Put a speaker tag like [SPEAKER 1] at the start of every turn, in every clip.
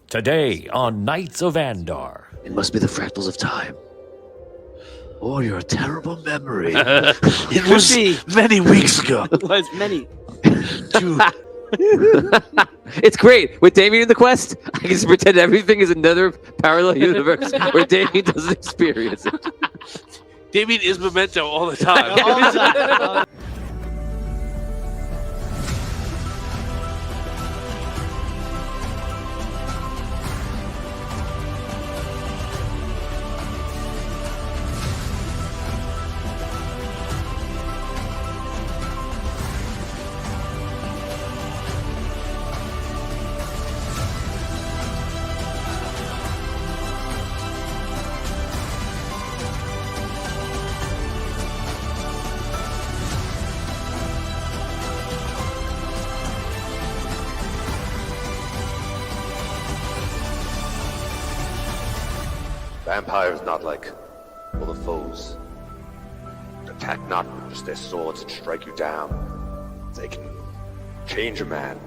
[SPEAKER 1] Today on Knights of Andar.
[SPEAKER 2] It must be the fractals of time. Or your terrible memory.
[SPEAKER 3] It was many weeks ago.
[SPEAKER 4] It was many.
[SPEAKER 2] It's great. With Damien in the quest, I can just pretend everything is another parallel universe where Damien doesn't experience it.
[SPEAKER 3] Damien is Memento all the time.
[SPEAKER 4] All the time.
[SPEAKER 5] Vampires not like other foes. Attack not with just their swords and strike you down. They can change a man.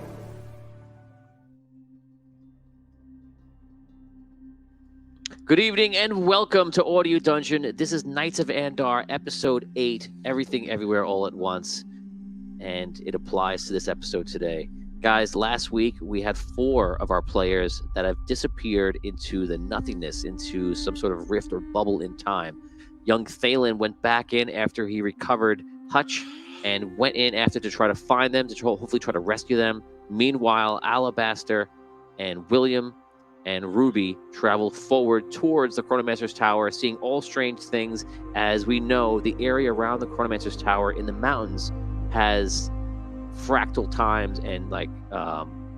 [SPEAKER 2] Good evening and welcome to Audio Dungeon. This is Knights of Andar, episode 8, Everything Everywhere All at Once. And it applies to this episode today. Guys, last week we had 4 of our players that have disappeared into the nothingness, into some sort of rift or bubble in time. Young Thalen went back in after he recovered Hutch and went in after to try to find them, to hopefully try to rescue them. Meanwhile, Alabaster and William and Ruby travel forward towards the Chronomancer's Tower, seeing all strange things. As we know, the area around the Chronomancer's Tower in the mountains has fractal times and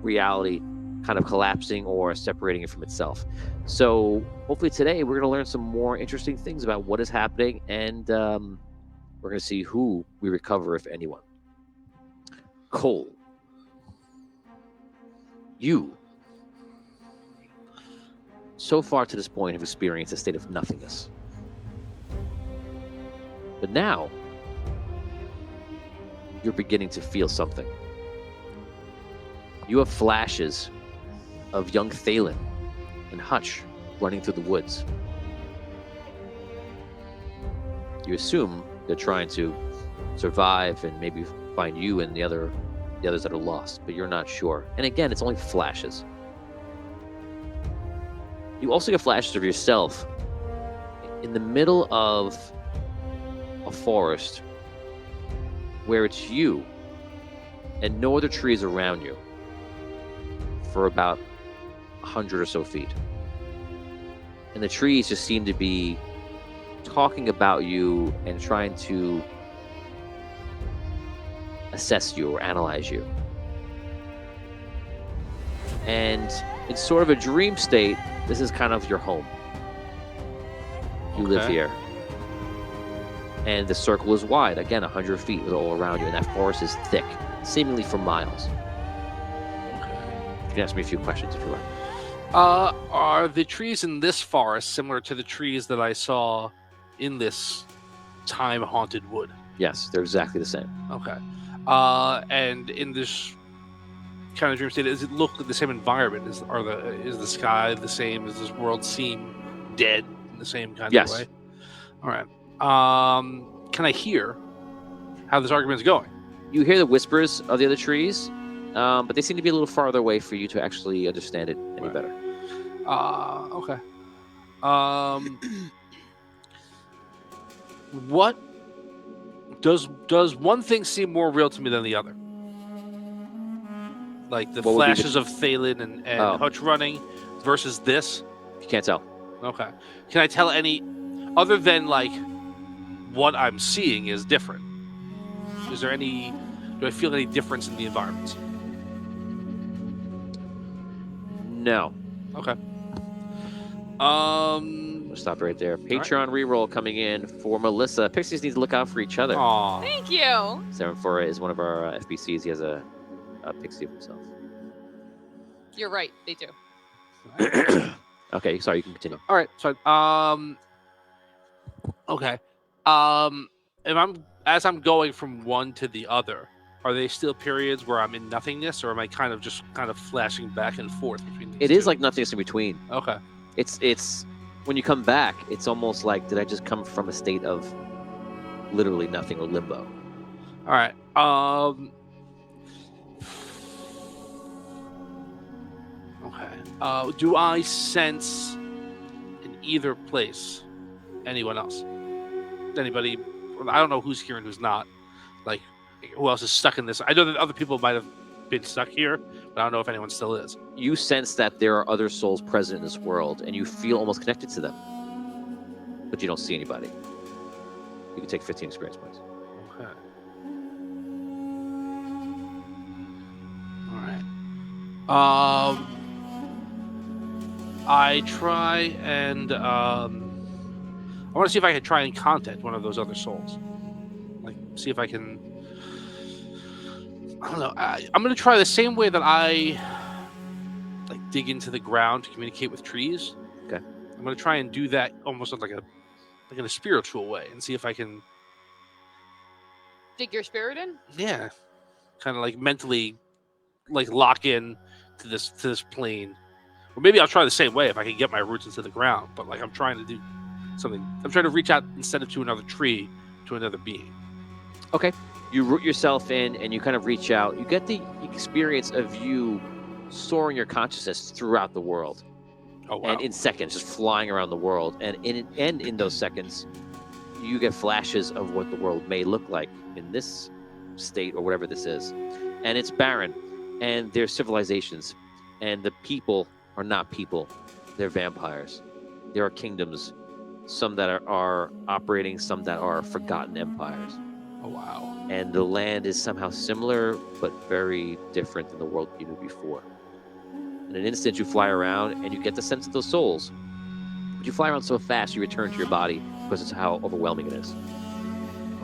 [SPEAKER 2] reality kind of collapsing or separating it from itself. So hopefully today we're going to learn some more interesting things about what is happening, and we're going to see who we recover, if anyone. Cole, you so far to this point have experienced a state of nothingness, but now you're beginning to feel something. You have flashes of young Thalen and Hutch running through the woods. You assume they're trying to survive and maybe find you and the others that are lost, but you're not sure. And again, it's only flashes. You also get flashes of yourself in the middle of a forest where it's you and no other trees around you for about 100 or so feet. And the trees just seem to be talking about you and trying to assess you or analyze you. And in sort of a dream state, this is kind of your home. You live here. And the circle is wide, again, 100 feet all around you, and that forest is thick, seemingly for miles. You can ask me a few questions if you like.
[SPEAKER 3] Are the trees in this forest similar to the trees that I saw in this time-haunted wood?
[SPEAKER 2] Yes, they're exactly the same.
[SPEAKER 3] Okay. And in this kind of dream state, does it look like the same environment? Is the sky the same? Does this world seem dead in the same kind of way? All right. Can I hear how this argument is going?
[SPEAKER 2] You hear the whispers of the other trees, but they seem to be a little farther away for you to actually understand it any better.
[SPEAKER 3] Okay. What does one thing seem more real to me than the other? Like the flashes of Thalen and Hutch running versus this?
[SPEAKER 2] You can't tell.
[SPEAKER 3] Okay. Can I tell any other than like what I'm seeing is different? Is there any? Do I feel any difference in the environment?
[SPEAKER 2] No.
[SPEAKER 3] Okay.
[SPEAKER 2] We'll stop right there. Patreon reroll coming in for Melissa. Pixies need to look out for each other.
[SPEAKER 3] Aww.
[SPEAKER 6] Thank you.
[SPEAKER 2] 74 is one of our FBCs. He has a pixie of himself.
[SPEAKER 6] You're right. They do.
[SPEAKER 2] Okay, sorry. You can continue.
[SPEAKER 3] All right. So, okay. If I'm going from one to the other, are they still periods where I'm in nothingness, or am I kind of flashing back and forth between these
[SPEAKER 2] It
[SPEAKER 3] two?
[SPEAKER 2] is like nothingness in between.
[SPEAKER 3] Okay.
[SPEAKER 2] It's when you come back, it's almost like, did I just come from a state of literally nothing or limbo?
[SPEAKER 3] All right. Okay. Do I sense in either place anyone else? Anybody? I don't know who's here and who's not. Like, who else is stuck in this? I know that other people might have been stuck here, but I don't know if anyone still is.
[SPEAKER 2] You sense that there are other souls present in this world, and you feel almost connected to them, but you don't see anybody. You can take 15 experience points.
[SPEAKER 3] Okay. All right. I try and I want to see if I can try and contact one of those other souls. Like, see if I can. I don't know. I'm going to try the same way that I like dig into the ground to communicate with trees.
[SPEAKER 2] Okay.
[SPEAKER 3] I'm going to try and do that almost like in a spiritual way, and see if I can.
[SPEAKER 6] Dig your spirit in?
[SPEAKER 3] Yeah, kind of like mentally, like lock in to this plane. Or maybe I'll try the same way if I can get my roots into the ground. But like I'm trying to do something. I'm trying to reach out instead of to another tree, to another being.
[SPEAKER 2] Okay. You root yourself in, and you kind of reach out. You get the experience of you soaring your consciousness throughout the world.
[SPEAKER 3] Oh wow!
[SPEAKER 2] And in seconds, just flying around the world. And in those seconds, you get flashes of what the world may look like in this state or whatever this is. And it's barren, and there's civilizations, and the people are not people, they're vampires. There are kingdoms, some that are operating, some that are forgotten empires.
[SPEAKER 3] Oh wow!
[SPEAKER 2] And the land is somehow similar, but very different than the world you knew before. In an instant, you fly around, and you get the sense of those souls. But you fly around so fast, you return to your body because it's how overwhelming it is.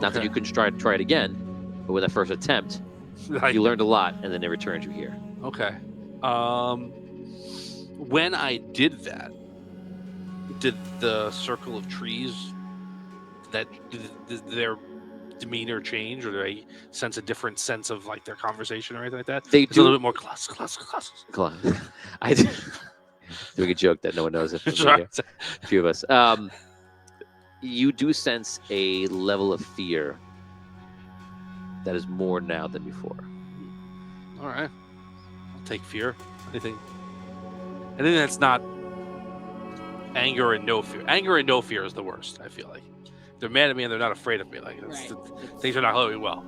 [SPEAKER 2] Not that
[SPEAKER 3] Okay.
[SPEAKER 2] you couldn't try it again, but with that first attempt, you learned a lot, and then they returned you here.
[SPEAKER 3] Okay. When I did that, did the circle of trees did their demeanor change, or do I sense a different sense of like their conversation or anything like that?
[SPEAKER 2] They
[SPEAKER 3] It's a little
[SPEAKER 2] do.
[SPEAKER 3] bit more class.
[SPEAKER 2] Come on. I do. Doing a joke that no one knows.
[SPEAKER 3] Sorry.
[SPEAKER 2] A few of us. You do sense a level of fear that is more now than before.
[SPEAKER 3] All right. I'll take fear. Anything that's not anger and no fear. Anger and no fear is the worst, I feel like. They're mad at me and they're not afraid of me. Like things are not going well.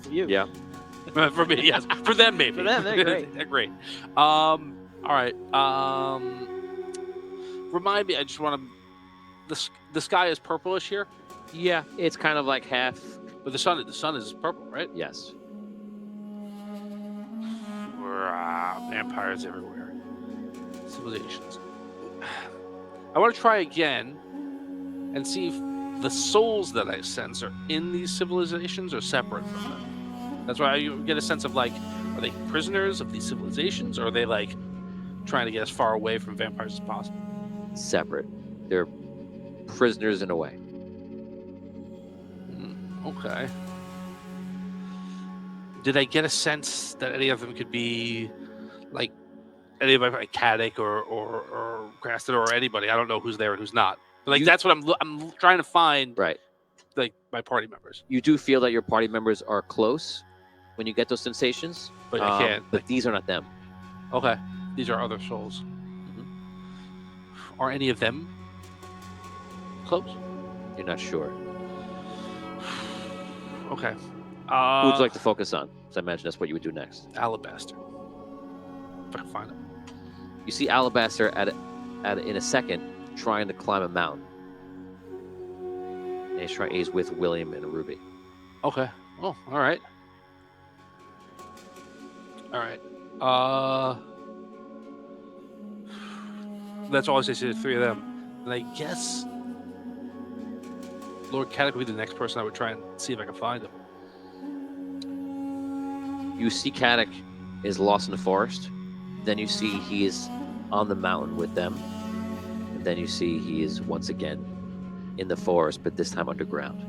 [SPEAKER 4] For you.
[SPEAKER 2] Yeah.
[SPEAKER 3] For me, yes. For them, maybe.
[SPEAKER 4] For them, they're great.
[SPEAKER 3] They're great. All right. Remind me. I just want to. The sky is purplish here,
[SPEAKER 2] Yeah. It's kind of like half.
[SPEAKER 3] but the sun is purple, right?
[SPEAKER 2] Yes.
[SPEAKER 3] Vampires everywhere. Civilizations. I want to try again and see if the souls that I sense are in these civilizations or separate from them. That's why I get a sense of like, are they prisoners of these civilizations, or are they like trying to get as far away from vampires as possible?
[SPEAKER 2] Separate. They're prisoners in a way.
[SPEAKER 3] Okay. Did I get a sense that any of them could be like any of my Caddick or Graston or anybody? I don't know who's there and who's not. But like that's what I'm trying to find.
[SPEAKER 2] Right.
[SPEAKER 3] Like my party members.
[SPEAKER 2] You do feel that your party members are close when you get those sensations,
[SPEAKER 3] But I can't.
[SPEAKER 2] But these are not them.
[SPEAKER 3] Okay. These are other souls. Are any of them close?
[SPEAKER 2] You're not sure.
[SPEAKER 3] Okay.
[SPEAKER 2] Who would you like to focus on? So I imagine that's what you would do next.
[SPEAKER 3] Alabaster. If I can find it.
[SPEAKER 2] You see Alabaster in a second trying to climb a mountain. And he's with William and Ruby.
[SPEAKER 3] Okay. Oh, all right. All right. That's all I say to the three of them. And I guess Lord Caddick would be the next person I would try and see if I can find him.
[SPEAKER 2] You see Caddick is lost in the forest. Then you see he is on the mountain with them. And then you see he is once again in the forest, but this time underground.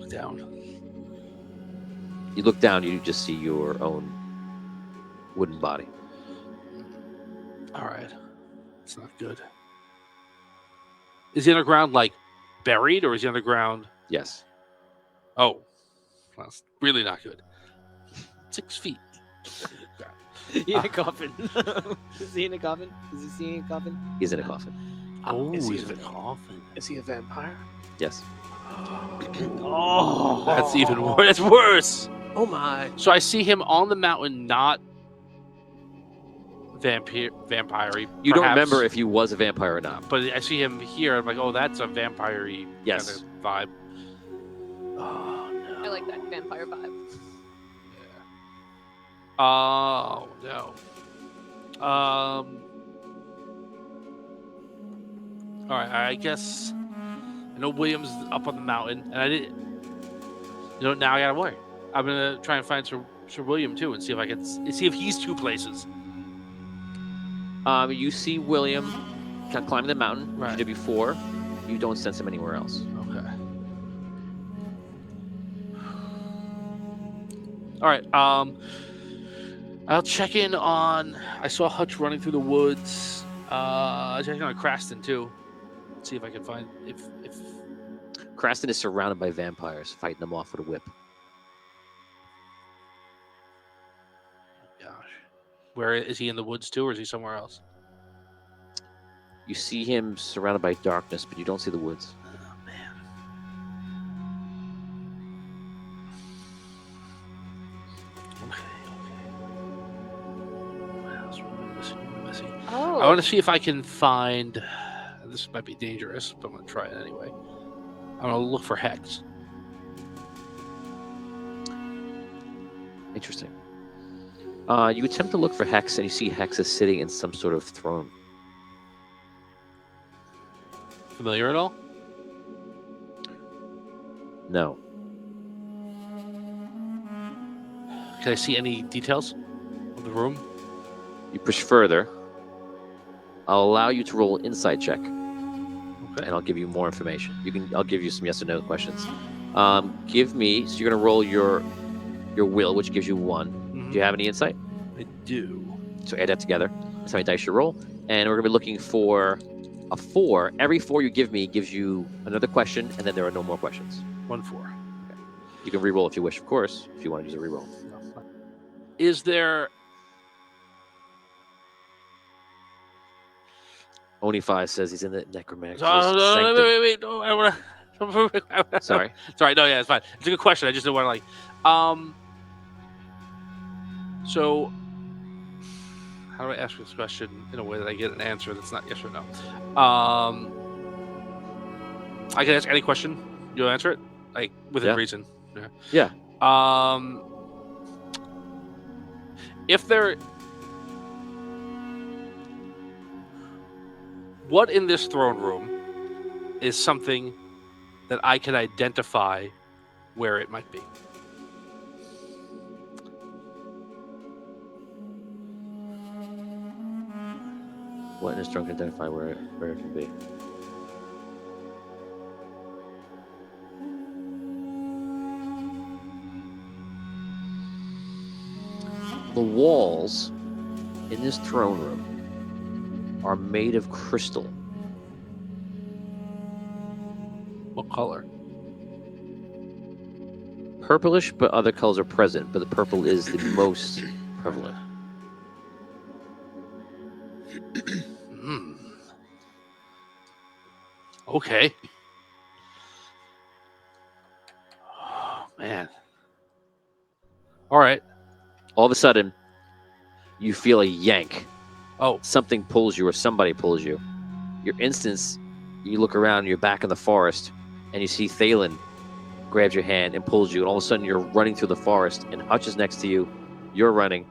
[SPEAKER 3] look down.
[SPEAKER 2] You look down, you just see your own wooden body.
[SPEAKER 3] All right. It's not good. Is he underground, like, buried, or is he underground?
[SPEAKER 2] Yes.
[SPEAKER 3] Oh. That's really not good. 6 feet.
[SPEAKER 4] In a coffin. Is he in a coffin? Is he seeing a coffin?
[SPEAKER 2] He's in a coffin.
[SPEAKER 3] Oh,
[SPEAKER 7] Is he
[SPEAKER 3] he's in a
[SPEAKER 7] a-
[SPEAKER 3] coffin.
[SPEAKER 7] Is he a vampire?
[SPEAKER 2] Yes.
[SPEAKER 4] Oh,
[SPEAKER 3] That's even worse. That's worse.
[SPEAKER 7] Oh my!
[SPEAKER 3] So I see him on the mountain, not vampire-y.
[SPEAKER 2] You don't
[SPEAKER 3] perhaps,
[SPEAKER 2] remember if he was a vampire or not.
[SPEAKER 3] But I see him here. I'm like, oh, that's a vampire-y
[SPEAKER 2] Yes.
[SPEAKER 3] kind of vibe. Oh, no.
[SPEAKER 6] I like that vampire vibe.
[SPEAKER 3] Oh, no. All right, I guess I know William's up on the mountain, and I didn't. Now I gotta worry. I'm gonna try and find Sir William too, and see if I can see if he's 2 places.
[SPEAKER 2] You see William climbing the mountain,
[SPEAKER 3] Right.
[SPEAKER 2] you did before. You don't sense him anywhere else.
[SPEAKER 3] Okay. All right. I'll check in on. I saw Hutch running through the woods. I'll check in on Craston too. See if I can find if.
[SPEAKER 2] Craston is surrounded by vampires, fighting them off with a whip.
[SPEAKER 3] Gosh, where is he in the woods too, or is he somewhere else?
[SPEAKER 2] You see him surrounded by darkness, but you don't see the woods.
[SPEAKER 3] Oh man. Okay. What else? What am I missing?
[SPEAKER 6] Oh.
[SPEAKER 3] I want to see if I can find. This might be dangerous, but I'm going to try it anyway. I'm going to look for Hex.
[SPEAKER 2] Interesting. You attempt to look for Hex, and you see Hex is sitting in some sort of throne.
[SPEAKER 3] Familiar at all?
[SPEAKER 2] No.
[SPEAKER 3] Can I see any details of the room?
[SPEAKER 2] You push further. I'll allow you to roll an insight check,
[SPEAKER 3] Okay.
[SPEAKER 2] and I'll give you more information. I'll give you some yes or no questions. Give me. So you're gonna roll your will, which gives you 1.
[SPEAKER 3] Mhm.
[SPEAKER 2] Do you have any insight?
[SPEAKER 3] I do.
[SPEAKER 2] So add that together. That's how many dice you roll. And we're gonna be looking for a 4. Every 4 you give me gives you another question, and then there are no more questions.
[SPEAKER 3] 1-4.
[SPEAKER 2] You can re-roll if you wish, of course, if you want to use a re-roll.
[SPEAKER 3] Is there?
[SPEAKER 2] Oni5 says he's in the necromancer's
[SPEAKER 3] No,
[SPEAKER 2] sanctum.
[SPEAKER 3] wait. No, I want to.
[SPEAKER 2] Sorry.
[SPEAKER 3] Sorry. No, yeah, it's fine. It's a good question. I just don't want to So, how do I ask this question in a way that I get an answer that's not yes or no? I can ask any question. You'll answer it, like within
[SPEAKER 2] Yeah.
[SPEAKER 3] reason.
[SPEAKER 2] Yeah.
[SPEAKER 3] If there, what in this throne room is something that I can identify where it might be?
[SPEAKER 2] What in this drunk identify where it can be? The walls in this throne room are made of crystal.
[SPEAKER 3] What color?
[SPEAKER 2] Purplish, but other colors are present, but the purple is the most prevalent.
[SPEAKER 3] Okay. Oh, man. All right.
[SPEAKER 2] All of a sudden, you feel a yank.
[SPEAKER 3] Oh,
[SPEAKER 2] Something pulls you or somebody pulls you. Your instance, you look around, you're back in the forest, and you see Thalen grabs your hand and pulls you, and all of a sudden you're running through the forest, and Hutch is next to you. You're running,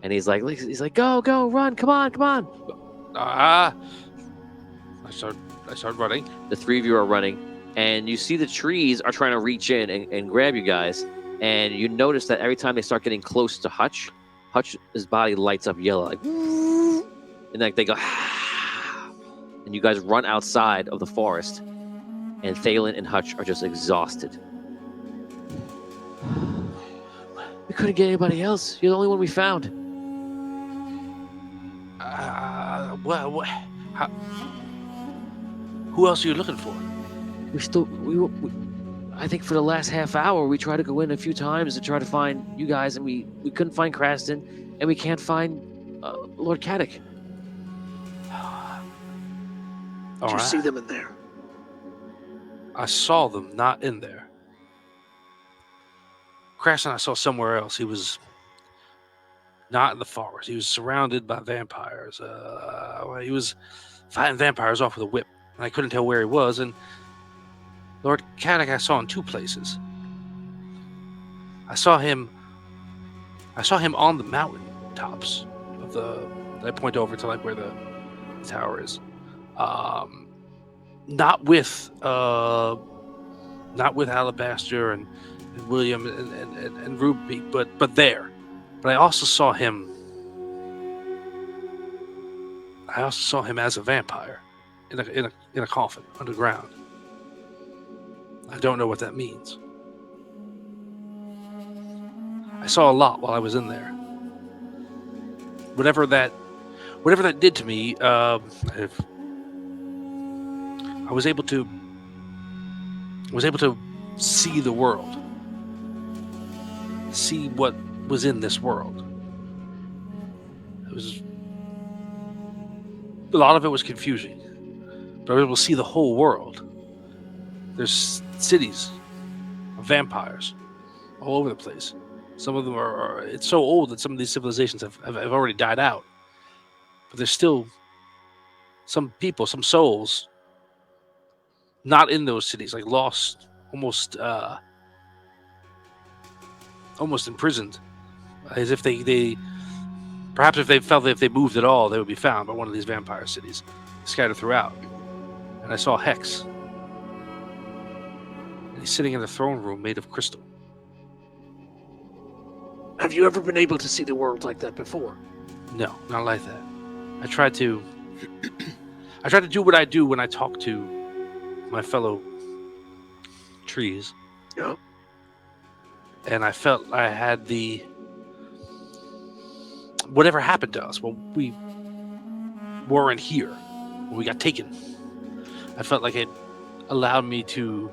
[SPEAKER 2] and he's like, go, run, come on.
[SPEAKER 3] I start running.
[SPEAKER 2] The 3 of you are running, and you see the trees are trying to reach in and grab you guys, and you notice that every time they start getting close to Hutch's body lights up yellow, like, and like they go, and you guys run outside of the forest, and Thalen and Hutch are just exhausted. We couldn't get anybody else. You're the only one we found.
[SPEAKER 3] Who else are you looking for?
[SPEAKER 2] I think for the last half hour, we tried to go in a few times to try to find you guys, and we couldn't find Kraston, and we can't find Lord Caddick.
[SPEAKER 4] Did you see them in there?
[SPEAKER 3] I saw them not in there. Kraston I saw somewhere else. He was not in the forest. He was surrounded by vampires. He was fighting vampires off with a whip, and I couldn't tell where he was. And Lord Caddick I saw in two places. I saw him on the mountain tops of I point over to like where the tower is. Not with Alabaster and William and Ruby, but there. But I also saw him as a vampire in a coffin underground. I don't know what that means. I saw a lot while I was in there. Whatever that did to me, I was able to see the world, see what was in this world. A lot of it was confusing, but I was able to see the whole world. There's cities of vampires all over the place. Some of them are it's so old that some of these civilizations have already died out. But there's still some people, some souls not in those cities, like lost, almost imprisoned. As if they perhaps if they felt that if they moved at all, they would be found by one of these vampire cities scattered throughout. And I saw Hex. And he's sitting in a throne room made of crystal.
[SPEAKER 4] Have you ever been able to see the world like that before?
[SPEAKER 3] No, not like that. I tried to do what I do when I talk to my fellow trees.
[SPEAKER 4] Yeah.
[SPEAKER 3] And I felt I had whatever happened to us when we weren't here, when we got taken. I felt like it allowed me to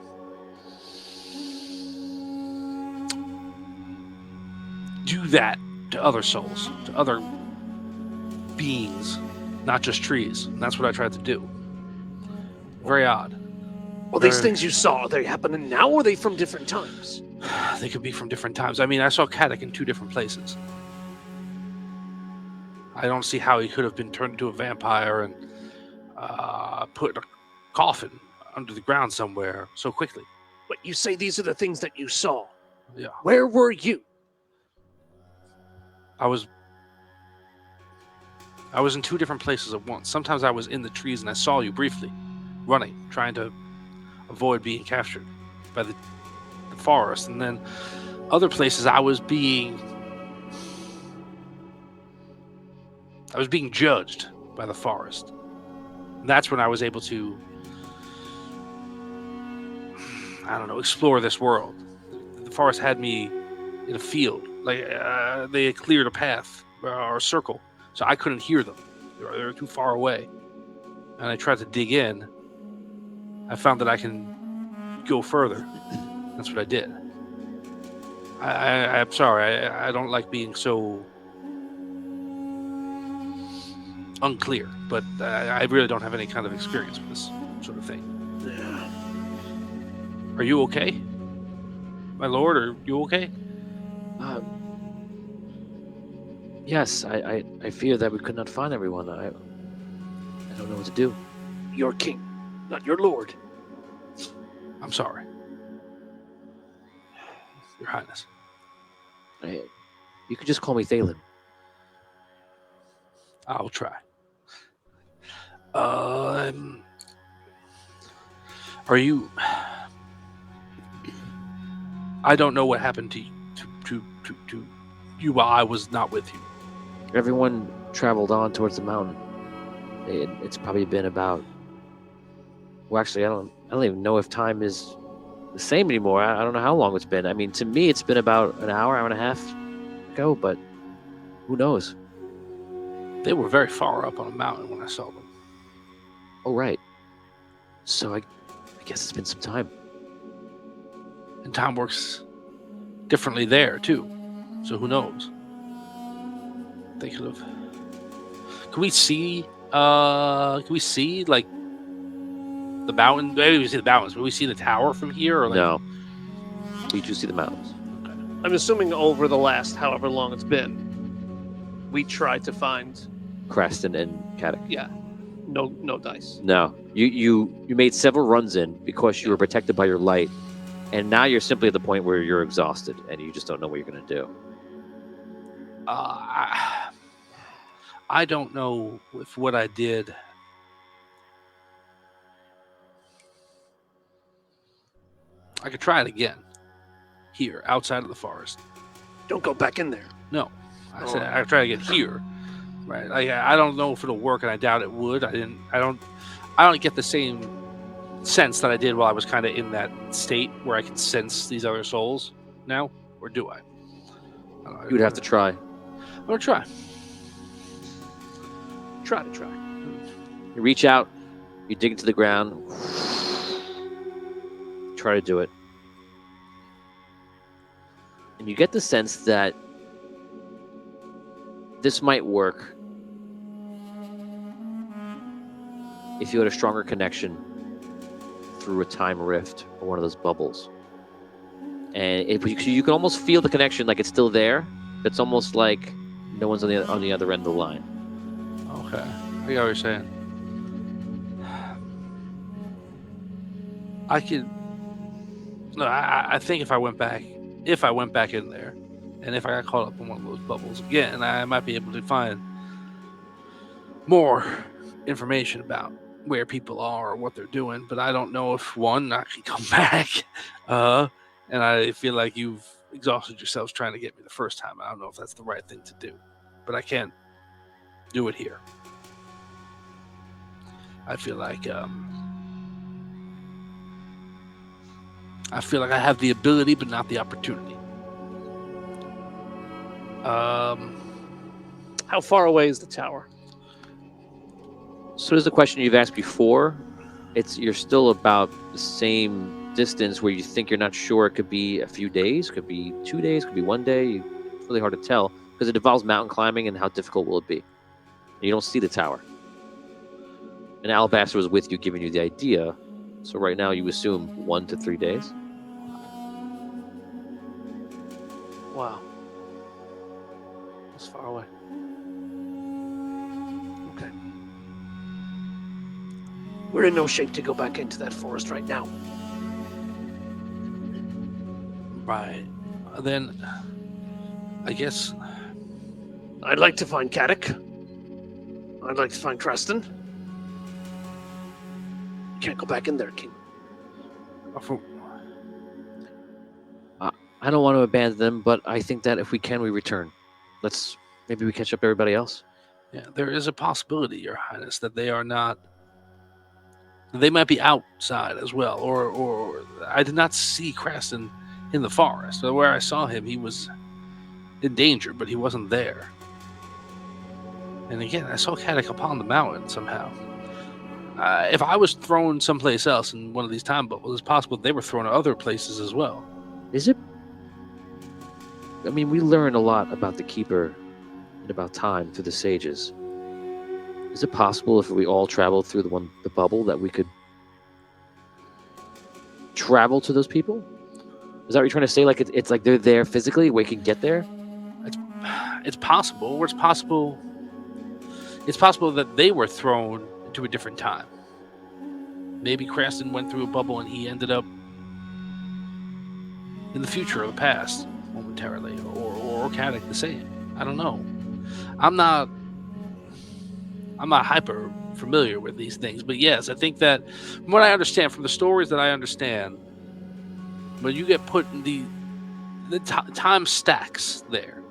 [SPEAKER 3] do that to other souls, to other beings, not just trees. And that's what I tried to do. Very odd.
[SPEAKER 4] Well, these things you saw, are they happening now or are they from different times?
[SPEAKER 3] They could be from different times. I mean, I saw Caddick in two different places. I don't see how he could have been turned into a vampire and put in a coffin under the ground somewhere so quickly.
[SPEAKER 4] But you say these are the things that you saw.
[SPEAKER 3] Yeah.
[SPEAKER 4] Where were you?
[SPEAKER 3] I was in two different places at once. Sometimes I was in the trees and I saw you briefly, running, trying to avoid being captured by the forest. And then other places I was being judged by the forest. And that's when I was able to, explore this world. The forest had me in a field. Like they had cleared a path or a circle, so I couldn't hear them. They were too far away. And I tried to dig in. I found that I can go further. That's what I did. I'm sorry. I don't like being so unclear, but I really don't have any kind of experience with this sort of thing.
[SPEAKER 4] Yeah.
[SPEAKER 3] Are you okay, my lord? Are you okay?
[SPEAKER 2] Yes, I fear that we could not find everyone. I don't know what to do.
[SPEAKER 4] Your king, not your lord.
[SPEAKER 3] I'm sorry, Your Highness.
[SPEAKER 2] You could just call me Thalen.
[SPEAKER 3] I'll try. Are you? I don't know what happened to you while I was not with you.
[SPEAKER 2] Everyone traveled on towards the mountain. It's probably been about. Well, actually, I don't even know if time is the same anymore. I don't know how long it's been. I mean, to me, it's been about an hour and a half. go, but who knows?
[SPEAKER 3] They were very far up on a mountain when I saw them.
[SPEAKER 2] Oh, right. So I guess it's been some time.
[SPEAKER 3] And time works differently there too. So who knows? They could have. Can we see? Like the mountain? Maybe we see the mountains. But we see the tower from here, or like
[SPEAKER 2] No. We do see the mountains.
[SPEAKER 7] I'm assuming over the last however long it's been, we tried to find.
[SPEAKER 2] Creston and Caddick.
[SPEAKER 7] Yeah. No dice.
[SPEAKER 2] No. You made several runs in because you were protected by your light, and now you're simply at the point where you're exhausted and you just don't know what you're going to do.
[SPEAKER 3] I don't know if what I did. I could try it again. Here, outside of the forest.
[SPEAKER 7] Don't go back in there.
[SPEAKER 3] No, I said I could try to get here. Right. I don't know if it'll work, and I doubt it would. I don't get the same sense that I did while I was kind of in that state where I can sense these other souls now, or do I?
[SPEAKER 2] You would have to try.
[SPEAKER 3] I'm gonna try.
[SPEAKER 7] Try.
[SPEAKER 2] You reach out, you dig into the ground, try to do it. And you get the sense that this might work if you had a stronger connection through a time rift or one of those bubbles. And you can almost feel the connection, like it's still there. It's almost like no one's on the other end of the line.
[SPEAKER 3] Okay, I get what you're saying. I think if I went back in there, and if I got caught up in one of those bubbles again, I might be able to find more information about where people are or what they're doing. But I don't know if I can come back. And I feel like you've exhausted yourselves trying to get me the first time. I don't know if that's the right thing to do, but I can't do it here. I feel like I have the ability, but not the opportunity.
[SPEAKER 7] How far away is the tower?
[SPEAKER 2] So there's a question you've asked before. You're still about the same distance where you think you're not sure. It could be a few days, could be 2 days, could be 1 day. It's really hard to tell because it involves mountain climbing, and how difficult will it be? You don't see the tower. And Alabaster was with you, giving you the idea. So right now you assume 1 to 3 days.
[SPEAKER 7] Wow. That's far away. Okay. We're in no shape to go back into that forest right now.
[SPEAKER 3] Right. Then, I guess
[SPEAKER 7] I'd like to find Caddick. I'd like to find Creston. Can't go back in there, King.
[SPEAKER 2] I don't want to abandon them, but I think that if we can, we return. Maybe we catch up everybody else.
[SPEAKER 3] Yeah, there is a possibility, Your Highness, that they are not. They might be outside as well, or I did not see Creston in the forest. So where I saw him, he was in danger, but he wasn't there. And again, I saw Caddick upon the mountain somehow. If I was thrown someplace else in one of these time bubbles, it's possible they were thrown other places as well.
[SPEAKER 2] Is it? I mean, we learn a lot about the Keeper and about time through the sages. Is it possible if we all traveled through the bubble that we could travel to those people? Is that what you're trying to say? Like it's like they're there physically, we can get there?
[SPEAKER 3] It's possible. Or it's possible. It's possible that they were thrown into a different time. Maybe Creston went through a bubble and he ended up in the future or the past momentarily, or Caddick the same. I don't know. I'm not hyper familiar with these things, but yes, I think that from what I understand, from the stories that I understand, when you get put in the time stacks there,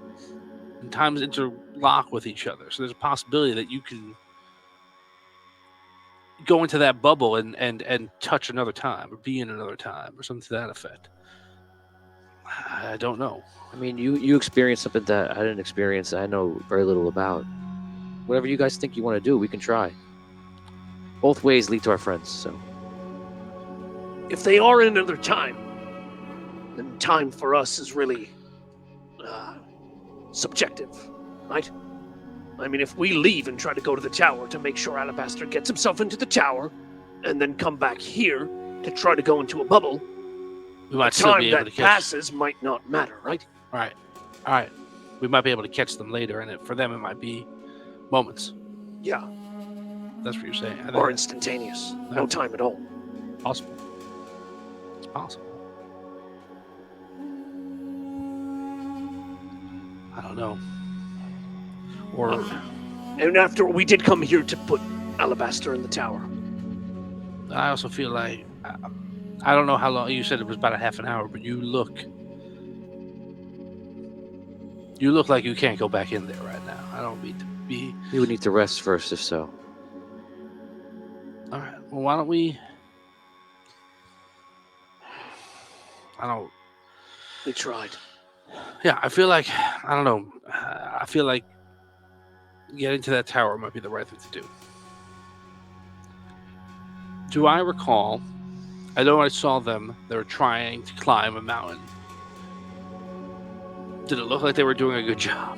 [SPEAKER 3] and times interlock with each other, so there's a possibility that you can go into that bubble and touch another time, or be in another time, or something to that effect. I don't know.
[SPEAKER 2] I mean, you experienced something that I didn't experience. I know very little about. Whatever you guys think you want to do, we can try. Both ways lead to our friends. So
[SPEAKER 7] If they are in another time, then time for us is really subjective, right? I mean, if we leave and try to go to the tower to make sure Alabaster gets himself into the tower, and then come back here to try to go into a bubble,
[SPEAKER 3] We might
[SPEAKER 7] the
[SPEAKER 3] still
[SPEAKER 7] time
[SPEAKER 3] be able
[SPEAKER 7] that
[SPEAKER 3] to catch.
[SPEAKER 7] passes might not matter, right?
[SPEAKER 3] All right. We might be able to catch them later, and for them it might be moments.
[SPEAKER 7] Yeah,
[SPEAKER 3] That's what you're saying. I think
[SPEAKER 7] or
[SPEAKER 3] that's
[SPEAKER 7] instantaneous.
[SPEAKER 3] Yeah.
[SPEAKER 7] No time at all.
[SPEAKER 3] possible. It's possible. I don't know. Or
[SPEAKER 7] And after we did come here to put Alabaster in the tower.
[SPEAKER 3] I also feel like I don't know how long. You said it was about a half an hour, but you look like you can't go back in there right now. I don't mean to be.
[SPEAKER 2] we would need to rest first, if so.
[SPEAKER 3] All right. Well, why don't we? I don't.
[SPEAKER 7] We tried.
[SPEAKER 3] Yeah, I feel like I don't know. I feel like getting to that tower might be the right thing to do. Do I recall? I know I saw them. They were trying to climb a mountain. Did it look like they were doing a good job?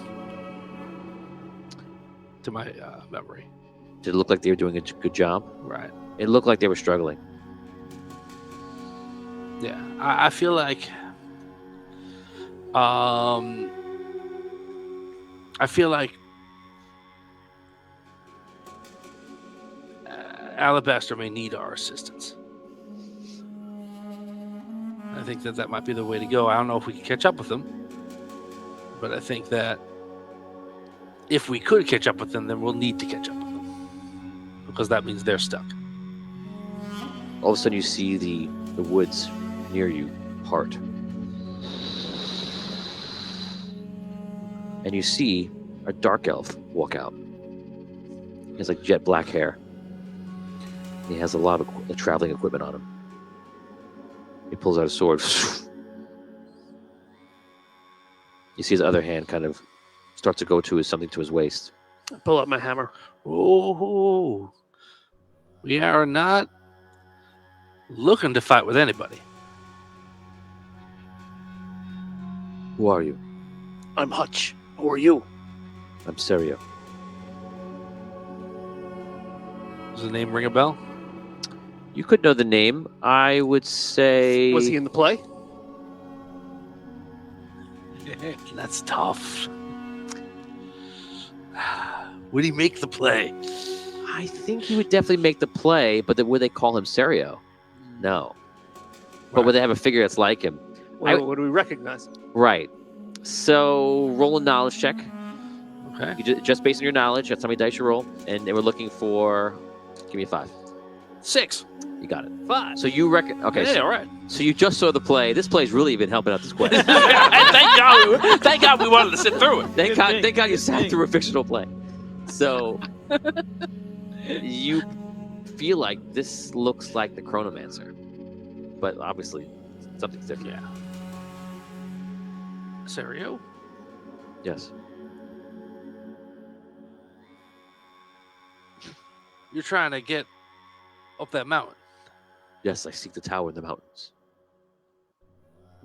[SPEAKER 3] To my memory,
[SPEAKER 2] Did it look like they were doing a good job?
[SPEAKER 3] right?
[SPEAKER 2] It looked like they were struggling.
[SPEAKER 3] Yeah, I feel like. I feel like Alabaster may need our assistance. I think that might be the way to go. I don't know if we can catch up with them, but I think that if we could catch up with them, then we'll need to catch up with them because that means they're stuck.
[SPEAKER 2] All of a sudden, you see the woods near you part. And you see a dark elf walk out. He has like jet black hair. He has a lot of traveling equipment on him. He pulls out a sword. You see his other hand kind of starts to go to something to his waist.
[SPEAKER 7] I pull out my hammer.
[SPEAKER 3] Oh, we are not looking to fight with anybody.
[SPEAKER 2] Who are you?
[SPEAKER 7] I'm Hutch. Who are you?
[SPEAKER 2] I'm Serio.
[SPEAKER 3] Does the name ring a bell?
[SPEAKER 2] You could know the name. I would say.
[SPEAKER 7] Was he in the play?
[SPEAKER 3] That's tough. Would he make the play?
[SPEAKER 2] I think he would definitely make the play, but would they call him Serio? No. But would they have a figure that's like him?
[SPEAKER 7] Would we recognize him?
[SPEAKER 2] Right. So roll a knowledge check.
[SPEAKER 3] Okay.
[SPEAKER 2] Just based on your knowledge, that's how many dice you roll. And we're looking for. Give me a 5.
[SPEAKER 3] 6.
[SPEAKER 2] You got it.
[SPEAKER 7] 5.
[SPEAKER 2] So you reckon. Okay.
[SPEAKER 3] Yeah,
[SPEAKER 2] so,
[SPEAKER 3] all right.
[SPEAKER 2] so you just saw the play. This play's really been helping out this quest.
[SPEAKER 3] Thank God we wanted to sit through it.
[SPEAKER 2] Thank God you sat
[SPEAKER 4] thing.
[SPEAKER 2] through a fictional play. So you feel like this looks like the Chronomancer, but obviously something's different.
[SPEAKER 3] Yeah. Serio?
[SPEAKER 2] Yes.
[SPEAKER 3] You're trying to get up that mountain.
[SPEAKER 2] Yes, I seek the tower in the mountains.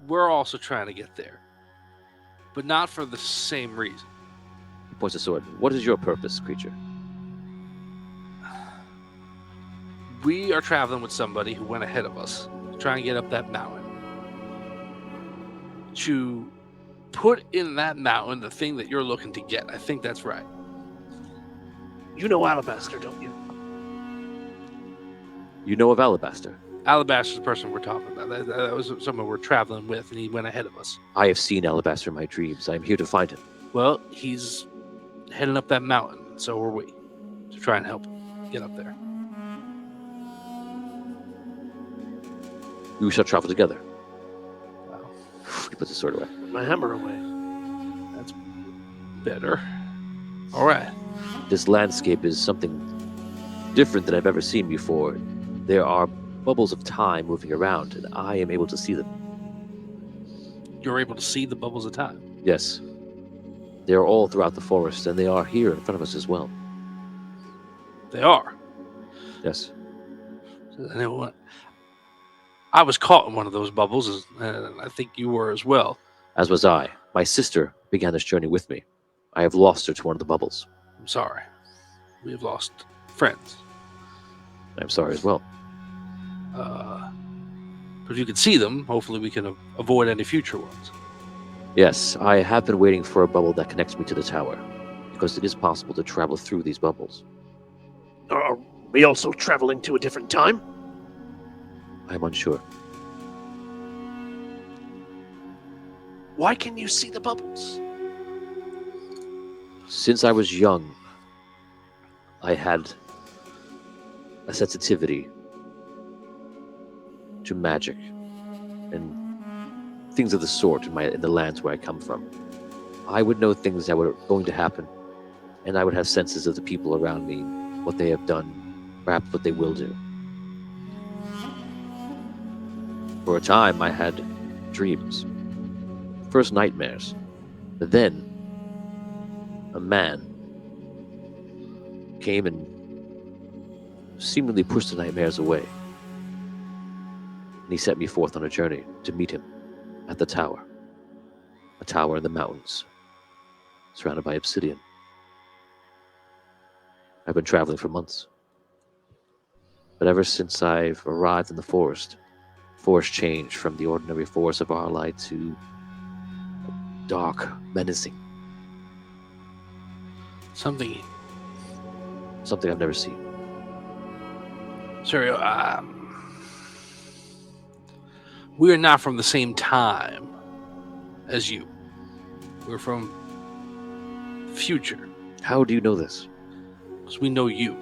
[SPEAKER 3] We're also trying to get there, but not for the same reason.
[SPEAKER 2] He points a sword. What is your purpose, creature?
[SPEAKER 3] We are traveling with somebody who went ahead of us to try and get up that mountain. To put in that mountain the thing that you're looking to get. I think that's right.
[SPEAKER 7] You know Alabaster, don't you?
[SPEAKER 2] You know of Alabaster.
[SPEAKER 3] Alabaster's the person we're talking about. That was someone we're traveling with, and he went ahead of us.
[SPEAKER 2] I have seen Alabaster in my dreams. I am here to find him.
[SPEAKER 3] Well, he's heading up that mountain, so are we, to try and help him get up there.
[SPEAKER 2] We shall travel together.
[SPEAKER 3] Well,
[SPEAKER 2] He puts his sword away.
[SPEAKER 7] My hammer away.
[SPEAKER 3] that's better. All right.
[SPEAKER 2] This landscape is something different than I've ever seen before. There are bubbles of time moving around, and I am able to see them.
[SPEAKER 3] you're able to see the bubbles of time.
[SPEAKER 2] Yes. They are all throughout the forest, and they are here in front of us as well.
[SPEAKER 3] They are.
[SPEAKER 2] Yes.
[SPEAKER 3] I was caught in one of those bubbles, and I think you were as well.
[SPEAKER 2] As was I. My sister began this journey with me. I have lost her to one of the bubbles.
[SPEAKER 3] I'm sorry. We have lost friends.
[SPEAKER 2] I'm sorry as well.
[SPEAKER 3] But if you can see them, hopefully we can avoid any future ones.
[SPEAKER 2] Yes, I have been waiting for a bubble that connects me to the tower, because it is possible to travel through these bubbles.
[SPEAKER 7] Are we also traveling to a different time?
[SPEAKER 2] I'm unsure.
[SPEAKER 7] Why can you see the bubbles?
[SPEAKER 2] Since I was young, I had a sensitivity to magic and things of the sort in the lands where I come from. I would know things that were going to happen, and I would have senses of the people around me, what they have done, perhaps what they will do. For a time, I had dreams, first nightmares, but then a man came and seemingly pushed the nightmares away. And he set me forth on a journey to meet him at the tower. A tower in the mountains, surrounded by obsidian. I've been traveling for months. But ever since I've arrived in the forest changed from the ordinary forest of Arlight to dark, menacing.
[SPEAKER 3] Something
[SPEAKER 2] Something I've never seen.
[SPEAKER 3] Sorry, we are not from the same time as you. We're from the future.
[SPEAKER 2] How do you know this?
[SPEAKER 3] Because we know you.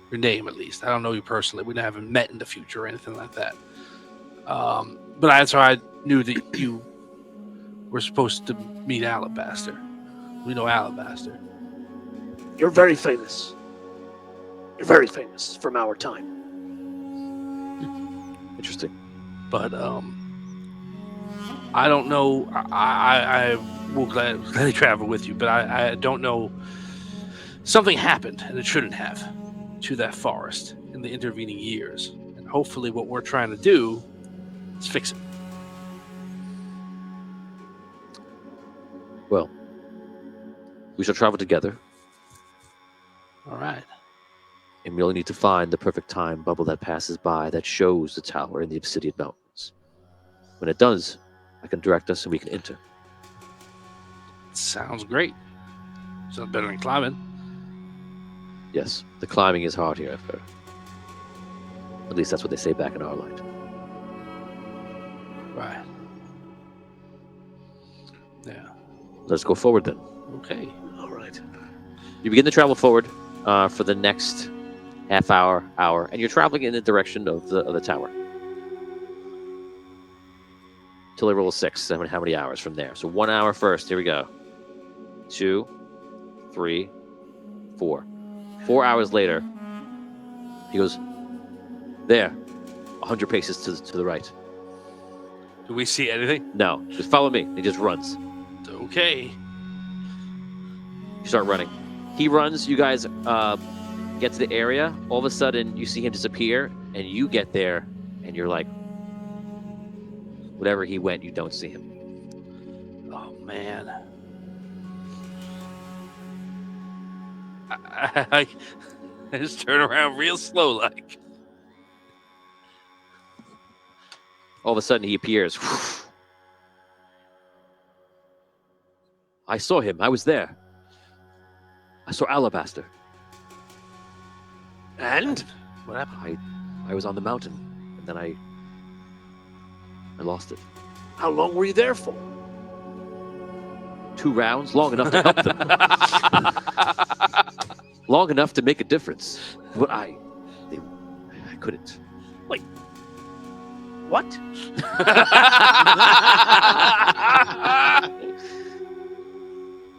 [SPEAKER 3] Your name, at least. I don't know you personally. We haven't met in the future or anything like that. But that's how I knew that you were supposed to meet Alabaster. We know Alabaster.
[SPEAKER 7] You're very famous. You're very famous from our time.
[SPEAKER 2] Interesting.
[SPEAKER 3] But I don't know. I will gladly travel with you, but I don't know. Something happened, and it shouldn't have, to that forest in the intervening years. And hopefully what we're trying to do is fix it.
[SPEAKER 2] Well, we shall travel together,
[SPEAKER 3] All right.
[SPEAKER 2] and we only need to find the perfect time bubble that passes by that shows the tower in the Obsidian Mountains. When it does, I can direct us and we can enter.
[SPEAKER 3] Sounds great. Sounds better than climbing.
[SPEAKER 2] Yes, the climbing is hard here, I've heard. At least that's what they say back in Arlight.
[SPEAKER 3] Right. Yeah.
[SPEAKER 2] Let's go forward then.
[SPEAKER 3] Okay.
[SPEAKER 7] All right.
[SPEAKER 2] You begin to travel forward for the next half hour, and you're traveling in the direction of the tower. Till I roll a 6. How many hours from there? So 1 hour first. Here we go. 2, 3, 4. 4 hours later, he goes, there, 100 paces to the right.
[SPEAKER 3] Do we see anything?
[SPEAKER 2] No, just follow me. He just runs.
[SPEAKER 3] Okay.
[SPEAKER 2] You start running. He runs. You guys get to the area. All of a sudden, you see him disappear, and you get there, and you're like, whatever he went, you don't see him.
[SPEAKER 3] Oh, man. I just turn around real slow, like.
[SPEAKER 2] All of a sudden, he appears. I saw him. I was there. I saw Alabaster.
[SPEAKER 7] And?
[SPEAKER 3] What happened?
[SPEAKER 2] I was on the mountain, and then I lost it.
[SPEAKER 7] How long were you there for?
[SPEAKER 2] 2 rounds, long enough to help them. Long enough to make a difference. But I couldn't.
[SPEAKER 7] Wait. What?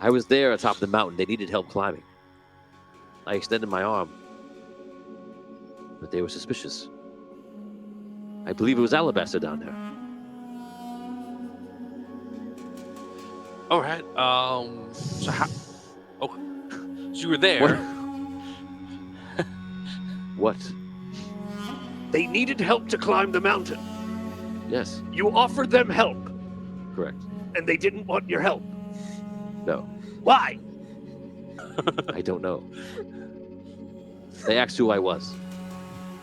[SPEAKER 2] I was there atop the mountain. They needed help climbing. I extended my arm, but they were suspicious. I believe it was Alabaster down there.
[SPEAKER 3] All right. So how? Oh, so you were there.
[SPEAKER 2] What?
[SPEAKER 7] They needed help to climb the mountain.
[SPEAKER 2] Yes,
[SPEAKER 7] You offered them help,
[SPEAKER 2] correct.
[SPEAKER 7] and they didn't want your help.
[SPEAKER 2] No,
[SPEAKER 7] Why?
[SPEAKER 2] I don't know. They asked who I was.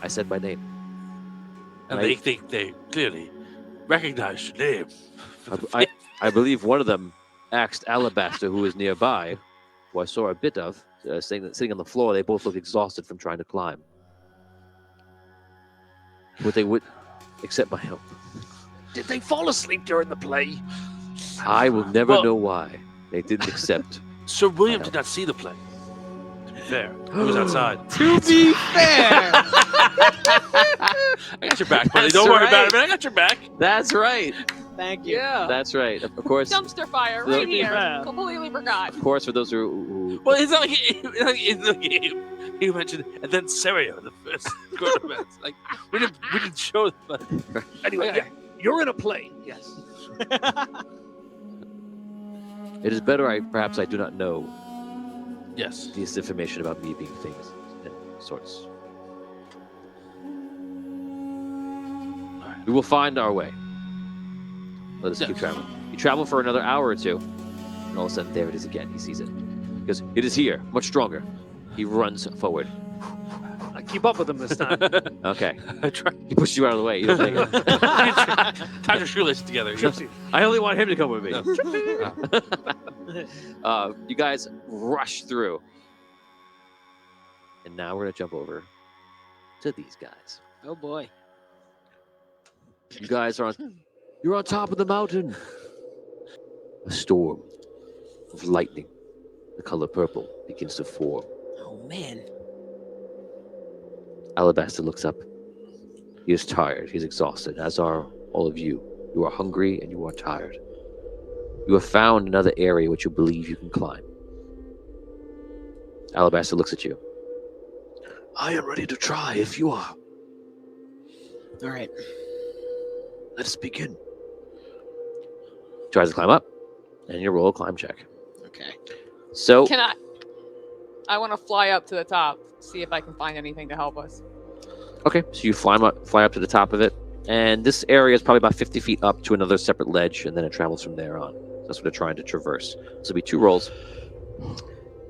[SPEAKER 2] I said my name.
[SPEAKER 3] And
[SPEAKER 2] Right.
[SPEAKER 3] they clearly recognized your name.
[SPEAKER 2] I believe one of them asked Alabaster, who was nearby, who I saw a bit of, sitting on the floor. They both looked exhausted from trying to climb. But they would accept my help.
[SPEAKER 7] Did they fall asleep during the play?
[SPEAKER 2] I will never
[SPEAKER 3] Well-
[SPEAKER 2] know why they didn't accept.
[SPEAKER 3] Sir William did not see the play. To be fair, he was outside.
[SPEAKER 4] To be fair.
[SPEAKER 3] I got your back, buddy.
[SPEAKER 2] That's
[SPEAKER 3] Don't worry
[SPEAKER 2] right.
[SPEAKER 3] about it, man. I got your back.
[SPEAKER 2] That's right.
[SPEAKER 4] Thank you.
[SPEAKER 6] Yeah.
[SPEAKER 2] That's right. Of course,
[SPEAKER 6] Dumpster fire
[SPEAKER 2] The-
[SPEAKER 6] right here.
[SPEAKER 4] Yeah.
[SPEAKER 6] Completely forgot.
[SPEAKER 2] of course, for those who
[SPEAKER 3] Well, it's not like he mentioned, and then Serio, the first quarter events. Like we didn't show them. But
[SPEAKER 7] Anyway,
[SPEAKER 3] Okay.
[SPEAKER 7] yeah, you're in a play. Yes.
[SPEAKER 2] it is better perhaps I do not know
[SPEAKER 3] yes.
[SPEAKER 2] this information about me being famous and sorts. We will find our way. Let us keep
[SPEAKER 3] Yes.
[SPEAKER 2] traveling. You travel for another hour or two, and all of a sudden, there it is again. He sees it. Because it is here, much stronger. He runs forward.
[SPEAKER 7] I keep up with them this time.
[SPEAKER 2] Okay.
[SPEAKER 3] I tried.
[SPEAKER 2] He pushes you out of the way. You don't take it.
[SPEAKER 3] Tied your shoelaces together. You know?
[SPEAKER 7] Gypsy.
[SPEAKER 2] I only want him to come with me.
[SPEAKER 3] No.
[SPEAKER 2] You guys rush through. And now we're going to jump over to these guys.
[SPEAKER 4] Oh boy.
[SPEAKER 2] You guys are on. You're on top of the mountain. A storm of lightning, the color purple, begins to form.
[SPEAKER 4] Oh man.
[SPEAKER 2] Alabaster looks up. He is tired. He's exhausted, as are all of you. You are hungry and you are tired. You have found another area which you believe you can climb. Alabaster looks at you. I am ready to try if you are.
[SPEAKER 4] All right.
[SPEAKER 2] Let us begin. Tries to climb up, and you roll a climb check.
[SPEAKER 4] Okay.
[SPEAKER 2] So,
[SPEAKER 6] Can I want to fly up to the top, see if I can find anything to help us.
[SPEAKER 2] okay, so you fly up to the top of it, and this area is probably about 50 feet up to another separate ledge, and then it travels from there on. That's what they're trying to traverse. So it'll be 2 rolls,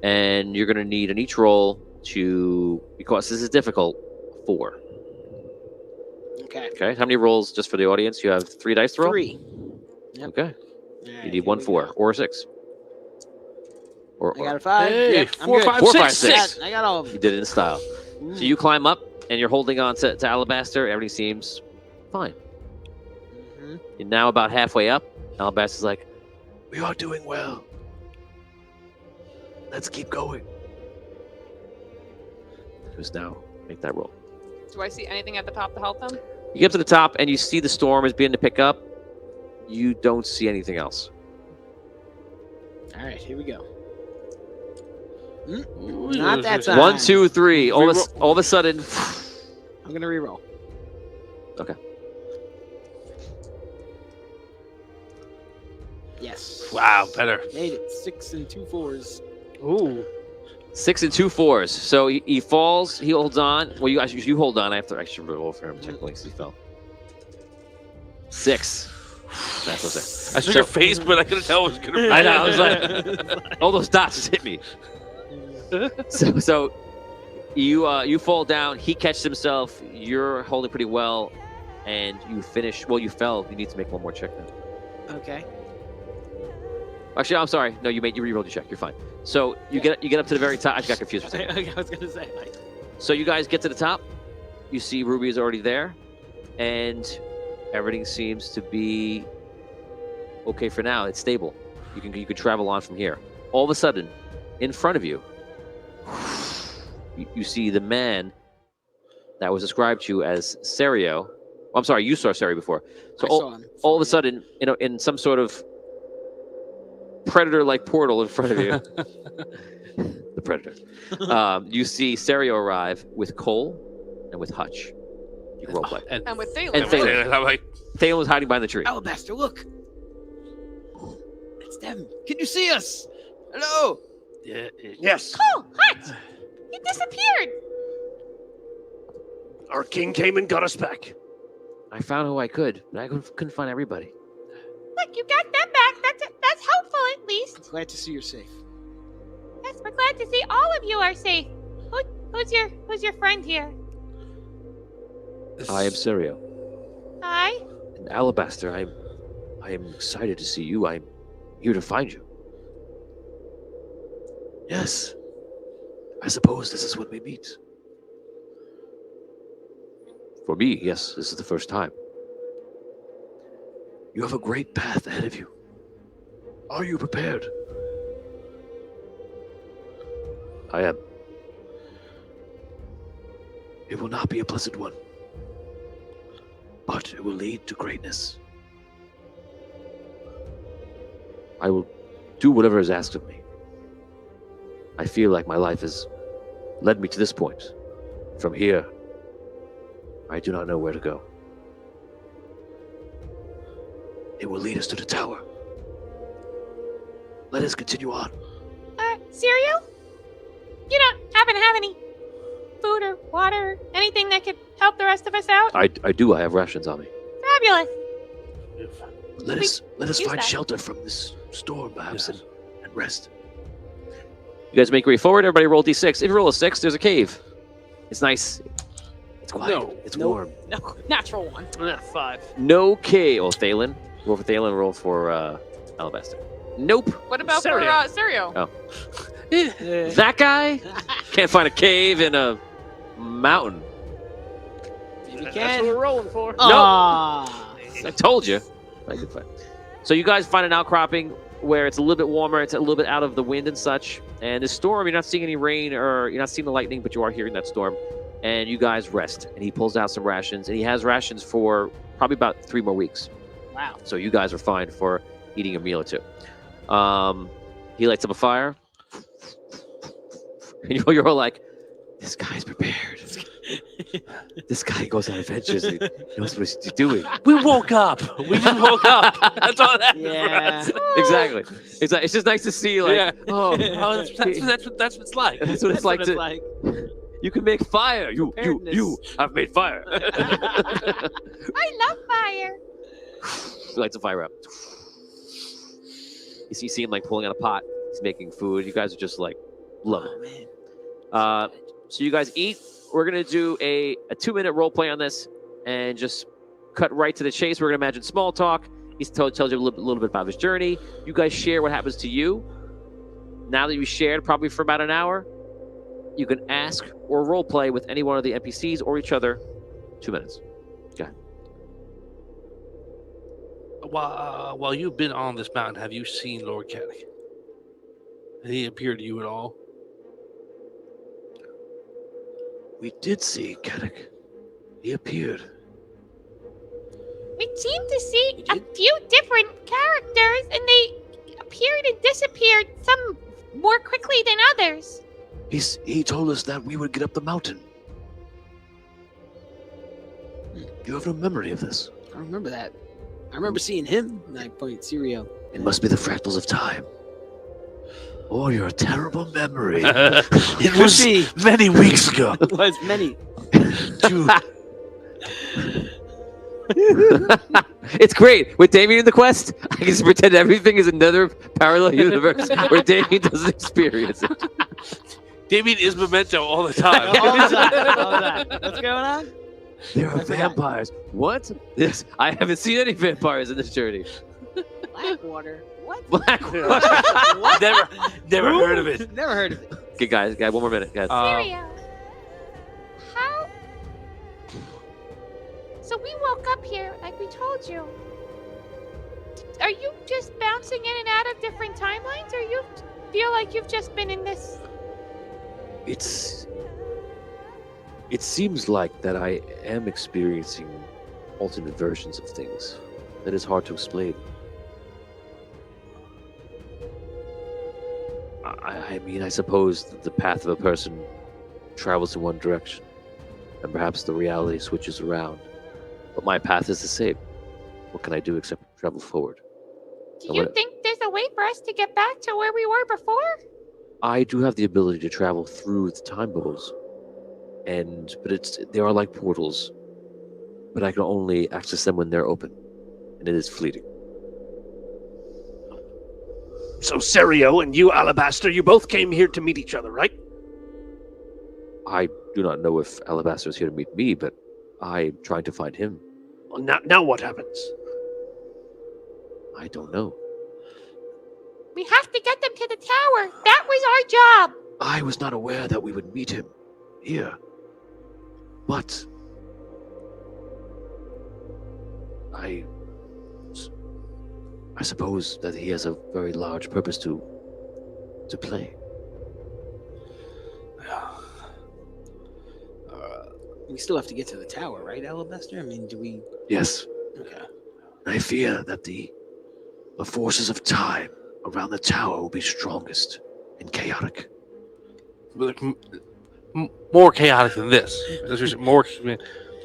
[SPEAKER 2] and you're going to need in each roll to, because this is difficult, 4.
[SPEAKER 4] Okay.
[SPEAKER 2] Okay, how many rolls, just for the audience? You have 3 dice to roll?
[SPEAKER 4] 3. Yep.
[SPEAKER 2] Okay,
[SPEAKER 4] All
[SPEAKER 2] you
[SPEAKER 4] right,
[SPEAKER 2] need
[SPEAKER 4] here
[SPEAKER 2] 1
[SPEAKER 4] we
[SPEAKER 2] 4
[SPEAKER 4] go.
[SPEAKER 2] or a 6.
[SPEAKER 4] I got a 5.
[SPEAKER 3] Hey,
[SPEAKER 4] Yep, I'm
[SPEAKER 3] 4,
[SPEAKER 4] good.
[SPEAKER 3] 5,
[SPEAKER 2] 4, 5,
[SPEAKER 3] 6.
[SPEAKER 2] 6.
[SPEAKER 4] I got all of
[SPEAKER 2] You
[SPEAKER 4] them.
[SPEAKER 2] did it in style. So you climb up, and you're holding on to Alabaster. Everything seems fine.
[SPEAKER 4] Mhm.
[SPEAKER 2] You're now about halfway up. Alabaster's like, we are doing well. Let's keep going. Just now, make that roll.
[SPEAKER 6] Do I see anything at the top to help them?
[SPEAKER 2] You get up to the top, and you see the storm is beginning to pick up. You don't see anything else.
[SPEAKER 4] All right, here we go.
[SPEAKER 3] Ooh,
[SPEAKER 4] Not that time.
[SPEAKER 2] 1, 2, 3. All of a sudden,
[SPEAKER 4] I'm gonna re-roll.
[SPEAKER 2] Okay.
[SPEAKER 4] Yes.
[SPEAKER 3] Wow, better.
[SPEAKER 4] Made it. 6 and 2 4s.
[SPEAKER 7] Ooh.
[SPEAKER 2] 6 and 2 4s. So he falls. He holds on. Well, you hold on. I should roll for him technically because he fell. You That's what's there.
[SPEAKER 3] I saw your face, but I couldn't tell what was going to
[SPEAKER 2] I know. I was like, all those dots just hit me. So you fall down. He catches himself. You're holding pretty well, and you finish. Well, you fell. You need to make one more check now.
[SPEAKER 4] Okay.
[SPEAKER 2] Actually, I'm sorry. No, you re-rolled your check. You're fine. So you get up to the very top. I just got confused for a second.
[SPEAKER 4] I was gonna say like.
[SPEAKER 2] So you guys get to the top. You see Ruby is already there, and everything seems to be okay for now. It's stable. You can travel on from here. All of a sudden, in front of you, you see the man that was described to you as Serio. Well, I'm sorry, you saw Serio before. So
[SPEAKER 4] I saw him.
[SPEAKER 2] all of a sudden, in some sort of predator-like portal in front of you, the predator. You see Serio arrive with Cole and with Hutch. You can roleplay.
[SPEAKER 6] And with
[SPEAKER 2] And
[SPEAKER 6] Thalen.
[SPEAKER 2] Thalen.
[SPEAKER 3] I'm like,
[SPEAKER 2] Thalen was hiding behind the tree.
[SPEAKER 4] Alabaster, look. It's them. Can you see us? Hello.
[SPEAKER 3] Yeah.
[SPEAKER 7] Yes,
[SPEAKER 6] Oh, Hutch! He disappeared!
[SPEAKER 7] our king came and got us back.
[SPEAKER 2] I found who I could, but I couldn't find everybody.
[SPEAKER 6] Look, you got them back. That's helpful at least.
[SPEAKER 4] Glad to see you're safe.
[SPEAKER 6] Yes, we're glad to see all of you are safe. Who's your friend here?
[SPEAKER 2] I am Sirio.
[SPEAKER 6] Hi.
[SPEAKER 2] And Alabaster, I am excited to see you. I'm here to find you. Yes. I suppose this is when we meet. For me, yes, this is the first time. You have a great path ahead of you. Are you prepared? I am. It will not be a pleasant one, but it will lead to greatness. I will do whatever is asked of me. I feel like my life has led me to this point. From here, I do not know where to go. It will lead us to the tower. Let us continue on.
[SPEAKER 6] Cereal? You don't happen to have any food or water, anything that could help the rest of us out?
[SPEAKER 2] I do. I have rations on me.
[SPEAKER 6] Fabulous.
[SPEAKER 2] Let us
[SPEAKER 6] use
[SPEAKER 2] find
[SPEAKER 6] that.
[SPEAKER 2] shelter from this storm, perhaps,
[SPEAKER 3] Yes.
[SPEAKER 2] and rest. You guys make your way forward. Everybody roll d6. If you roll a 6, there's a cave. It's nice. It's quiet.
[SPEAKER 3] No.
[SPEAKER 2] It's
[SPEAKER 4] Nope.
[SPEAKER 2] warm.
[SPEAKER 6] No, natural one.
[SPEAKER 7] 5.
[SPEAKER 2] No cave. Oh, Thalen. Roll for Thalen. Roll for Alabaster. Nope.
[SPEAKER 6] What about
[SPEAKER 7] Cereal.
[SPEAKER 6] for cereal?
[SPEAKER 2] Oh. That guy can't find a cave in a mountain.
[SPEAKER 4] Maybe
[SPEAKER 7] That's
[SPEAKER 4] can.
[SPEAKER 7] what we're rolling for.
[SPEAKER 4] Ah.
[SPEAKER 2] I told you. I could find. So you guys find an outcropping where it's a little bit warmer. It's a little bit out of the wind and such. And the storm, you're not seeing any rain or you're not seeing the lightning, but you are hearing that storm. And you guys rest. And he pulls out some rations. And he has rations for probably about 3 more weeks.
[SPEAKER 4] Wow.
[SPEAKER 2] So you guys are fine for eating a meal or two. He lights up a fire. And you're all like, this guy's prepared. This guy goes on adventures. He knows what he's doing.
[SPEAKER 3] We woke up. We just woke up. That's all that is for
[SPEAKER 4] Yeah.
[SPEAKER 3] us.
[SPEAKER 2] Exactly. It's just nice to see, like,
[SPEAKER 3] Yeah.
[SPEAKER 2] oh,
[SPEAKER 3] Oh, that's what it's like.
[SPEAKER 2] that's what it's like to. You can make fire. You
[SPEAKER 4] Preparedness.
[SPEAKER 2] have made fire.
[SPEAKER 6] I love fire.
[SPEAKER 2] He lights a fire up. You see him like pulling out a pot. He's making food. You guys are just like, love it.
[SPEAKER 4] Oh man.
[SPEAKER 2] So you guys eat. We're gonna do a 2-minute role play on this, and just cut right to the chase. We're gonna imagine small talk. He tells you a little bit about his journey. You guys share what happens to you. Now that you shared probably for about an hour, you can ask or role play with any one of the NPCs or each other. 2 minutes.
[SPEAKER 3] While you've been on this mountain, have you seen Lord Caddick? Did he appear to you at all?
[SPEAKER 2] We did see Kadek. He appeared.
[SPEAKER 6] We seem to see a few different characters, and they appeared and disappeared, some more quickly than others.
[SPEAKER 2] He told us that we would get up the mountain. You have no memory of this.
[SPEAKER 4] I don't remember that. I remember seeing him. And I point Cereal.
[SPEAKER 2] It must be the fractals of time. Or your terrible memory.
[SPEAKER 3] It
[SPEAKER 4] Could be.
[SPEAKER 3] many weeks ago.
[SPEAKER 4] It was many.
[SPEAKER 2] It's great. With Damien in the quest, I can just pretend everything is another parallel universe where Damien doesn't experience it.
[SPEAKER 3] Damien is Memento all the time.
[SPEAKER 4] All the time. All the time. What's going on?
[SPEAKER 2] There are vampires. What? Yes, I haven't seen any vampires in this journey.
[SPEAKER 4] Blackwater. What?
[SPEAKER 2] Blackwater.
[SPEAKER 4] What?
[SPEAKER 3] Never heard of it.
[SPEAKER 4] Never heard of it.
[SPEAKER 2] Okay, guys, one more minute, guys.
[SPEAKER 6] Syria. How? So we woke up here, like we told you. Are you just bouncing in and out of different timelines, or you feel like you've just been in this?
[SPEAKER 2] It seems like that I am experiencing alternate versions of things. That is hard to explain. I mean, I suppose that the path of a person travels in one direction, and perhaps the reality switches around. But my path is the same. What can I do except travel forward?
[SPEAKER 6] Do you think there's a wait for us to get back to where we were before?
[SPEAKER 2] I do have the ability to travel through the time bubbles, but they are like portals, but I can only access them when they're open, and it is fleeting.
[SPEAKER 7] So Serio and you, Alabaster, you both came here to meet each other, right?
[SPEAKER 2] I do not know if Alabaster is here to meet me, but I'm trying to find him.
[SPEAKER 7] Well, now what happens?
[SPEAKER 2] I don't know.
[SPEAKER 6] We have to get them to the tower. That was our job.
[SPEAKER 2] I was not aware that we would meet him here, but I suppose that he has a very large purpose to play.
[SPEAKER 4] We still have to get to the tower, right, Alabaster? I mean, do we?
[SPEAKER 2] Yes,
[SPEAKER 4] Okay.
[SPEAKER 2] I fear that the forces of time around the tower will be strongest and chaotic.
[SPEAKER 3] Like, more chaotic than this. There's more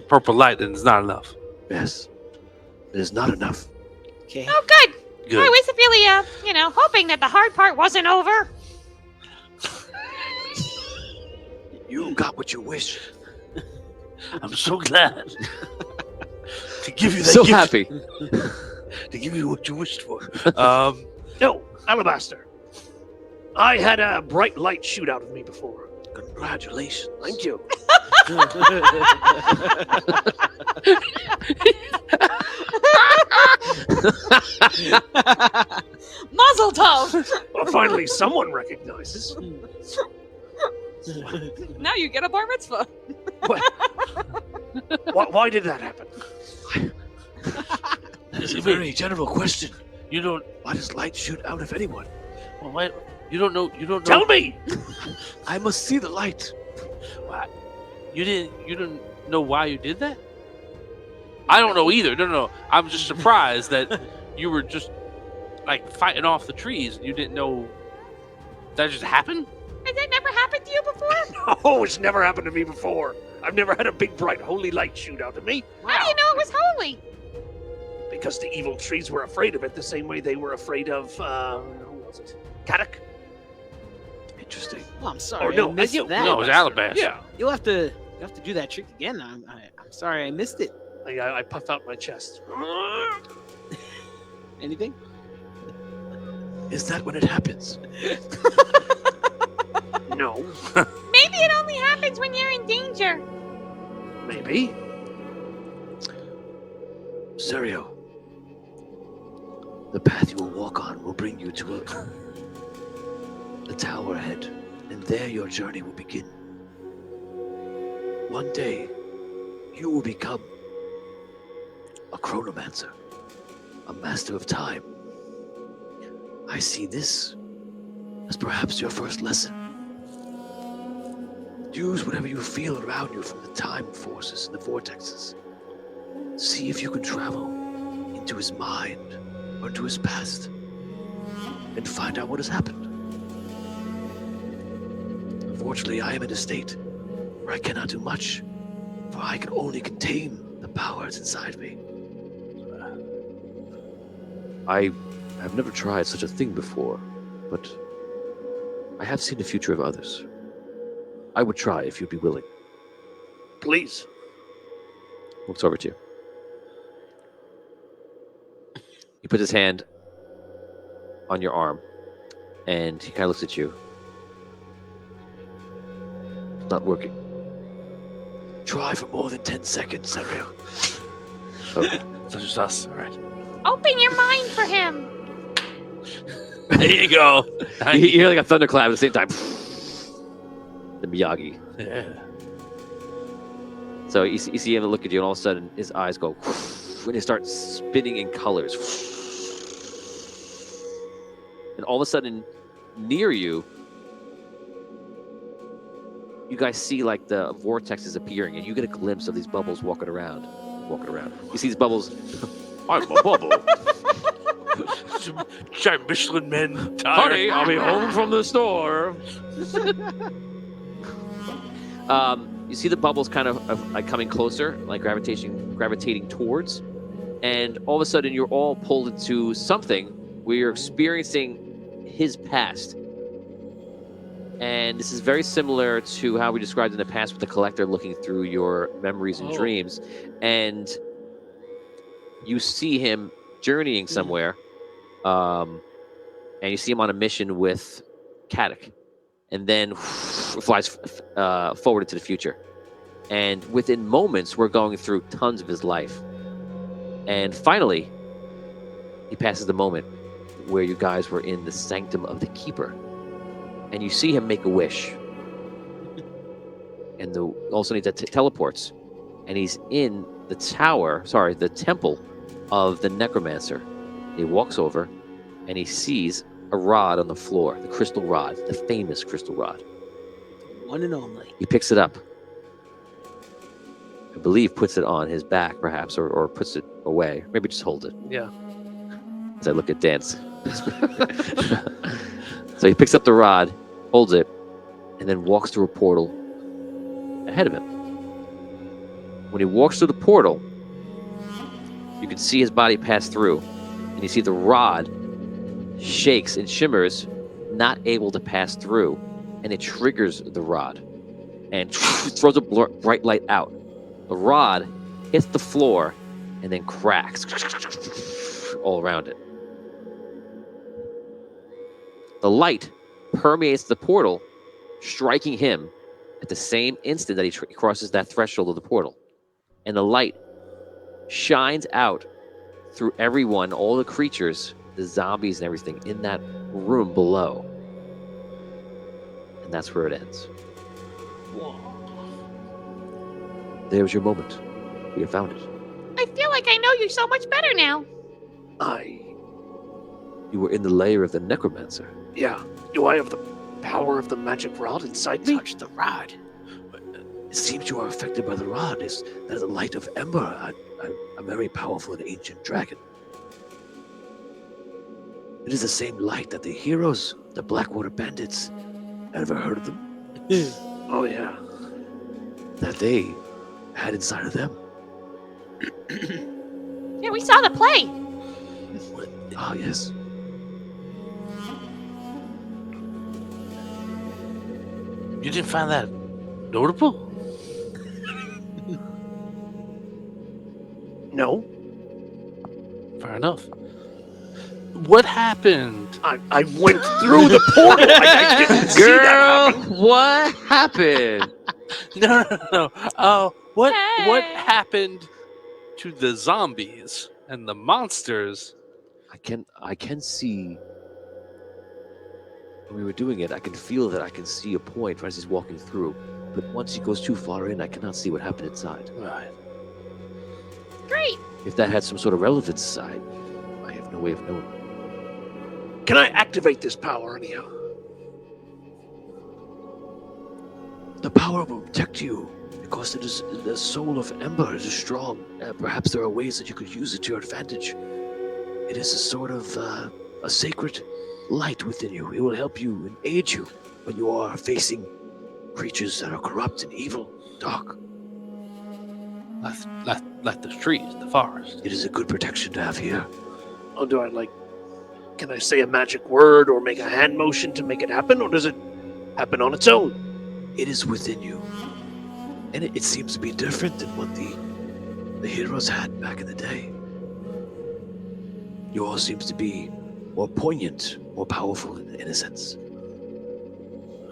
[SPEAKER 3] purple light, and it's not enough.
[SPEAKER 2] Yes, it is not enough.
[SPEAKER 4] Okay.
[SPEAKER 6] Oh, good.
[SPEAKER 3] Good.
[SPEAKER 6] I was really, hoping that the hard part wasn't over.
[SPEAKER 2] You got what you wished.
[SPEAKER 3] I'm so glad to give you that
[SPEAKER 2] So
[SPEAKER 3] gift,
[SPEAKER 2] happy.
[SPEAKER 3] to give you what you wished for.
[SPEAKER 7] No, Alabaster. I had a bright light shoot out of me before.
[SPEAKER 2] Congratulations.
[SPEAKER 7] Thank you.
[SPEAKER 6] Muzzle tov.
[SPEAKER 7] Well, finally, someone recognizes.
[SPEAKER 6] Now you get a bar mitzvah.
[SPEAKER 7] Why did that happen?
[SPEAKER 2] That's a very general question. You don't. Why does light shoot out of anyone?
[SPEAKER 3] Well, why, you don't know. You don't know.
[SPEAKER 7] Tell me.
[SPEAKER 2] I must see the light.
[SPEAKER 3] Why, you didn't know why you did that. I don't know either. No. I'm just surprised that you were just like fighting off the trees. You didn't know that just happened.
[SPEAKER 6] Has that never happened to you before?
[SPEAKER 7] Oh, it's never happened to me before. I've never had a big, bright, holy light shoot out of me.
[SPEAKER 6] How do you know it was holy?
[SPEAKER 7] Because the evil trees were afraid of it the same way they were afraid of, who was it? Kadak?
[SPEAKER 2] Interesting.
[SPEAKER 4] Oh, I'm sorry.
[SPEAKER 7] Or no,
[SPEAKER 4] I missed
[SPEAKER 7] you-
[SPEAKER 4] that.
[SPEAKER 3] No, it was Alabaster.
[SPEAKER 7] Yeah.
[SPEAKER 4] You'll have to do that trick again. I'm sorry, I missed it.
[SPEAKER 7] I puff out my chest.
[SPEAKER 4] Anything?
[SPEAKER 2] Is that when it happens?
[SPEAKER 7] No,
[SPEAKER 6] Maybe it only happens when you're in danger.
[SPEAKER 7] maybe.
[SPEAKER 2] Serio, the path you will walk on will bring you to a tower ahead, and there your journey will begin. One day, you will become a chronomancer, a master of time. I see this as perhaps your first lesson. Use whatever you feel around you from the time forces and the vortexes. See if you can travel into his mind or into his past and find out what has happened. Unfortunately, I am in a state where I cannot do much, for I can only contain the powers inside me. I have never tried such a thing before, but I have seen the future of others. I would try if you'd be willing.
[SPEAKER 7] Please.
[SPEAKER 2] Looks over to you. He puts his hand on your arm, and he kind of looks at you. It's not working. Try for more than 10 seconds, Serio. Okay.
[SPEAKER 3] So just us. All right.
[SPEAKER 6] Open your mind for him.
[SPEAKER 3] There you go.
[SPEAKER 2] You hear like a thunderclap at the same time. The Miyagi.
[SPEAKER 3] Yeah.
[SPEAKER 2] So you see him look at you, and all of a sudden his eyes go, and they start spinning in colors. And all of a sudden, near you, you guys see like the vortex is appearing, and you get a glimpse of these bubbles walking around. You see these bubbles. I'm a bubble.
[SPEAKER 3] Giant Michelin men.
[SPEAKER 2] Honey, I'll be home from the store. You see the bubbles kind of like coming closer, like gravitating towards, and all of a sudden you're all pulled into something We are experiencing his past. And this is very similar to how we described in the past with the collector looking through your memories and dreams. And you see him journeying somewhere. And you see him on a mission with Kadok. And then flies forward into the future. And within moments, we're going through tons of his life. And finally, he passes the moment where you guys were in the sanctum of the Keeper. And you see him make a wish. And also he teleports. And he's in the the temple of the Necromancer. He walks over and he sees a rod on the floor, the crystal rod, the famous crystal rod.
[SPEAKER 4] One and only.
[SPEAKER 2] He picks it up. I believe puts it on his back, perhaps, or puts it away. Maybe just hold it.
[SPEAKER 3] Yeah.
[SPEAKER 2] As I look at Dance. So he picks up the rod, holds it, and then walks through a portal ahead of him. When he walks through the portal, you can see his body pass through, and you see the rod shakes and shimmers, not able to pass through, and it triggers the rod and throws a bright light out. The rod hits the floor and then cracks all around it. The light permeates the portal, striking him at the same instant that he crosses that threshold of the portal. And the light shines out through everyone, all the creatures, the zombies and everything in that room below. And that's where it ends. There's your moment. We have found it.
[SPEAKER 6] I feel like I know you so much better now.
[SPEAKER 2] You were in the lair of the Necromancer.
[SPEAKER 7] Yeah. Do I have the power of the magic rod inside me?
[SPEAKER 4] Touch the rod.
[SPEAKER 5] It seems you are affected by the rod. Is that the light of Ember? A very powerful and ancient dragon. It is the same light that the heroes, the Blackwater Bandits, ever heard of them?
[SPEAKER 7] Oh, yeah.
[SPEAKER 5] That they had inside of them.
[SPEAKER 6] Yeah, we saw the play.
[SPEAKER 5] Ah, yes.
[SPEAKER 3] You didn't find that notable?
[SPEAKER 7] No.
[SPEAKER 3] Fair enough. What happened?
[SPEAKER 7] I went through the portal. I didn't see that happen.
[SPEAKER 2] What happened?
[SPEAKER 3] No. Oh, what
[SPEAKER 6] Hey.
[SPEAKER 3] happened to the zombies and the monsters?
[SPEAKER 2] I can see. When we were doing it, I can feel that I can see a point as he's walking through. But once he goes too far in, I cannot see what happened inside.
[SPEAKER 3] Right.
[SPEAKER 6] Great.
[SPEAKER 2] If that had some sort of relevance, I have no way of knowing.
[SPEAKER 7] Can I activate this power anyhow?
[SPEAKER 5] The power will protect you because it is the soul of Ember is strong. Perhaps there are ways that you could use it to your advantage. It is a sort of a sacred light within you. It will help you and aid you when you are facing creatures that are corrupt and evil, dark.
[SPEAKER 3] Like the trees, the forest.
[SPEAKER 5] It is a good protection to have here.
[SPEAKER 7] Or do I can I say a magic word or make a hand motion to make it happen, or does it happen on its own?
[SPEAKER 5] It is within you. And it seems to be different than what the heroes had back in the day. Yours seems to be more poignant, more powerful in a sense.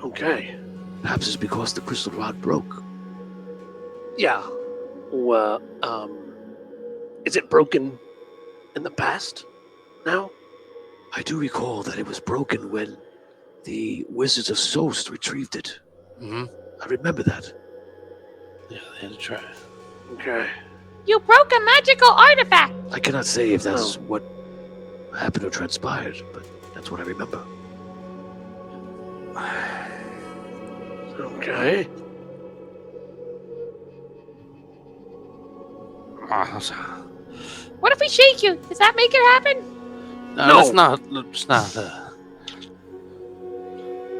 [SPEAKER 7] Okay.
[SPEAKER 5] Perhaps it's because the crystal rod broke.
[SPEAKER 7] Yeah. Well, is it broken in the past now?
[SPEAKER 5] I do recall that it was broken when the Wizards of Sost retrieved it.
[SPEAKER 3] Mm-hmm.
[SPEAKER 5] I remember that.
[SPEAKER 3] Yeah, they had to try.
[SPEAKER 7] Okay.
[SPEAKER 6] You broke a magical artifact.
[SPEAKER 5] I cannot say if that's what happened or transpired, but that's what I remember.
[SPEAKER 7] Okay.
[SPEAKER 6] What if we shake you? Does that make it happen?
[SPEAKER 3] No, that's not. It's not.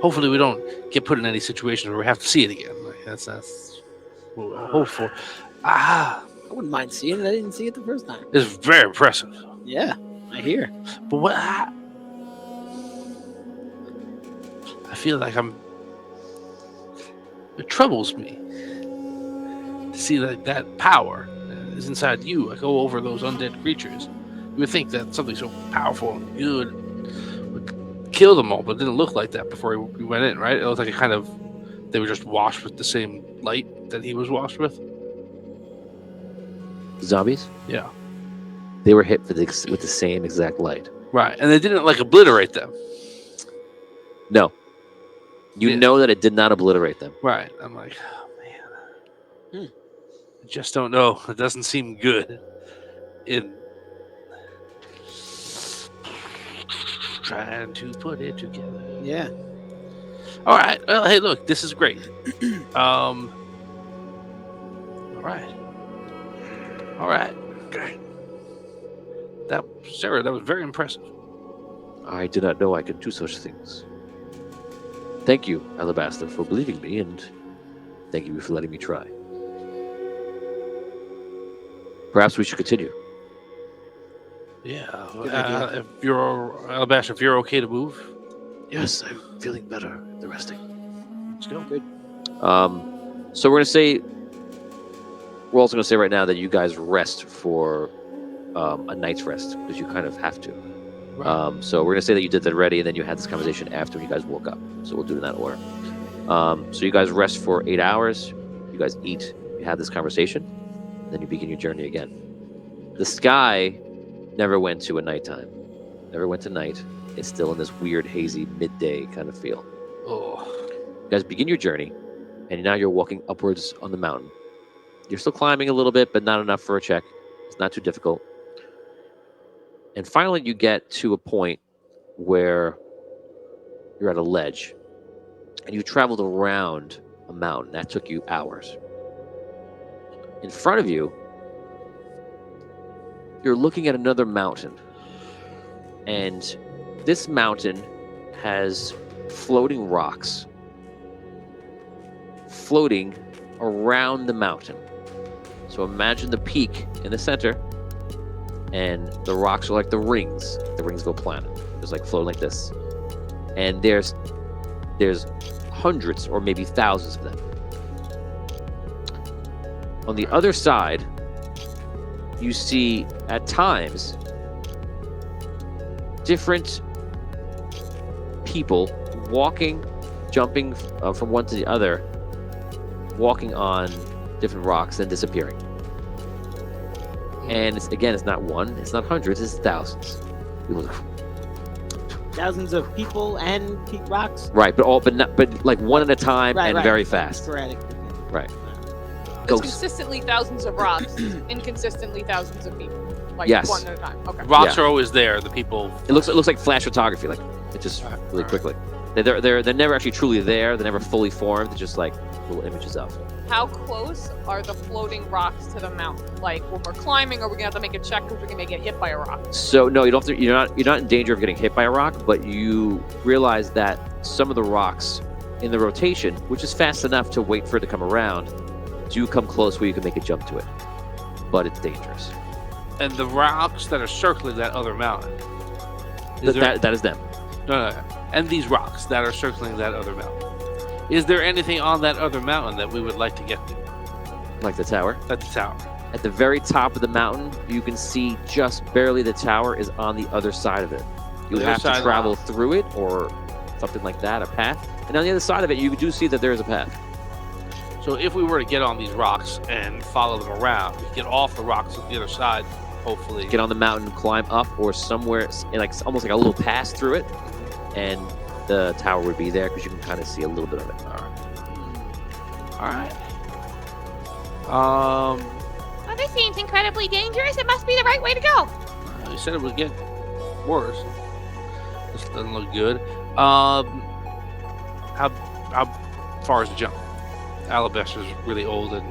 [SPEAKER 3] Hopefully, we don't get put in any situation where we have to see it again. That's what we'll hope for.
[SPEAKER 4] I wouldn't mind seeing it. I didn't see it the first time.
[SPEAKER 3] It's very impressive.
[SPEAKER 4] Yeah, I hear.
[SPEAKER 3] But I feel like it troubles me to see that power is inside you. I go over those undead creatures. You would think that something so powerful and good would kill them all, but it didn't look like that before we went in, right? It looked like they were just washed with the same light that he was washed with.
[SPEAKER 2] Zombies?
[SPEAKER 3] Yeah.
[SPEAKER 2] They were hit with the same exact light.
[SPEAKER 3] Right, and they didn't like obliterate them.
[SPEAKER 2] No. You
[SPEAKER 3] Yeah.
[SPEAKER 2] know that it did not obliterate them.
[SPEAKER 3] Right. I'm like, oh man. I just don't know. It doesn't seem good. In trying to put it together.
[SPEAKER 4] Yeah.
[SPEAKER 3] All right. Well, hey, look, this is great. All right. Okay. Sarah, that was very impressive.
[SPEAKER 2] I did not know I could do such things. Thank you, Alabaster, for believing me, and thank you for letting me try. Perhaps we should continue.
[SPEAKER 3] Yeah.
[SPEAKER 4] Good idea.
[SPEAKER 3] If you're Alabaster, if you're okay to move,
[SPEAKER 5] Yes, I'm feeling better. The resting.
[SPEAKER 3] let's go.
[SPEAKER 4] Good.
[SPEAKER 2] So we're also going to say right now that you guys rest for a night's rest, because you kind of have to.
[SPEAKER 3] Right.
[SPEAKER 2] So we're going to say that you did that already, and then you had this conversation after you guys woke up. So we'll do it in that order. So you guys rest for 8 hours. You guys eat. You have this conversation. And then you begin your journey again. The sky never went to a nighttime. Never went to night. It's still in this weird, hazy, midday kind of feel.
[SPEAKER 3] Oh.
[SPEAKER 2] You guys begin your journey, and now you're walking upwards on the mountain. You're still climbing a little bit, but not enough for a check. It's not too difficult. And finally, you get to a point where you're at a ledge, and you traveled around a mountain. That took you hours. In front of you, you're looking at another mountain, and this mountain has floating rocks floating around the mountain. So imagine the peak in the center, and the rocks are like the rings of a planet. It's like floating like this, and there's hundreds or maybe thousands of them. On the other side, you see at times different people walking, jumping from one to the other, walking on different rocks, then disappearing. And it's not one, it's not hundreds, it's thousands.
[SPEAKER 4] Thousands of people and rocks.
[SPEAKER 2] Right, but like one at a time,
[SPEAKER 4] Right,
[SPEAKER 2] and
[SPEAKER 4] right.
[SPEAKER 2] very fast.
[SPEAKER 4] Sporadic.
[SPEAKER 2] Right.
[SPEAKER 8] There's
[SPEAKER 2] Ghosts.
[SPEAKER 8] consistently thousands of rocks, inconsistently thousands of people. Like
[SPEAKER 2] Yes.
[SPEAKER 8] one at a time. Okay.
[SPEAKER 3] Rocks
[SPEAKER 2] Yeah.
[SPEAKER 3] are always there. The people.
[SPEAKER 2] It looks like flash photography, like it just really quickly. They're never actually truly there. They're never fully formed. They're just like little images of.
[SPEAKER 8] How close are the floating rocks to the mountain? Like when we're climbing, are we gonna have to make a check because we're gonna get hit by a rock?
[SPEAKER 2] So no, you don't have to. You're not in danger of getting hit by a rock, but you realize that some of the rocks in the rotation, which is fast enough to wait for it to come around, do come close where you can make a jump to it, but it's dangerous.
[SPEAKER 3] And the rocks that are circling that other mountain.
[SPEAKER 2] That is them.
[SPEAKER 3] No. And these rocks that are circling that other mountain. Is there anything on that other mountain that we would like to get to?
[SPEAKER 2] Like the tower.
[SPEAKER 3] At the tower.
[SPEAKER 2] At the very top of the mountain, you can see just barely the tower is on the other side of it. You
[SPEAKER 3] The
[SPEAKER 2] have
[SPEAKER 3] other side
[SPEAKER 2] to
[SPEAKER 3] of
[SPEAKER 2] travel through it or something like that, a path. And on the other side of it, you do see that there is a path.
[SPEAKER 3] So if we were to get on these rocks and follow them around, we could get off the rocks at the other side, hopefully.
[SPEAKER 2] Get on the mountain, climb up, or somewhere, like almost like a little pass through it, and the tower would be there because you can kind of see a little bit of it.
[SPEAKER 3] All right.
[SPEAKER 6] Oh, this seems incredibly dangerous. It must be the right way to go.
[SPEAKER 3] You said it would get worse. This doesn't look good. How far is the jump? Alabaster's really old and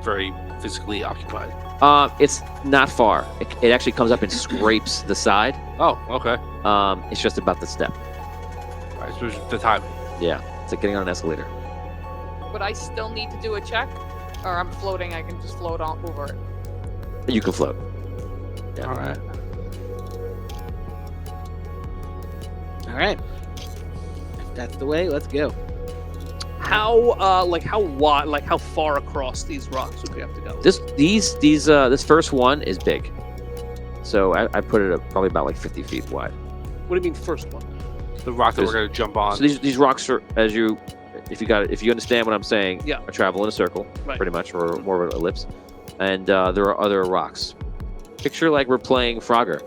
[SPEAKER 3] very physically occupied.
[SPEAKER 2] It's not far. It actually comes up and scrapes the side.
[SPEAKER 3] Oh, okay.
[SPEAKER 2] It's just about the step.
[SPEAKER 3] All right, so it's the timing.
[SPEAKER 2] Yeah, it's like getting on an escalator.
[SPEAKER 8] Would I still need to do a check? Or I'm floating, I can just float on over it.
[SPEAKER 2] You can float. Yeah.
[SPEAKER 3] All right.
[SPEAKER 4] All right. That's the way. Let's go.
[SPEAKER 7] How wide, like how far across these rocks would we have to go?
[SPEAKER 2] This first one is big, so I put it at probably about like 50 feet wide.
[SPEAKER 7] What do you mean first one?
[SPEAKER 3] The rock that we're going to jump on.
[SPEAKER 2] So these rocks are, if you understand what I'm saying,
[SPEAKER 7] Yeah.
[SPEAKER 2] are travel in a circle,
[SPEAKER 7] Right.
[SPEAKER 2] pretty much, or more of an ellipse, and there are other rocks. Picture like we're playing Frogger,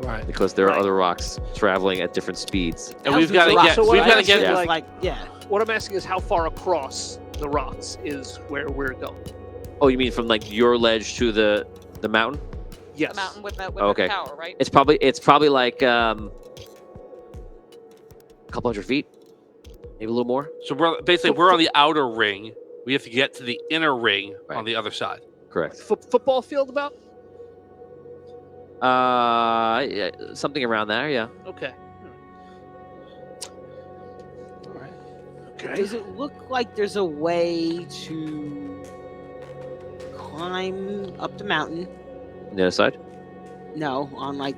[SPEAKER 3] Right.
[SPEAKER 2] because there are
[SPEAKER 7] Right.
[SPEAKER 2] other rocks traveling at different speeds.
[SPEAKER 3] And we've
[SPEAKER 4] Thousands
[SPEAKER 3] got to
[SPEAKER 4] of rocks.
[SPEAKER 3] get.
[SPEAKER 7] So what
[SPEAKER 3] We've
[SPEAKER 7] I'm
[SPEAKER 3] got to
[SPEAKER 7] asking
[SPEAKER 3] get.
[SPEAKER 7] is,
[SPEAKER 4] like yeah.
[SPEAKER 7] What I'm asking is how far across the rocks is where we're going.
[SPEAKER 2] Oh, you mean from like your ledge to the mountain?
[SPEAKER 7] Yes.
[SPEAKER 8] The mountain with the
[SPEAKER 2] Okay.
[SPEAKER 8] tower, right?
[SPEAKER 2] It's probably like a couple hundred feet, maybe a little more.
[SPEAKER 3] So we're on the outer ring. We have to get to the inner ring
[SPEAKER 2] Right.
[SPEAKER 3] on the other side.
[SPEAKER 2] Correct.
[SPEAKER 7] Football field about?
[SPEAKER 2] Yeah, something around there. Yeah.
[SPEAKER 7] Okay. Okay.
[SPEAKER 4] Does it look like there's a way to climb up the mountain?
[SPEAKER 2] On the other side.
[SPEAKER 4] No, on like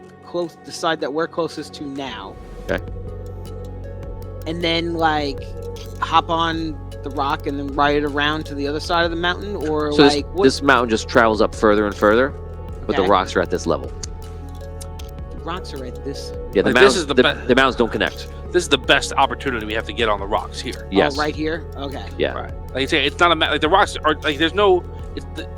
[SPEAKER 4] the side that we're closest to now.
[SPEAKER 2] Okay.
[SPEAKER 4] And then like hop on the rock and then ride it around to the other side of the mountain, or
[SPEAKER 2] So
[SPEAKER 4] like
[SPEAKER 2] this mountain just travels up further and further, but the
[SPEAKER 4] Okay.
[SPEAKER 2] rocks are at this level.
[SPEAKER 4] rocks are at this.
[SPEAKER 2] Yeah, the
[SPEAKER 3] Like,
[SPEAKER 2] mountains,
[SPEAKER 3] this is the
[SPEAKER 2] the
[SPEAKER 3] be-
[SPEAKER 2] mountains don't connect.
[SPEAKER 3] This is the best opportunity we have to get on the rocks here.
[SPEAKER 2] Yes.
[SPEAKER 4] Oh, right here. Okay.
[SPEAKER 2] Yeah.
[SPEAKER 3] Right. Like you say, it's not like the rocks are like there's no.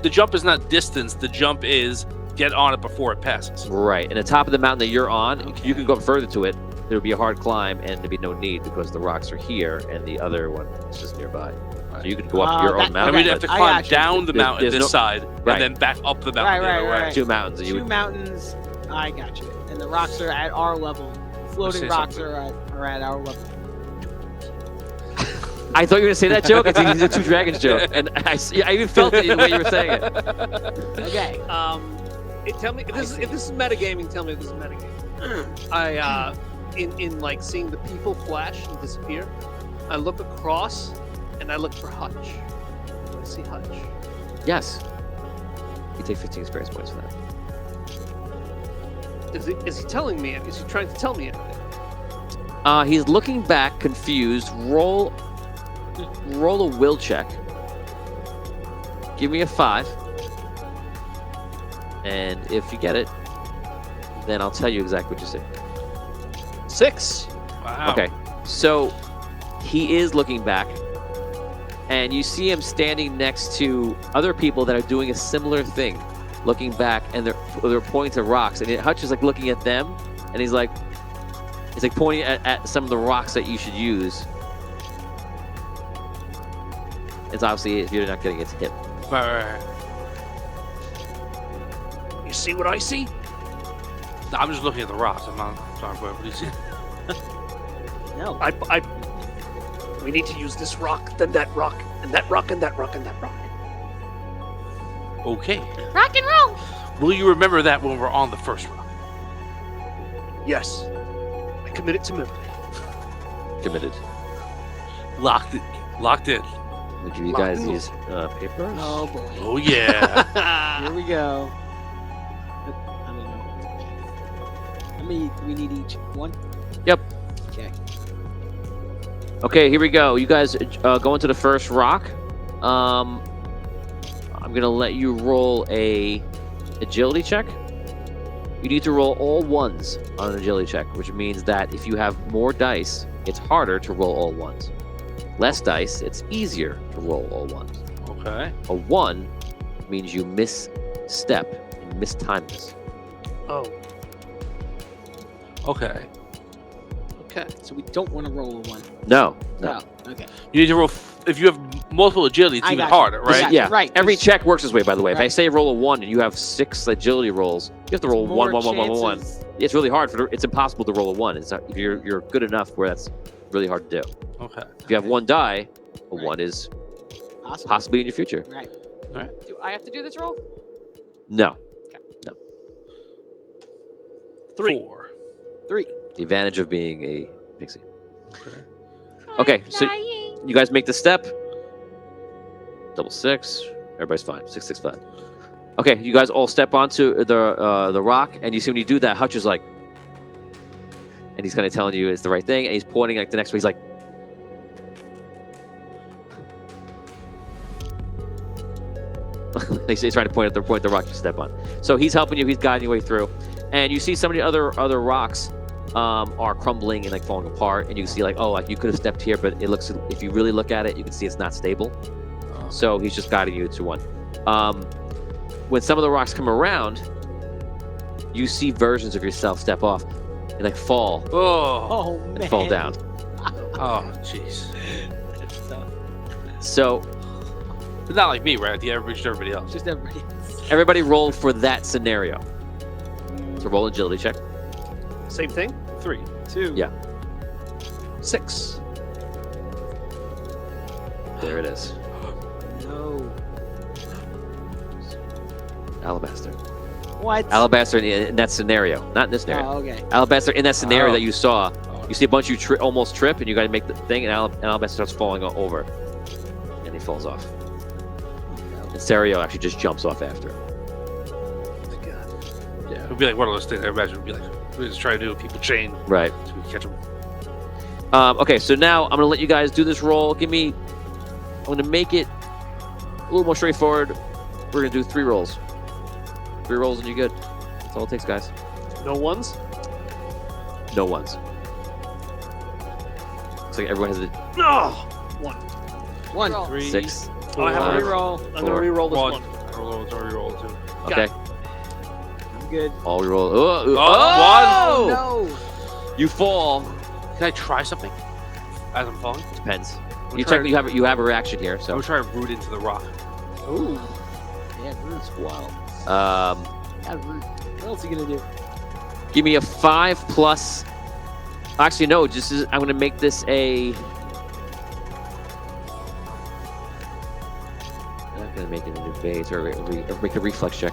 [SPEAKER 3] The jump is not distance. The jump is get on it before it passes.
[SPEAKER 2] Right. And the top of the mountain that you're on,
[SPEAKER 4] Okay.
[SPEAKER 2] you can go up further to it. There would be a hard climb, and there'd be no need because the rocks are here, and the other one is just nearby. So you could go up your own
[SPEAKER 3] And
[SPEAKER 2] mountain.
[SPEAKER 3] we'd
[SPEAKER 4] Okay.
[SPEAKER 3] have to
[SPEAKER 4] I
[SPEAKER 3] climb
[SPEAKER 4] got you.
[SPEAKER 3] down the
[SPEAKER 2] There's-
[SPEAKER 3] mountain
[SPEAKER 2] there's
[SPEAKER 3] this
[SPEAKER 2] no-
[SPEAKER 3] side
[SPEAKER 2] Right.
[SPEAKER 3] and then back up the mountain
[SPEAKER 4] Right,
[SPEAKER 3] the other
[SPEAKER 4] right,
[SPEAKER 3] way.
[SPEAKER 4] right.
[SPEAKER 2] Two mountains. And you
[SPEAKER 4] Two
[SPEAKER 2] would,
[SPEAKER 4] mountains. I got you. And the rocks are at our level. Floating
[SPEAKER 3] say
[SPEAKER 4] rocks
[SPEAKER 3] something.
[SPEAKER 4] are at our level.
[SPEAKER 2] I thought you were going to say that joke. I think it's a Two Dragons joke. And I even felt it in the way you were saying it.
[SPEAKER 4] Okay.
[SPEAKER 7] Tell me if this is metagaming. Tell me if this is metagaming. In like seeing the people flash and disappear, I look across and I look for Hutch. Do I see Hutch?
[SPEAKER 2] Yes. You take 15 experience points for that.
[SPEAKER 7] Is he telling me? Is he trying to tell me anything?
[SPEAKER 2] He's looking back, confused. Roll a will check. Give me a 5. And if you get it, then I'll tell you exactly what you see.
[SPEAKER 7] 6.
[SPEAKER 3] Wow.
[SPEAKER 2] Okay. So he is looking back, and you see him standing next to other people that are doing a similar thing, looking back, and they're pointing to rocks. And Hutch is like looking at them, and he's like pointing at some of the rocks that you should use. It's obviously, if you're not getting it, it's him.
[SPEAKER 3] Right.
[SPEAKER 7] You see what I see?
[SPEAKER 3] No, I'm just looking at the rocks. I'm not sorry. What do you see?
[SPEAKER 4] No.
[SPEAKER 7] We need to use this rock, then that rock, and that rock, and that rock, and that rock.
[SPEAKER 3] Okay.
[SPEAKER 6] Rock and roll.
[SPEAKER 3] Will you remember that when we're on the first rock?
[SPEAKER 7] Yes. I commit it to memory.
[SPEAKER 2] Committed.
[SPEAKER 3] Locked in.
[SPEAKER 2] Would you
[SPEAKER 7] Locked
[SPEAKER 2] guys
[SPEAKER 7] and
[SPEAKER 2] use papers?
[SPEAKER 4] Oh boy.
[SPEAKER 3] Oh yeah.
[SPEAKER 4] Here we go. I don't know. How many do we need each? One?
[SPEAKER 2] Yep.
[SPEAKER 4] Okay.
[SPEAKER 2] Okay, here we go. You guys go into the first rock. I'm gonna let you roll a agility check. You need to roll all ones on an agility check, which means that if you have more dice, it's harder to roll all ones. Less dice, it's easier to roll all ones.
[SPEAKER 3] Okay.
[SPEAKER 2] A 1 means you misstep and mistime this.
[SPEAKER 7] Oh,
[SPEAKER 3] Okay.
[SPEAKER 7] okay.
[SPEAKER 4] So we don't want to roll a one.
[SPEAKER 2] No.
[SPEAKER 4] No. Okay.
[SPEAKER 3] You need to roll. If you have multiple agility, it's
[SPEAKER 4] I
[SPEAKER 3] even
[SPEAKER 4] got you.
[SPEAKER 3] harder,
[SPEAKER 4] I
[SPEAKER 3] right?
[SPEAKER 4] got you.
[SPEAKER 2] Yeah.
[SPEAKER 4] Right.
[SPEAKER 2] Every
[SPEAKER 4] There's
[SPEAKER 2] check works this way, by the way. If I
[SPEAKER 4] Right.
[SPEAKER 2] say roll a 1 and you have 6 agility rolls, you have to roll
[SPEAKER 4] more
[SPEAKER 2] 1, 1, 1, 1, 1, 1.
[SPEAKER 4] chances.
[SPEAKER 2] It's really hard it's impossible to roll a 1. It's not, if you're good enough where that's really hard to do.
[SPEAKER 3] Okay.
[SPEAKER 2] If you have one die, a
[SPEAKER 4] Right.
[SPEAKER 2] 1 is
[SPEAKER 4] Awesome.
[SPEAKER 2] possibly in your future.
[SPEAKER 4] Right.
[SPEAKER 8] Do I have to do this roll?
[SPEAKER 2] No.
[SPEAKER 7] 3.
[SPEAKER 3] 4.
[SPEAKER 4] 3.
[SPEAKER 2] The advantage of being a pixie.
[SPEAKER 3] Okay.
[SPEAKER 2] Okay,
[SPEAKER 6] I'm
[SPEAKER 2] so-
[SPEAKER 6] dying.
[SPEAKER 2] You guys make the step. Double 6. Everybody's fine. 6, 6, 5. Okay, you guys all step onto the rock, and you see when you do that, Hutch is like, and he's kind of telling you it's the right thing, and he's pointing like the next way. He's like, He's trying to point the rock you step on. So he's helping you. He's guiding your way through, and you see some of the other rocks are crumbling and like falling apart, and you see like, oh, like you could have stepped here, but it looks, if you really look at it, you can see it's not stable. So he's just guiding you to one. When some of the rocks come around, you see versions of yourself step off and like fall
[SPEAKER 3] Oh,
[SPEAKER 2] and fall down.
[SPEAKER 3] oh, jeez.
[SPEAKER 2] So
[SPEAKER 3] But not like me, right? The average everybody else.
[SPEAKER 4] Just everybody.
[SPEAKER 2] everybody roll for that scenario. So roll agility check.
[SPEAKER 7] Same thing.
[SPEAKER 3] 3.
[SPEAKER 4] 2.
[SPEAKER 2] Yeah.
[SPEAKER 7] 6.
[SPEAKER 2] There it is.
[SPEAKER 4] No.
[SPEAKER 2] Alabaster.
[SPEAKER 4] What?
[SPEAKER 2] Alabaster in that scenario, not in this scenario.
[SPEAKER 4] Oh, okay.
[SPEAKER 2] Alabaster in that scenario
[SPEAKER 3] Oh.
[SPEAKER 2] that you saw. You see a bunch of you almost trip, and you got to make the thing, and Alabaster starts falling over, and he falls off. And Serio actually just jumps off after him.
[SPEAKER 3] Yeah. It would be like one of those things I imagine would be like, we just try to do people chain
[SPEAKER 2] Right.
[SPEAKER 3] so we catch them.
[SPEAKER 2] Okay, so now I'm gonna let you guys do this roll. I'm gonna make it a little more straightforward. We're gonna do 3 rolls. 3 rolls and you're good. That's all it takes, guys.
[SPEAKER 7] No ones.
[SPEAKER 2] No ones. Looks like everyone has a
[SPEAKER 7] No. 1.
[SPEAKER 4] 1.
[SPEAKER 8] Roll.
[SPEAKER 3] 3.
[SPEAKER 2] 6.
[SPEAKER 7] Oh, I have
[SPEAKER 2] Five.
[SPEAKER 7] a reroll. I'm gonna
[SPEAKER 2] 4.
[SPEAKER 7] reroll this
[SPEAKER 3] 1.
[SPEAKER 7] one.
[SPEAKER 3] I roll too.
[SPEAKER 2] Okay.
[SPEAKER 4] I'm good.
[SPEAKER 2] All we roll. Oh!
[SPEAKER 4] Oh, no.
[SPEAKER 2] You fall.
[SPEAKER 3] Can I try something as I'm falling?
[SPEAKER 2] Depends.
[SPEAKER 3] I'm
[SPEAKER 2] You
[SPEAKER 3] trying
[SPEAKER 2] technically you have a reaction here,
[SPEAKER 3] I'm
[SPEAKER 2] so.
[SPEAKER 3] gonna try to root into the rock.
[SPEAKER 4] Ooh. Yeah, Root's wild. Yeah, Root. What else are you gonna do?
[SPEAKER 2] Give me a 5 plus. Actually, no. I'm gonna make this a. I'm not gonna make it into base or make a reflex check.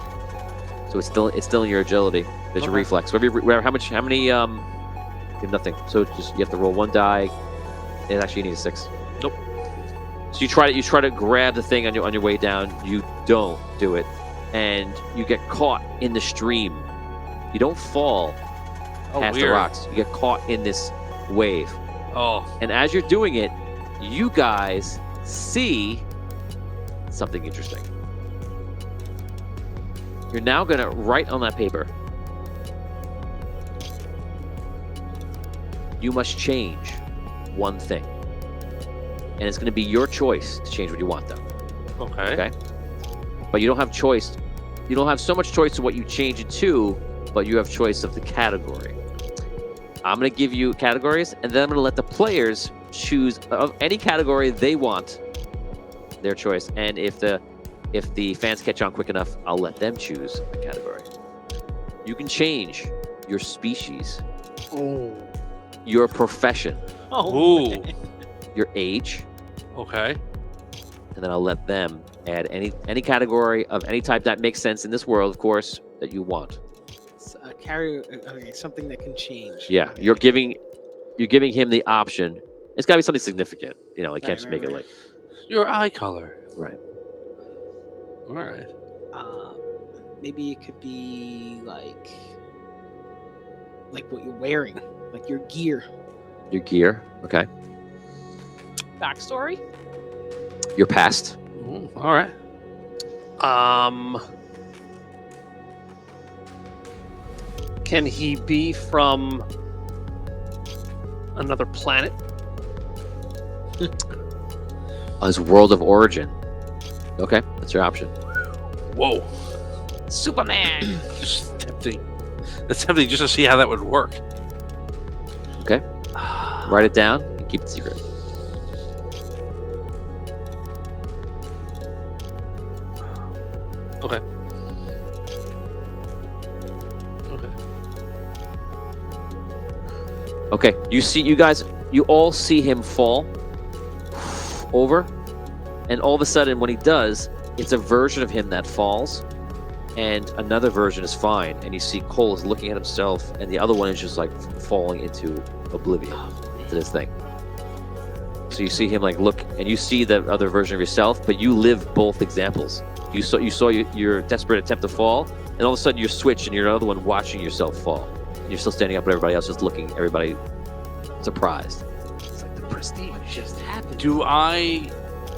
[SPEAKER 2] So it's still in your agility. There's your
[SPEAKER 3] Okay.
[SPEAKER 2] reflex. How many? You have nothing. So it's just you have to roll 1 die. And actually, you need a 6.
[SPEAKER 3] Nope.
[SPEAKER 2] So you try to grab the thing on your way down. You don't do it, and you get caught in the stream. You don't fall past the
[SPEAKER 3] weird.
[SPEAKER 2] rocks. You get caught in this wave.
[SPEAKER 3] Oh,
[SPEAKER 2] And as you're doing it, you guys see something interesting. You're now going to write on that paper. You must change one thing. And it's going to be your choice to change what you want, though.
[SPEAKER 3] okay.
[SPEAKER 2] Okay? But you don't have choice. You don't have so much choice to what you change it to, but you have choice of the category. I'm going to give you categories, and then I'm going to let the players choose of any category they want, their choice. And if the fans catch on quick enough, I'll let them choose a category. You can change your species, your profession,
[SPEAKER 3] Ooh.
[SPEAKER 2] your age,
[SPEAKER 3] Okay.
[SPEAKER 2] and then I'll let them add any category of any type that makes sense in this world, of course, that you want.
[SPEAKER 4] Okay, something that can change.
[SPEAKER 2] Yeah, you're giving him the option. It's got to be something significant. You know, I can't
[SPEAKER 4] Right,
[SPEAKER 2] just
[SPEAKER 4] right,
[SPEAKER 2] make it
[SPEAKER 4] right.
[SPEAKER 2] like
[SPEAKER 3] Your eye color.
[SPEAKER 2] right.
[SPEAKER 3] All right.
[SPEAKER 4] Maybe it could be like what you're wearing, like your gear.
[SPEAKER 2] Your gear, okay.
[SPEAKER 8] Backstory.
[SPEAKER 2] Your past,
[SPEAKER 3] Ooh, all right.
[SPEAKER 7] Can he be from another planet?
[SPEAKER 2] his world of origin. Okay, that's your option.
[SPEAKER 3] Whoa.
[SPEAKER 8] Superman.
[SPEAKER 3] Just tempting. That's tempting just to see how that would work.
[SPEAKER 2] Okay, write it down and keep it secret.
[SPEAKER 3] Okay. Okay.
[SPEAKER 2] Okay, you all see him fall over, and all of a sudden when he does, it's a version of him that falls, and another version is fine, and you see Cole is looking at himself, and the other one is just like falling into oblivion to this thing. So you see him like look, and you see the other version of yourself, but you live both examples. You saw your desperate attempt to fall, and all of a sudden you're switched, and you're another one watching yourself fall. And you're still standing up, but everybody else just looking, everybody surprised.
[SPEAKER 4] It's like the prestige just happened.
[SPEAKER 3] Do I?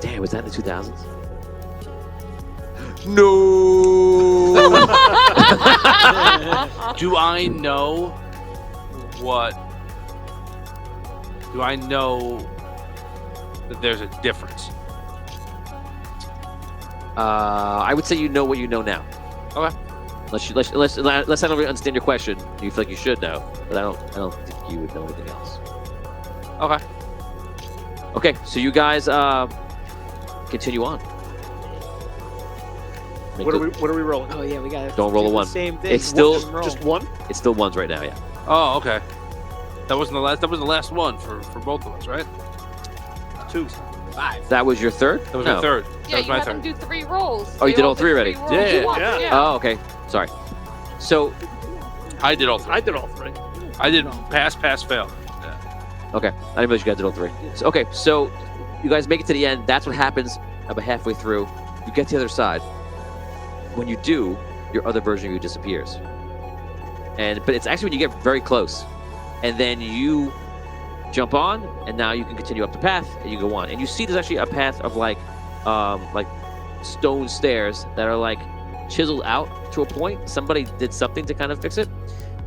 [SPEAKER 2] Damn, was that in the 2000s? No.
[SPEAKER 3] Do I know what? Do I know that there's a difference?
[SPEAKER 2] I would say you know what you know now.
[SPEAKER 3] Okay.
[SPEAKER 2] Unless I don't really understand your question, you feel like you should know, but I don't think you would know anything else.
[SPEAKER 3] Okay.
[SPEAKER 2] Okay, so you guys continue on.
[SPEAKER 7] What are we rolling?
[SPEAKER 4] Oh yeah, we got.
[SPEAKER 2] Don't roll a one.
[SPEAKER 4] Same thing.
[SPEAKER 2] It's still
[SPEAKER 7] Just one?
[SPEAKER 2] It's still ones right now. Yeah.
[SPEAKER 3] Oh, okay. That wasn't the last. That was the last one for both of us, right?
[SPEAKER 7] 2.
[SPEAKER 4] 5.
[SPEAKER 2] That was your third.
[SPEAKER 3] That was
[SPEAKER 2] No.
[SPEAKER 3] your third.
[SPEAKER 8] Yeah,
[SPEAKER 3] That was
[SPEAKER 8] you
[SPEAKER 3] my
[SPEAKER 8] had
[SPEAKER 3] third.
[SPEAKER 8] them do 3 rolls.
[SPEAKER 2] Oh, you
[SPEAKER 8] They
[SPEAKER 2] did all 3 already?
[SPEAKER 8] rolls.
[SPEAKER 3] Yeah.
[SPEAKER 8] Yeah.
[SPEAKER 2] Oh, okay. Sorry. So,
[SPEAKER 3] I did all 3.
[SPEAKER 7] I did all 3.
[SPEAKER 3] I did pass, fail.
[SPEAKER 2] okay. I didn't realize you guys did all 3. So, okay, so you guys make it to the end. That's what happens about halfway through. You get to the other side. When you do, your other version of you disappears. But it's actually when you get very close, and then you jump on, and now you can continue up the path, and you go on. And you see there's actually a path of like stone stairs that are like chiseled out to a point. Somebody did something to kind of fix it,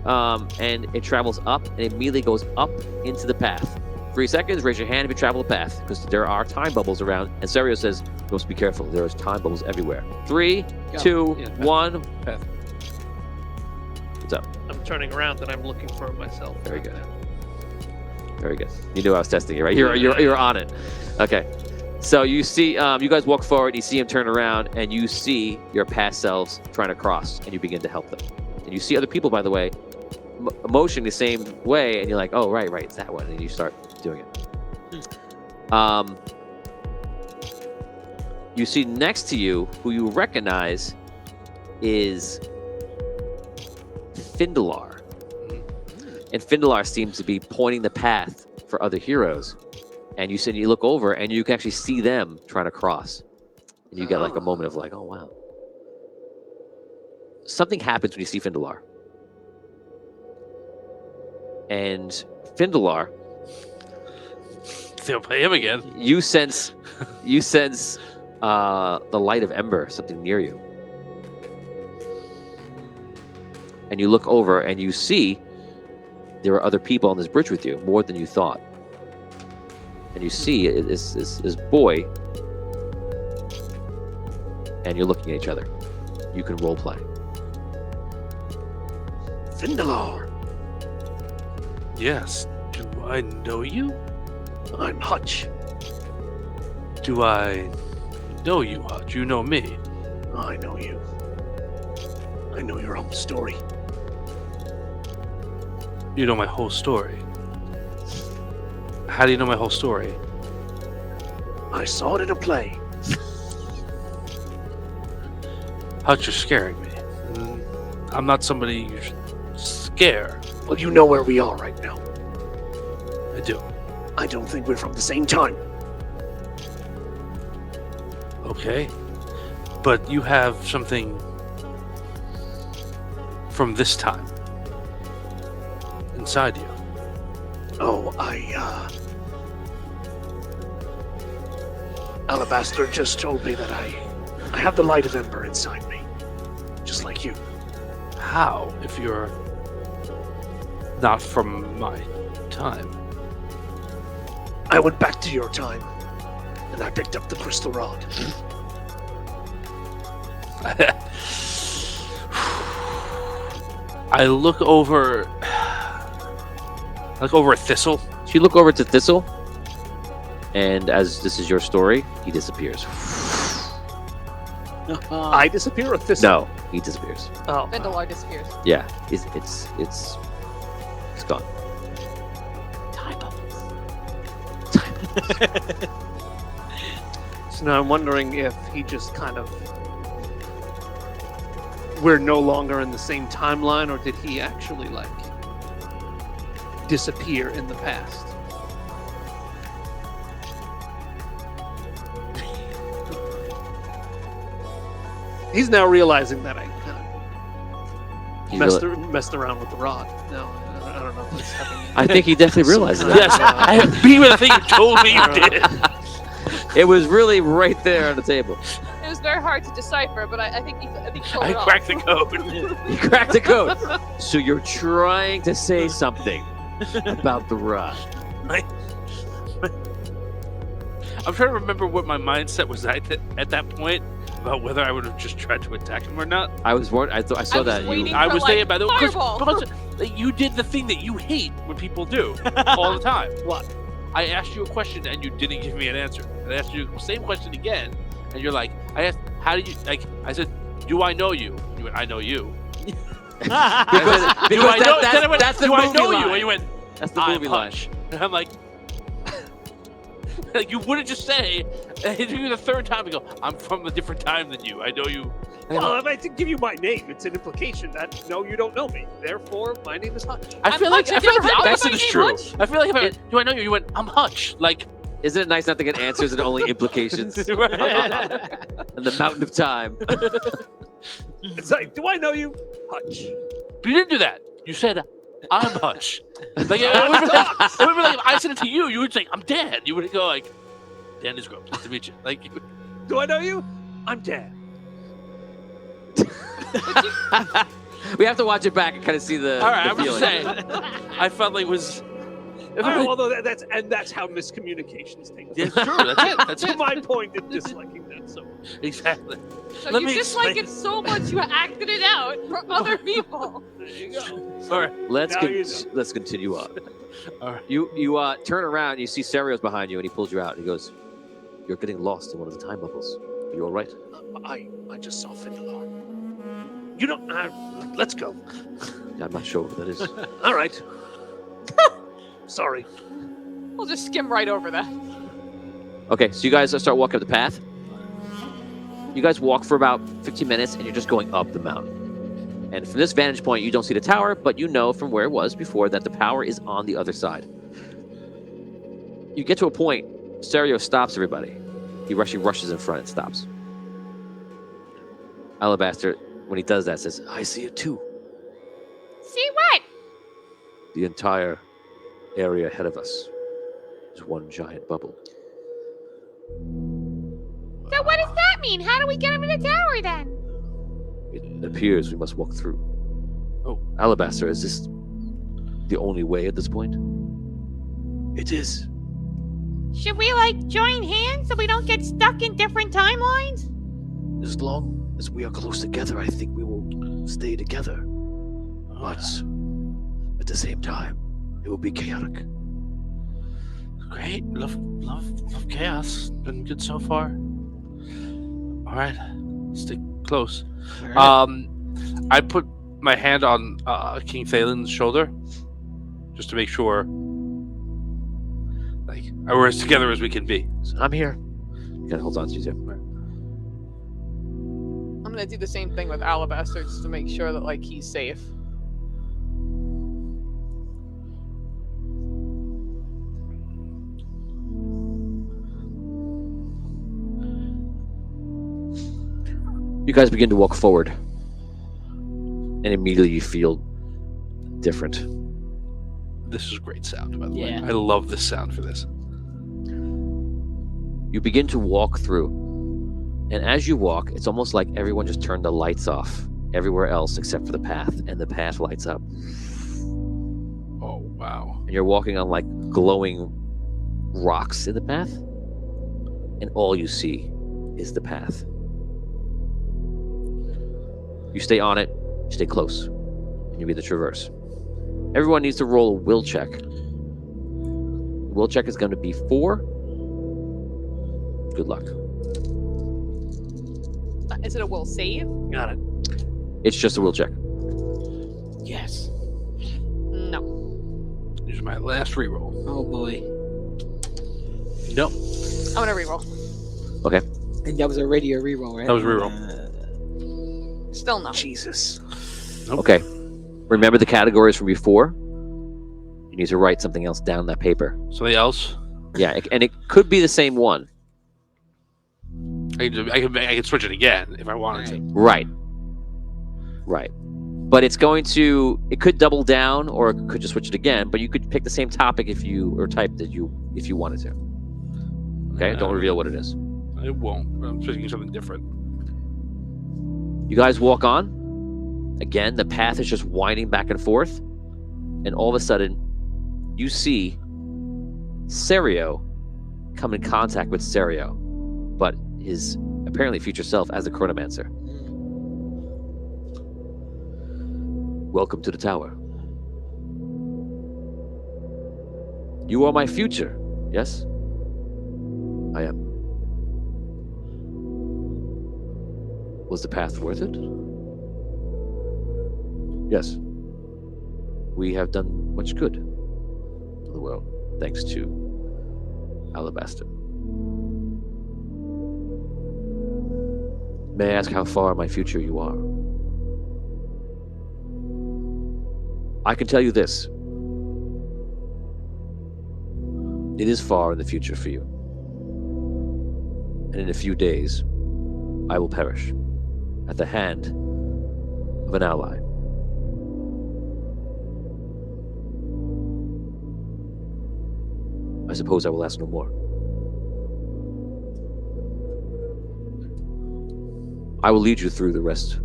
[SPEAKER 2] and it travels up, and it immediately goes up into the path. 3 seconds, raise your hand if you travel the path, because there are time bubbles around. And Serio says, you must be careful. There is time bubbles everywhere. 3, 2,
[SPEAKER 3] Yeah, path.
[SPEAKER 2] 1.
[SPEAKER 3] Path.
[SPEAKER 2] What's up?
[SPEAKER 7] I'm turning around and I'm looking for myself.
[SPEAKER 2] Very good. Very good. You knew I was testing you, right? You're on it. Okay. So you see, you guys walk forward. You see him turn around, and you see your past selves trying to cross, and you begin to help them. And you see other people, by the way, motioning the same way, and you're like, oh, right, it's that one, and you start doing it. You see next to you, who you recognize, is Findalar. And Findalar seems to be pointing the path for other heroes. And you look over, and you can actually see them trying to cross. And you get like a moment of like, oh, wow. Something happens when you see Findalar. And Findalar,
[SPEAKER 3] They'll play him again.
[SPEAKER 2] you sense the light of Ember, something near you. And you look over, and you see there are other people on this bridge with you, more than you thought. And you see this boy, and you're looking at each other. You can role play.
[SPEAKER 5] Findalar,
[SPEAKER 3] Yes. Do I know you?
[SPEAKER 5] I'm Hutch.
[SPEAKER 3] Do I know you, Hutch? You know me.
[SPEAKER 5] I know you. I know your whole story.
[SPEAKER 3] You know my whole story. How do you know my whole story?
[SPEAKER 5] I saw it in a play.
[SPEAKER 3] Hutch, you're scaring me. I'm not somebody you should scare.
[SPEAKER 5] Well, you know where we are right now.
[SPEAKER 3] I do.
[SPEAKER 5] I don't think we're from the same time.
[SPEAKER 3] Okay. But you have something from this time inside you.
[SPEAKER 5] Oh, Alabaster just told me that I have the light of Ember inside me. Just like you.
[SPEAKER 3] How, if you're not from my time?
[SPEAKER 5] I went back to your time, and I picked up the crystal rod.
[SPEAKER 3] I look over a Thistle.
[SPEAKER 2] So you look over to Thistle, and as this is your story, he disappears.
[SPEAKER 7] I disappear or Thistle?
[SPEAKER 2] No, he disappears.
[SPEAKER 7] Oh.
[SPEAKER 8] Vendalar disappears.
[SPEAKER 2] Yeah, it's gone.
[SPEAKER 7] So now I'm wondering if he just kind of... We're no longer in the same timeline, or did he actually, like, disappear in the past? He's now realizing that I kind of messed around with the rod. No, I don't know if it's happening.
[SPEAKER 2] I think he definitely realizes that.
[SPEAKER 3] Yes, I agree with the thing you told me you did.
[SPEAKER 2] It was really right there on the table.
[SPEAKER 8] It was very hard to decipher, but I think he pulled
[SPEAKER 3] I
[SPEAKER 8] it off.
[SPEAKER 3] cracked the code.
[SPEAKER 2] You cracked the code. So you're trying to say something about the rock.
[SPEAKER 3] I'm trying to remember what my mindset was at that point about whether I would have just tried to attack him or not.
[SPEAKER 2] I was worried. I saw
[SPEAKER 8] was
[SPEAKER 2] that.
[SPEAKER 8] waiting.
[SPEAKER 3] I was
[SPEAKER 8] like,
[SPEAKER 3] thinking about it
[SPEAKER 8] fireball.
[SPEAKER 3] because you did the thing that you hate when people do all the time.
[SPEAKER 7] What?
[SPEAKER 3] I asked you a question and you didn't give me an answer. And I asked you the same question again, and you're like, I asked, how did you like? I said, do I know you? And you went, I know you.
[SPEAKER 2] because
[SPEAKER 3] That's the movie line. Do I know you? And you went,
[SPEAKER 2] That's the movie line.
[SPEAKER 3] Hutch. And I'm like, like you wouldn't just say, and you the third time, you go, I'm from a different time than you. I know you.
[SPEAKER 7] Well, if I did give you my name, it's an implication that no, you don't know me. Therefore, my name is Hutch.
[SPEAKER 3] I feel like
[SPEAKER 8] Hutch.
[SPEAKER 3] the
[SPEAKER 8] I've never heard
[SPEAKER 3] opposite
[SPEAKER 8] my
[SPEAKER 3] is
[SPEAKER 8] name,
[SPEAKER 3] true.
[SPEAKER 8] Hutch.
[SPEAKER 3] I feel like if I do I know you? You went, I'm Hutch. Like,
[SPEAKER 2] Isn't it nice not to get answers and only implications? And the mountain of time.
[SPEAKER 7] It's like, do I know you? Hutch.
[SPEAKER 3] but you didn't do that. You said, I'm Hutch. Like, it would be like if I said it to you, you would say, I'm Dan. You would go like, Dan is great. Nice to meet you. Like,
[SPEAKER 7] Do I know you? I'm Dan.
[SPEAKER 2] We have to watch it back and kind of see the.
[SPEAKER 3] all right,
[SPEAKER 2] the
[SPEAKER 3] I'm just
[SPEAKER 2] feeling.
[SPEAKER 3] saying. I felt like it was.
[SPEAKER 7] All right, although that's how miscommunications take place.
[SPEAKER 3] Yeah, true. That's it. That's
[SPEAKER 7] To
[SPEAKER 3] it.
[SPEAKER 7] my point in disliking that so much.
[SPEAKER 3] Exactly.
[SPEAKER 8] So
[SPEAKER 3] Let
[SPEAKER 8] you
[SPEAKER 3] me
[SPEAKER 8] dislike
[SPEAKER 3] explain.
[SPEAKER 8] it so much you acted it out for other people.
[SPEAKER 7] There you go.
[SPEAKER 3] All right.
[SPEAKER 2] Let's
[SPEAKER 7] Now you know.
[SPEAKER 2] let's continue on.
[SPEAKER 3] All right.
[SPEAKER 2] You turn around and you see Serio's behind you and he pulls you out and he goes, "You're getting lost in one of the time bubbles. Are you all right?"
[SPEAKER 7] I just saw Findalor. You don't. Let's go.
[SPEAKER 2] I'm not sure what that is.
[SPEAKER 7] All right. Sorry.
[SPEAKER 8] We'll just skim right over that.
[SPEAKER 2] Okay, so you guys start walking up the path. You guys walk for about 15 minutes and you're just going up the mountain. And from this vantage point, you don't see the tower, but you know from where it was before that the power is on the other side. You get to a point, Serio stops everybody. He rushes in front and stops. Alabaster, when he does that, says, "I see it too.
[SPEAKER 6] See what?
[SPEAKER 2] The entire area ahead of us is one giant bubble."
[SPEAKER 6] So what does that mean? How do we get him in the tower then?
[SPEAKER 2] It appears we must walk through.
[SPEAKER 3] Oh.
[SPEAKER 2] Alabaster, is this the only way at this point?
[SPEAKER 5] It is.
[SPEAKER 6] Should we like join hands so we don't get stuck in different timelines?
[SPEAKER 5] As long as we are close together, I think we will stay together. But at the same time, it will be chaotic.
[SPEAKER 3] Great. Love chaos. Been good so far. All right. Stick close. I put my hand on King Thalen's shoulder just to make sure like we're as together as we can be.
[SPEAKER 2] So I'm here. He kind of holds on to you too.
[SPEAKER 8] I'm gonna do the same thing with Alabaster just to make sure that like he's safe.
[SPEAKER 2] You guys begin to walk forward. And immediately you feel different.
[SPEAKER 3] This is great sound, by the way.
[SPEAKER 4] Yeah.
[SPEAKER 3] I love this sound for this.
[SPEAKER 2] You begin to walk through. And as you walk, it's almost like everyone just turned the lights off everywhere else except for the path. And the path lights up.
[SPEAKER 3] Oh wow.
[SPEAKER 2] And you're walking on like glowing rocks in the path. And all you see is the path. You stay on it, you stay close, and you be the traverse. Everyone needs to roll a will check. The will check is going to be 4. Good luck.
[SPEAKER 8] Is it a will save?
[SPEAKER 7] Got it.
[SPEAKER 2] It's just a will check.
[SPEAKER 4] Yes.
[SPEAKER 8] No.
[SPEAKER 3] Here's my last reroll.
[SPEAKER 4] Oh boy.
[SPEAKER 3] No.
[SPEAKER 8] I'm gonna reroll.
[SPEAKER 4] And that was already a reroll, right?
[SPEAKER 3] That was a reroll.
[SPEAKER 8] Still no.
[SPEAKER 7] Jesus.
[SPEAKER 3] Nope.
[SPEAKER 2] Okay. Remember the categories from before? You need to write something else down that paper.
[SPEAKER 3] Something else?
[SPEAKER 2] Yeah, and it could be the same one.
[SPEAKER 3] I can switch it again if I wanted to.
[SPEAKER 2] Right. But it could double down or it could just switch it again, but you could pick the same topic if you wanted to. Okay, don't reveal what it is.
[SPEAKER 3] I won't. But I'm thinking something different.
[SPEAKER 2] You guys walk on. Again, the path is just winding back and forth. And all of a sudden, you see Serio come in contact with Serio, but his apparently future self as a Chronomancer. Welcome to the tower. You are my future, yes? I am. Was the path worth it? Yes. We have done much good in the world, thanks to Alabaster. May I ask how far in my future you are? I can tell you this. It is far in the future for you. And in a few days, I will perish at the hand of an ally. I suppose I will ask no more. I will lead you through the rest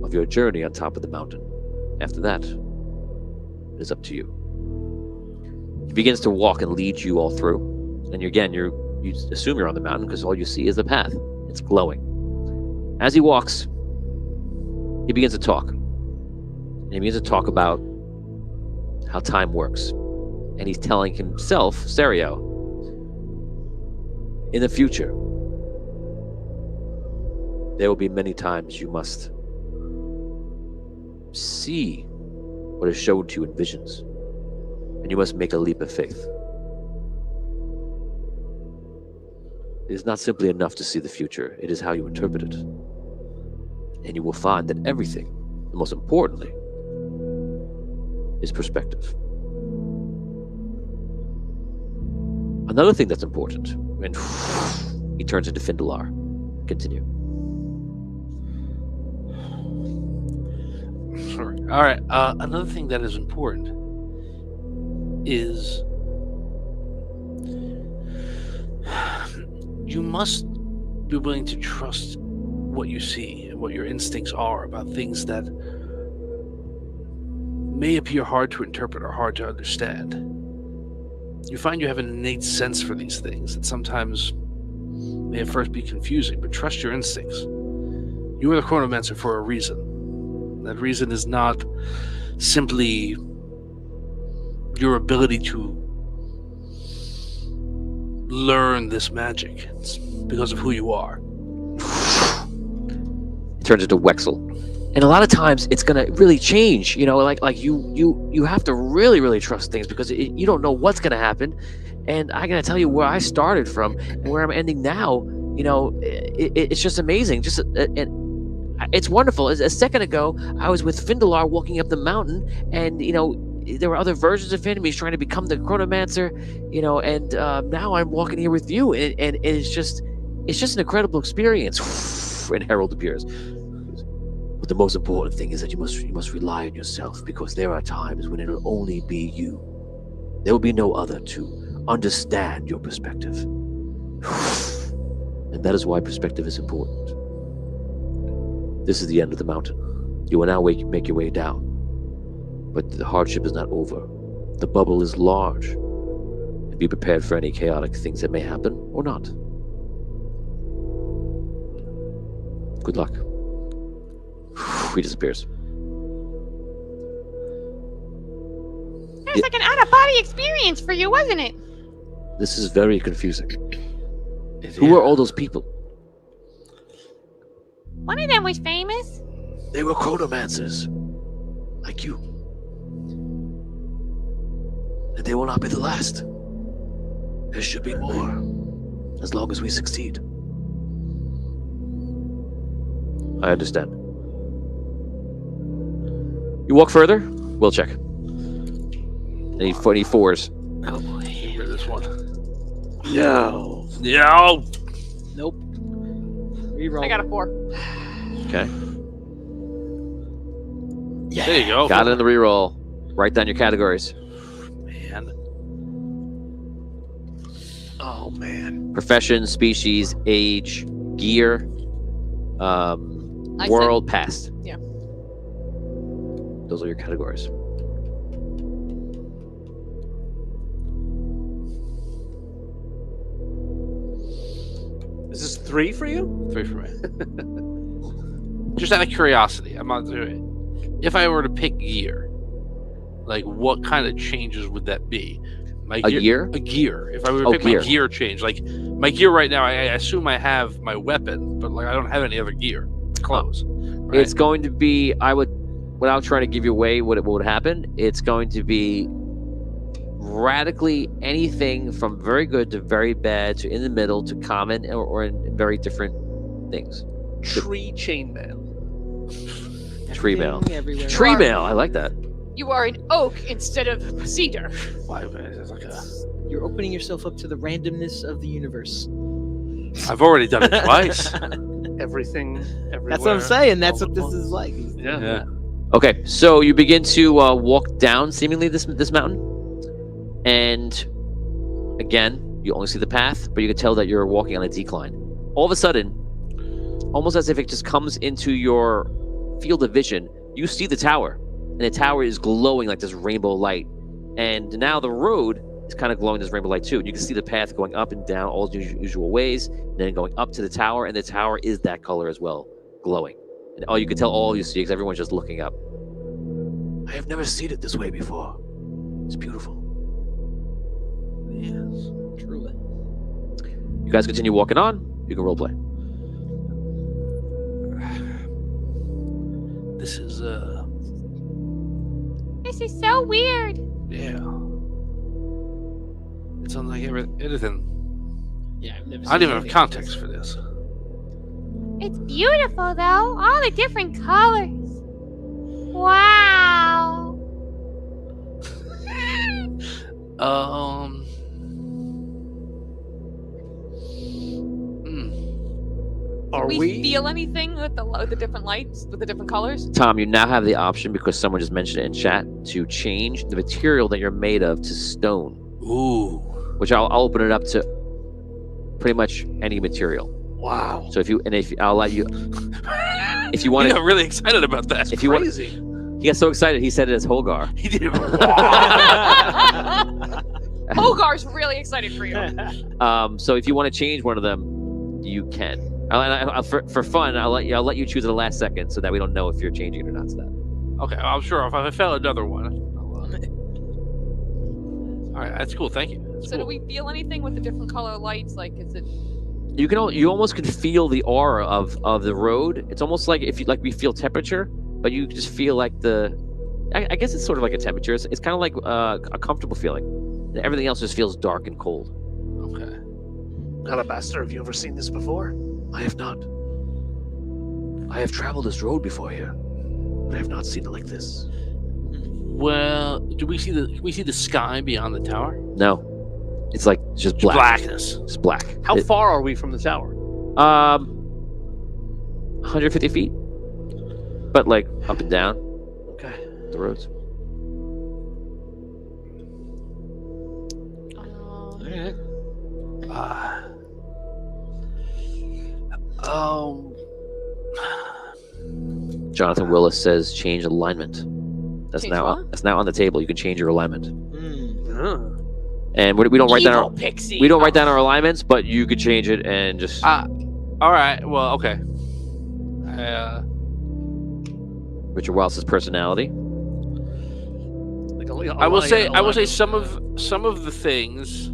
[SPEAKER 2] of your journey on top of the mountain. After that, it is up to you. He begins to walk and lead you all through. And you assume you're on the mountain because all you see is the path. It's glowing. As he walks, he begins to talk. And he begins to talk about how time works. And he's telling himself, Serio, in the future, there will be many times you must see what is shown to you in visions. And you must make a leap of faith. It is not simply enough to see the future. It is how you interpret it. And you will find that everything, and most importantly, is perspective. Another thing that's important, and he turns into Findalar. Continue.
[SPEAKER 3] Sorry. All right. Another thing that is important is you must be willing to trust what you see and what your instincts are about things that may appear hard to interpret or hard to understand. You find you have an innate sense for these things that sometimes may at first be confusing, but trust your instincts. You are the Chronomancer for a reason. That reason is not simply your ability to learn this magic. It's because of who you are.
[SPEAKER 2] It turns into Wexel. And a lot of times it's going to really change, like you have to really trust things because you don't know what's going to happen. And I'm going to tell you where I started from and where I'm ending now. It's just amazing. It's wonderful. A second ago, I was with Findalar walking up the mountain, and there were other versions of him. He's trying to become the Chronomancer, and now I'm walking here with you, and it's just an incredible experience. And Harold appears. But the most important thing is that you must rely on yourself, because there are times when it'll only be you. There will be no other to understand your perspective. And that is why perspective is important. This is the end of the mountain. You will now make your way down. But the hardship is not over. The bubble is large. And be prepared for any chaotic things that may happen or not. Good luck. He disappears.
[SPEAKER 6] It was like an out-of-body experience for you, wasn't it?
[SPEAKER 2] This is very confusing. Who are all those people?
[SPEAKER 6] One of them was famous.
[SPEAKER 5] They were Chronomancers, like you. And they will not be the last. There should be more, as long as we succeed.
[SPEAKER 2] I understand. You walk further? We'll check. Any fours?
[SPEAKER 7] Oh boy.
[SPEAKER 3] Remember this one.
[SPEAKER 5] No.
[SPEAKER 3] No.
[SPEAKER 4] Nope. Reroll.
[SPEAKER 8] I got a 4.
[SPEAKER 2] Okay.
[SPEAKER 5] Yeah.
[SPEAKER 3] There you go.
[SPEAKER 2] Got it in the reroll. Write down your categories.
[SPEAKER 3] Man.
[SPEAKER 7] Oh man.
[SPEAKER 2] Profession, species, age, gear, world, past.
[SPEAKER 8] Yeah.
[SPEAKER 2] Those are your categories.
[SPEAKER 7] Is this 3 for you?
[SPEAKER 3] 3 for me. Just out of curiosity, I'm not doing it. If I were to pick gear, like what kind of changes would that be?
[SPEAKER 2] A gear?
[SPEAKER 3] A gear. If I were to pick my gear change, like my gear right now, I assume I have my weapon, but like I don't have any other gear. Clothes. Right?
[SPEAKER 2] It's going to be. Without trying to give you away what would happen, it's going to be radically anything from very good to very bad to in the middle to common or in very different things.
[SPEAKER 7] Tree chainmail.
[SPEAKER 2] Tree mail.
[SPEAKER 4] Everywhere.
[SPEAKER 2] Tree mail. I like that.
[SPEAKER 8] You are an oak instead of cedar.
[SPEAKER 3] Why? It's like
[SPEAKER 4] You're opening yourself up to the randomness of the universe.
[SPEAKER 3] I've already done it twice.
[SPEAKER 7] Everything, everywhere.
[SPEAKER 4] That's what I'm saying. That's
[SPEAKER 7] all
[SPEAKER 4] what
[SPEAKER 7] at
[SPEAKER 4] this is
[SPEAKER 7] once.
[SPEAKER 4] like.
[SPEAKER 7] Yeah.
[SPEAKER 2] Okay, so you begin to walk down seemingly this mountain, and again, you only see the path, but you can tell that you're walking on a decline. All of a sudden, almost as if it just comes into your field of vision, you see the tower, and the tower is glowing like this rainbow light, and now the road is kind of glowing this rainbow light too, and you can see the path going up and down all the usual ways, and then going up to the tower, and the tower is that color as well, glowing. And you can tell all you see because everyone's just looking up.
[SPEAKER 5] I have never seen it this way before. It's beautiful.
[SPEAKER 3] Yes.
[SPEAKER 4] Truly.
[SPEAKER 2] You guys continue walking on. You can roleplay.
[SPEAKER 3] This is
[SPEAKER 6] This is so weird.
[SPEAKER 3] yeah. It's unlike anything.
[SPEAKER 4] Yeah, I've never
[SPEAKER 3] I don't even have
[SPEAKER 4] anything
[SPEAKER 3] context for this.
[SPEAKER 6] It's beautiful, though. All the different colors. Wow.
[SPEAKER 7] Are
[SPEAKER 8] we
[SPEAKER 7] we?
[SPEAKER 8] feel anything with the different lights, with the different colors?
[SPEAKER 2] Tom, you now have the option, because someone just mentioned it in chat, to change the material that you're made of to stone.
[SPEAKER 3] Ooh.
[SPEAKER 2] Which I'll open it up to pretty much any material.
[SPEAKER 7] Wow.
[SPEAKER 2] So I'll let you. If you want
[SPEAKER 3] He
[SPEAKER 2] to,
[SPEAKER 3] got really excited about that.
[SPEAKER 2] if you want,
[SPEAKER 7] Crazy.
[SPEAKER 2] he got so excited he said it as Holgar.
[SPEAKER 3] He did it.
[SPEAKER 8] Hogar's really excited for you.
[SPEAKER 2] So if you want to change one of them, you can. For fun, I'll let you choose at the last second, so that we don't know if you're changing it or not. To that.
[SPEAKER 3] Okay, I'm sure if I found another one. All right, that's cool. Thank you. That's
[SPEAKER 8] So do
[SPEAKER 3] cool.
[SPEAKER 8] we feel anything with the different color lights? Like, is it?
[SPEAKER 2] You almost can feel the aura of the road. It's almost like we feel temperature, but you just feel like I guess it's sort of like a temperature. It's kind of like a comfortable feeling. And everything else just feels dark and cold.
[SPEAKER 3] Okay.
[SPEAKER 5] Alabaster, have you ever seen this before? I have not. I have traveled this road before here, but I have not seen it like this.
[SPEAKER 3] Well, can we see the sky beyond the tower?
[SPEAKER 2] No, it's like just
[SPEAKER 3] It's
[SPEAKER 2] black.
[SPEAKER 3] blackness.
[SPEAKER 2] It's black.
[SPEAKER 7] How far are we from the tower?
[SPEAKER 2] 150 feet, but like up and down
[SPEAKER 7] Okay.
[SPEAKER 2] the roads.
[SPEAKER 4] Alright.
[SPEAKER 2] Jonathan Willis says change alignment. That's
[SPEAKER 8] Change
[SPEAKER 2] now
[SPEAKER 8] what?
[SPEAKER 2] that's now on the table. You can change your alignment,
[SPEAKER 4] Mm.
[SPEAKER 2] and we don't write down
[SPEAKER 8] Evil
[SPEAKER 2] our
[SPEAKER 8] pixie.
[SPEAKER 2] we don't write down our alignments, but you could change it and just.
[SPEAKER 3] All right. Well, okay.
[SPEAKER 2] Richard Wallace's personality.
[SPEAKER 3] I will say some of the things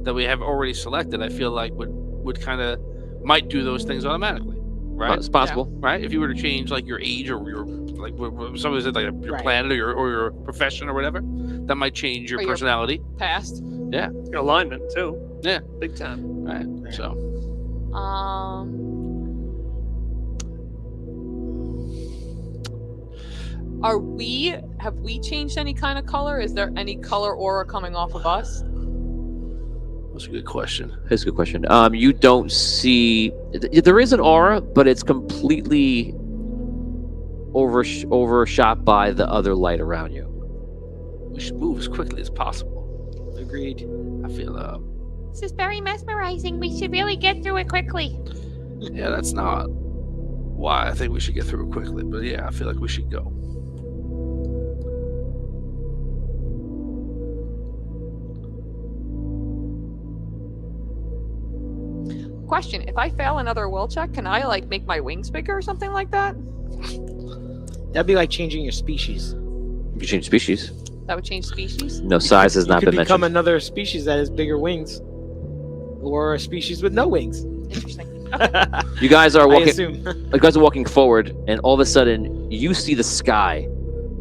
[SPEAKER 3] that we have already selected, I feel like would kind of might do those things automatically, right?
[SPEAKER 2] It's possible.
[SPEAKER 3] Right? If you were to change like your age or your like somebody said like your
[SPEAKER 4] Right.
[SPEAKER 3] planet or your profession or whatever, that might change your
[SPEAKER 8] Or your-
[SPEAKER 3] personality.
[SPEAKER 8] Past.
[SPEAKER 7] Your alignment too.
[SPEAKER 3] Yeah.
[SPEAKER 7] Big time.
[SPEAKER 3] Right. So
[SPEAKER 8] Have we changed any kind of color? Is there any color aura coming off of us?
[SPEAKER 3] that's a good question.
[SPEAKER 2] That's a good question. You don't see. There is an aura, but it's completely overshot by the other light around you.
[SPEAKER 3] We should move as quickly as possible.
[SPEAKER 4] Agreed.
[SPEAKER 3] I feel
[SPEAKER 6] This is very mesmerizing. We should really get through it quickly.
[SPEAKER 3] Yeah, that's not why I think we should get through it quickly. But yeah, I feel like we should go.
[SPEAKER 8] Question: if I fail another will check, can I like make my wings bigger or something like that?
[SPEAKER 4] That'd be like changing your species.
[SPEAKER 2] You can change species.
[SPEAKER 8] That would change species.
[SPEAKER 2] No, size has
[SPEAKER 4] You
[SPEAKER 2] not
[SPEAKER 4] could
[SPEAKER 2] been
[SPEAKER 4] become
[SPEAKER 2] mentioned.
[SPEAKER 4] another species that has bigger wings, or a species with no wings.
[SPEAKER 8] Interesting.
[SPEAKER 2] You guys are
[SPEAKER 4] I
[SPEAKER 2] walking.
[SPEAKER 4] assume.
[SPEAKER 2] You guys are walking forward, and all of a sudden, you see the sky,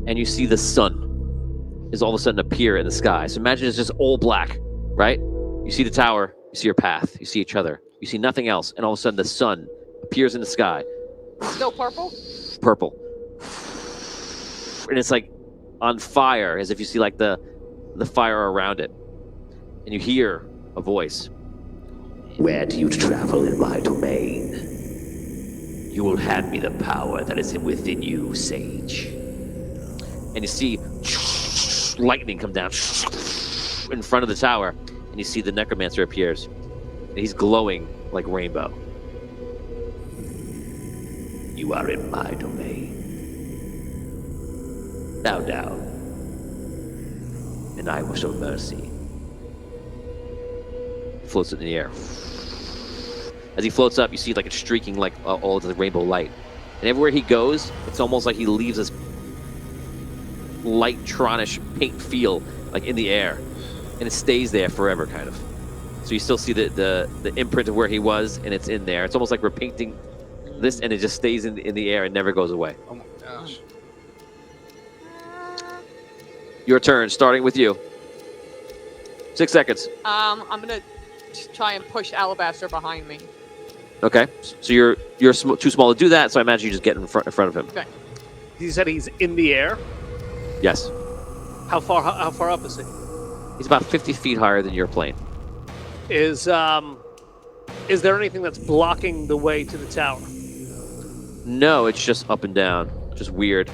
[SPEAKER 2] and you see the sun is all of a sudden appear in the sky. So imagine it's just all black, right? You see the tower, you see your path, you see each other, you see nothing else, and all of a sudden the sun appears in the sky,
[SPEAKER 8] Still purple.
[SPEAKER 2] purple, and it's like on fire, as if you see like the fire around it, and you hear a voice.
[SPEAKER 5] Where do you travel in my domain? You will hand me the power that is within you, Sage.
[SPEAKER 2] And you see lightning come down in front of the tower, and you see the necromancer appears, and he's glowing like rainbow.
[SPEAKER 5] You are in my domain. Bow down, and I will show mercy.
[SPEAKER 2] Floats in the air. As he floats up, you see like it's streaking like all of the rainbow light, and everywhere he goes, it's almost like he leaves this light tronish paint feel like in the air, and it stays there forever, kind of. So you still see the imprint of where he was, and it's in there. It's almost like we're painting this, and it just stays in the air and never goes away.
[SPEAKER 3] Oh my gosh.
[SPEAKER 2] Your turn, starting with you. 6 seconds.
[SPEAKER 8] I'm gonna try and push Alabaster behind me.
[SPEAKER 2] Okay, so you're too small to do that, so I imagine you just get in front of him.
[SPEAKER 8] Okay.
[SPEAKER 7] He said he's in the air.
[SPEAKER 2] Yes.
[SPEAKER 7] How far up is he?
[SPEAKER 2] He's about 50 feet higher than your plane.
[SPEAKER 7] Is there anything that's blocking the way to the tower?
[SPEAKER 2] No, it's just up and down. Just weird.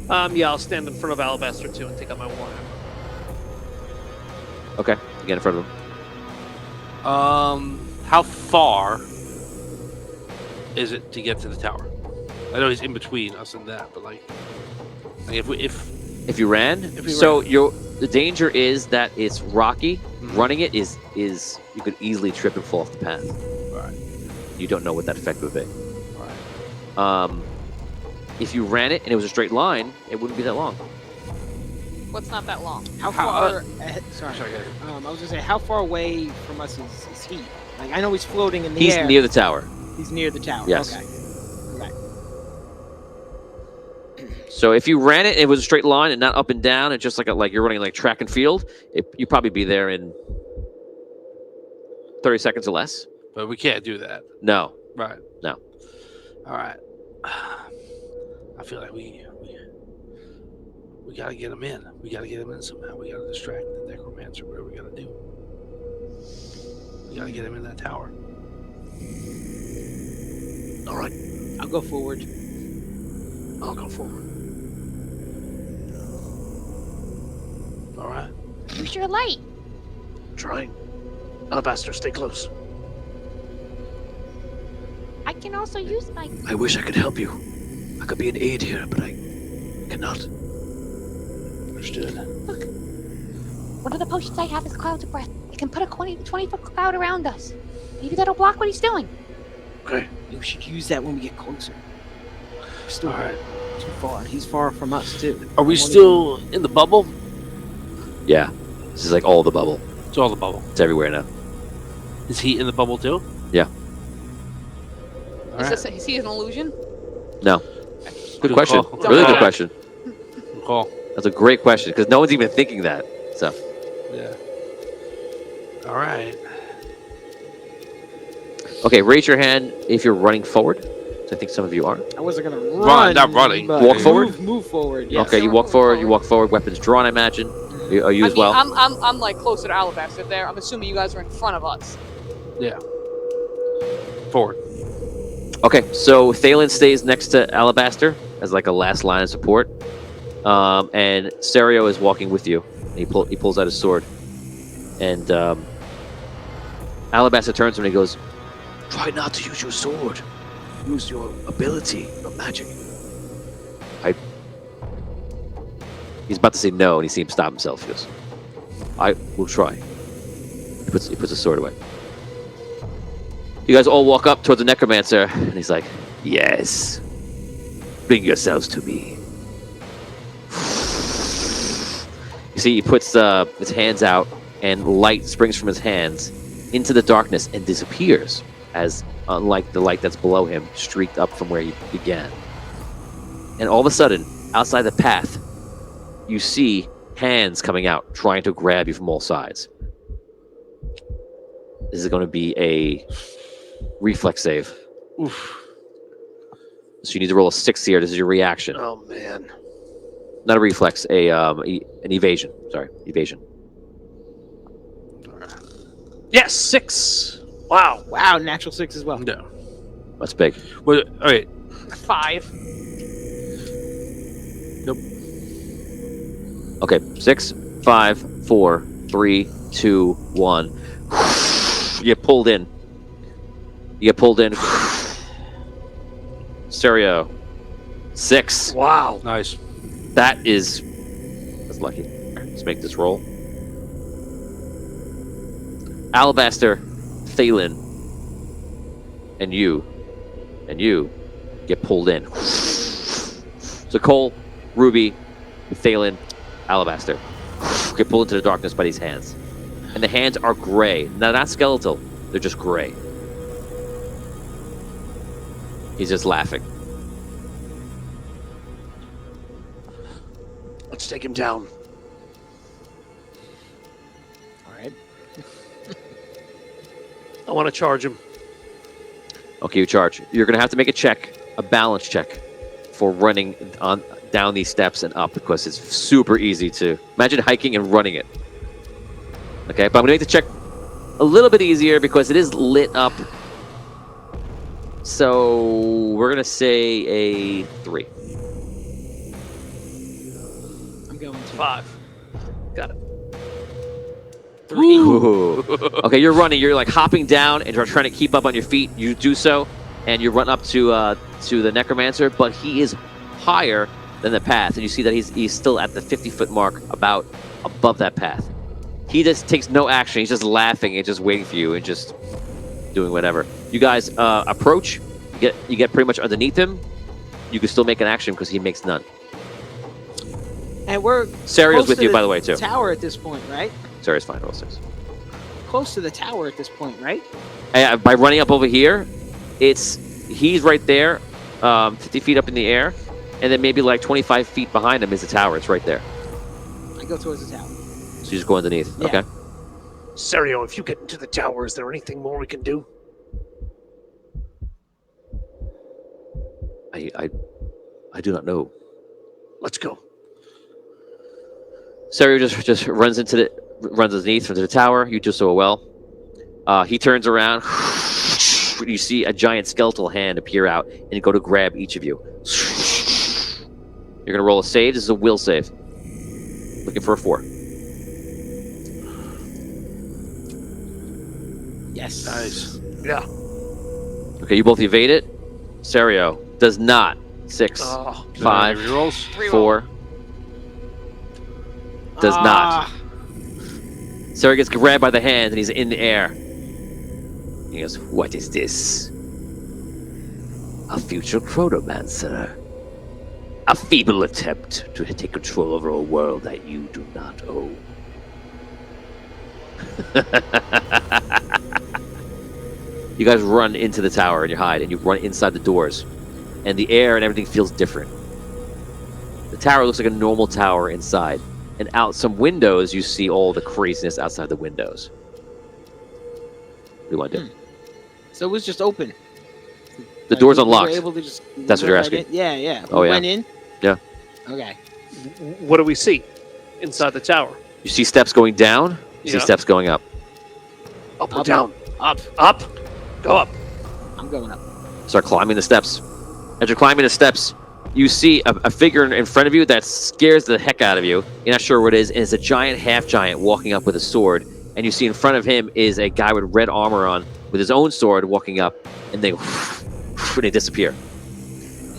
[SPEAKER 7] Yeah, I'll stand in front of Alabaster too and take out my warhammer.
[SPEAKER 2] Okay, you get in front of him.
[SPEAKER 3] How far is it to get to the tower? I know he's in between us and that, but like if
[SPEAKER 2] If you ran, the danger is that it's rocky.
[SPEAKER 3] Mhm.
[SPEAKER 2] Running it is you could easily trip and fall off the path.
[SPEAKER 3] Right.
[SPEAKER 2] You don't know what that effect would be.
[SPEAKER 3] Right.
[SPEAKER 2] If you ran it and it was a straight line, it wouldn't be that long.
[SPEAKER 8] What's not that long?
[SPEAKER 4] How
[SPEAKER 3] How-
[SPEAKER 4] far? Sorry.
[SPEAKER 3] Sorry, go ahead.
[SPEAKER 4] I was gonna say, how far away from us is he? Like, I know he's floating in the
[SPEAKER 2] He's
[SPEAKER 4] air.
[SPEAKER 2] near the tower.
[SPEAKER 4] He's near the tower.
[SPEAKER 2] Yes.
[SPEAKER 4] Okay. Right.
[SPEAKER 2] So if you ran it, and it was a straight line and not up and down, and just like you're running like track and field, you'd probably be there in 30 seconds or less.
[SPEAKER 3] But we can't do that.
[SPEAKER 2] No.
[SPEAKER 3] Right.
[SPEAKER 2] No.
[SPEAKER 3] All right. I feel like we gotta get him in. We gotta get him in somehow. We gotta distract the necromancer. Whatever we gotta do. We gotta get him in that tower.
[SPEAKER 5] All right,
[SPEAKER 4] I'll go forward.
[SPEAKER 5] I'll go forward.
[SPEAKER 3] All right.
[SPEAKER 6] Use your light.
[SPEAKER 5] Trying. Alabaster, stay close.
[SPEAKER 6] I can also use my.
[SPEAKER 5] I wish I could help you. I could be an aid here, but I cannot.
[SPEAKER 3] Understood.
[SPEAKER 6] Look. One of the potions I have is Clouds of Breath. It can put a 20-foot cloud around us. Maybe that'll block what he's doing.
[SPEAKER 5] Okay.
[SPEAKER 4] We should use that when we get closer. We're still
[SPEAKER 3] All right.
[SPEAKER 4] too far. He's far from us too.
[SPEAKER 3] Are we still in the bubble?
[SPEAKER 2] Yeah. This is like all the bubble.
[SPEAKER 3] It's all the bubble.
[SPEAKER 2] It's everywhere now.
[SPEAKER 3] Is he in the bubble too?
[SPEAKER 2] Yeah.
[SPEAKER 3] All
[SPEAKER 8] Is
[SPEAKER 3] right.
[SPEAKER 8] he an illusion?
[SPEAKER 2] No. Good
[SPEAKER 3] Good
[SPEAKER 2] question.
[SPEAKER 3] call.
[SPEAKER 2] Really good
[SPEAKER 8] Okay.
[SPEAKER 2] question.
[SPEAKER 3] Good call.
[SPEAKER 2] That's a great question because no one's even thinking that. So
[SPEAKER 3] Yeah. All right.
[SPEAKER 2] okay, raise your hand if you're running forward. So I think some of you are.
[SPEAKER 4] I wasn't gonna run.
[SPEAKER 3] not running.
[SPEAKER 4] but
[SPEAKER 2] Walk forward?
[SPEAKER 4] Move forward. Yes.
[SPEAKER 2] Okay, you walk forward. You walk forward. Weapons drawn, I imagine. Are you as well?
[SPEAKER 8] I'm like closer to Alabaster there. I'm assuming you guys are in front of us.
[SPEAKER 3] Yeah. Forward.
[SPEAKER 2] Okay, so Thalen stays next to Alabaster as like a last line of support, and Serio is walking with you. He pulls out his sword, and Alabaster turns to him and he goes,
[SPEAKER 5] Try not to use your sword. Use your ability, your magic.
[SPEAKER 2] He's about to say no, and he sees him stop himself. He goes, I will try. He puts his sword away. You guys all walk up towards the necromancer, and he's like, yes. Bring yourselves to me. You see, he puts his hands out, and light springs from his hands into the darkness and disappears, as unlike the light that's below him, streaked up from where he began. And all of a sudden, outside the path, you see hands coming out, trying to grab you from all sides. This is going to be a reflex save.
[SPEAKER 7] Oof.
[SPEAKER 2] So you need to roll a 6 here. This is your reaction.
[SPEAKER 7] Oh man.
[SPEAKER 2] Not a reflex, an evasion. Sorry, evasion.
[SPEAKER 7] Yes, 6. Wow.
[SPEAKER 4] Wow, natural 6 as well.
[SPEAKER 3] No.
[SPEAKER 2] That's big.
[SPEAKER 3] Well, all right.
[SPEAKER 8] 5.
[SPEAKER 2] Okay, 6, 5, 4, 3, 2, 1. You get pulled in. Stereo. 6.
[SPEAKER 7] Wow.
[SPEAKER 3] Nice.
[SPEAKER 2] That's lucky. Let's make this roll. Alabaster, Thalen, and you get pulled in. So Cole, Ruby, Thalen, Alabaster get pulled into the darkness by these hands. And the hands are gray. Now, not skeletal. They're just gray. He's just laughing.
[SPEAKER 5] Let's take him down.
[SPEAKER 4] All right.
[SPEAKER 7] I want to charge him.
[SPEAKER 2] Okay, you charge. You're going to have to make a balance check for running down these steps and up, because it's super easy to imagine hiking and running it. Okay, but I'm gonna make the check a little bit easier because it is lit up. So we're gonna say a 3.
[SPEAKER 4] I'm going to
[SPEAKER 7] 5. Got it.
[SPEAKER 4] 3.
[SPEAKER 2] Ooh. Okay, you're running. You're like hopping down and you're trying to keep up on your feet. You do so, and you run up to the necromancer, but he is higher than the path, and you see that he's still at the 50-foot mark, about above that path. He just takes no action. He's just laughing and just waiting for you and just doing whatever. You guys approach. You get pretty much underneath him. You can still make an action because he makes none.
[SPEAKER 4] And we're
[SPEAKER 2] Sario's
[SPEAKER 4] close
[SPEAKER 2] with
[SPEAKER 4] to
[SPEAKER 2] you,
[SPEAKER 4] the
[SPEAKER 2] by the way, too.
[SPEAKER 4] tower at this point, right?
[SPEAKER 2] Sario's fine. Roll 6.
[SPEAKER 4] Close to the tower at this point, right?
[SPEAKER 2] By running up over here, he's right there, 50 feet up in the air, and then maybe like 25 feet behind him is the tower. It's right there.
[SPEAKER 4] I go towards the tower.
[SPEAKER 2] So you just go underneath.
[SPEAKER 4] Yeah.
[SPEAKER 2] Okay.
[SPEAKER 5] Serio, if you get into the tower, is there anything more we can do?
[SPEAKER 2] I do not know.
[SPEAKER 5] Let's go.
[SPEAKER 2] Sario just runs underneath into the tower. You do so well. He turns around. You see a giant skeletal hand appear out and go to grab each of you. You're gonna roll a save. This is a will save. Looking for a 4.
[SPEAKER 4] Yes.
[SPEAKER 3] Nice.
[SPEAKER 5] Yeah.
[SPEAKER 2] Okay, you both evade it. Sario does not. 6,
[SPEAKER 7] Oh.
[SPEAKER 2] 5,
[SPEAKER 3] Rerolls.
[SPEAKER 2] 4. Does not. Sario gets grabbed by the hand and he's in the air. He goes, "What is this? A future chronomancer. A feeble attempt to take control over a world that you do not own." You guys run into the tower and you hide, and you run inside the doors, and the air and everything feels different. The tower looks like a normal tower inside, and out some windows you see all the craziness outside the windows. What do you want to do?
[SPEAKER 4] So it was just open.
[SPEAKER 2] The door's
[SPEAKER 4] we were
[SPEAKER 2] unlocked.
[SPEAKER 4] able to just
[SPEAKER 2] That's what you're
[SPEAKER 4] go right
[SPEAKER 2] asking?
[SPEAKER 4] in. Yeah, yeah.
[SPEAKER 2] Oh,
[SPEAKER 4] We
[SPEAKER 2] yeah.
[SPEAKER 4] went in.
[SPEAKER 2] Yeah.
[SPEAKER 4] Okay.
[SPEAKER 7] What do we see inside the tower?
[SPEAKER 2] You see steps going down. You see
[SPEAKER 7] Yeah.
[SPEAKER 2] steps going up.
[SPEAKER 5] Up or
[SPEAKER 4] Up.
[SPEAKER 5] down?
[SPEAKER 4] Up.
[SPEAKER 7] Up. Go up.
[SPEAKER 4] I'm going up.
[SPEAKER 2] Start climbing the steps. As you're climbing the steps, you see a figure in front of you that scares the heck out of you. You're not sure what it is, and it's a giant half-giant walking up with a sword. And you see in front of him is a guy with red armor on with his own sword walking up, and they disappear.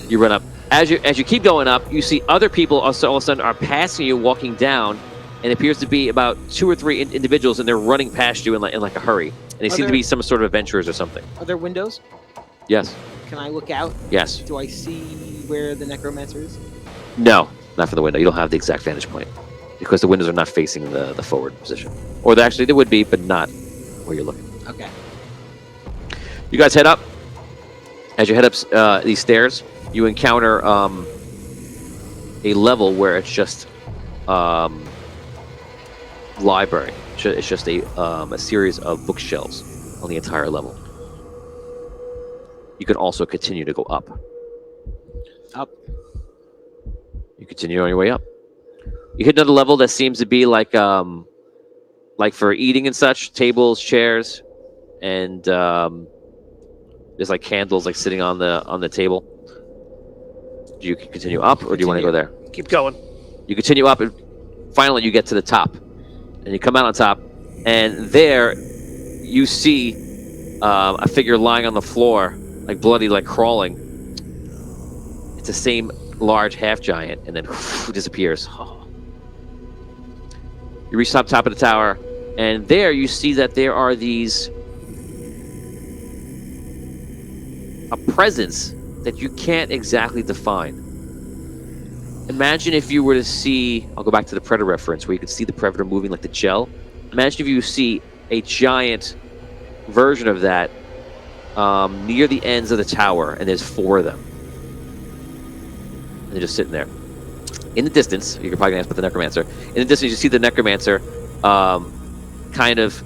[SPEAKER 2] You run up. As you keep going up, you see other people also all of a sudden are passing you, walking down, and it appears to be about 2 or 3 individuals, and they're running past you in like a hurry. And they seem to be some sort of adventurers or something.
[SPEAKER 4] Are there windows?
[SPEAKER 2] Yes.
[SPEAKER 4] Can I look out?
[SPEAKER 2] Yes.
[SPEAKER 4] Do I see where the necromancer is?
[SPEAKER 2] No, not for the window. You don't have the exact vantage point because the windows are not facing the forward position. Or actually, they would be, but not where you're looking.
[SPEAKER 4] Okay.
[SPEAKER 2] You guys head up. As you head up these stairs, you encounter a level where it's just library. It's just a series of bookshelves on the entire level. You can also continue to go up.
[SPEAKER 4] Up.
[SPEAKER 2] You continue on your way up. You hit another level that seems to be like for eating and such, tables, chairs, and there's like candles like sitting on the table. Do you continue up, or do you want to go there?
[SPEAKER 7] Keep going.
[SPEAKER 2] You continue up, and finally you get to the top, and you come out on top, and there you see a figure lying on the floor, like bloody, like crawling. It's the same large half giant, and then disappears. You reach top of the tower, and there you see that there are a presence that you can't exactly define. Imagine if you were to see, I'll go back to the Predator reference, where you could see the Predator moving like the gel. Imagine if you see a giant version of that near the ends of the tower, and there's 4 of them. And they're just sitting there. In the distance, you're probably going to ask about the Necromancer. In the distance, you see the Necromancer kind of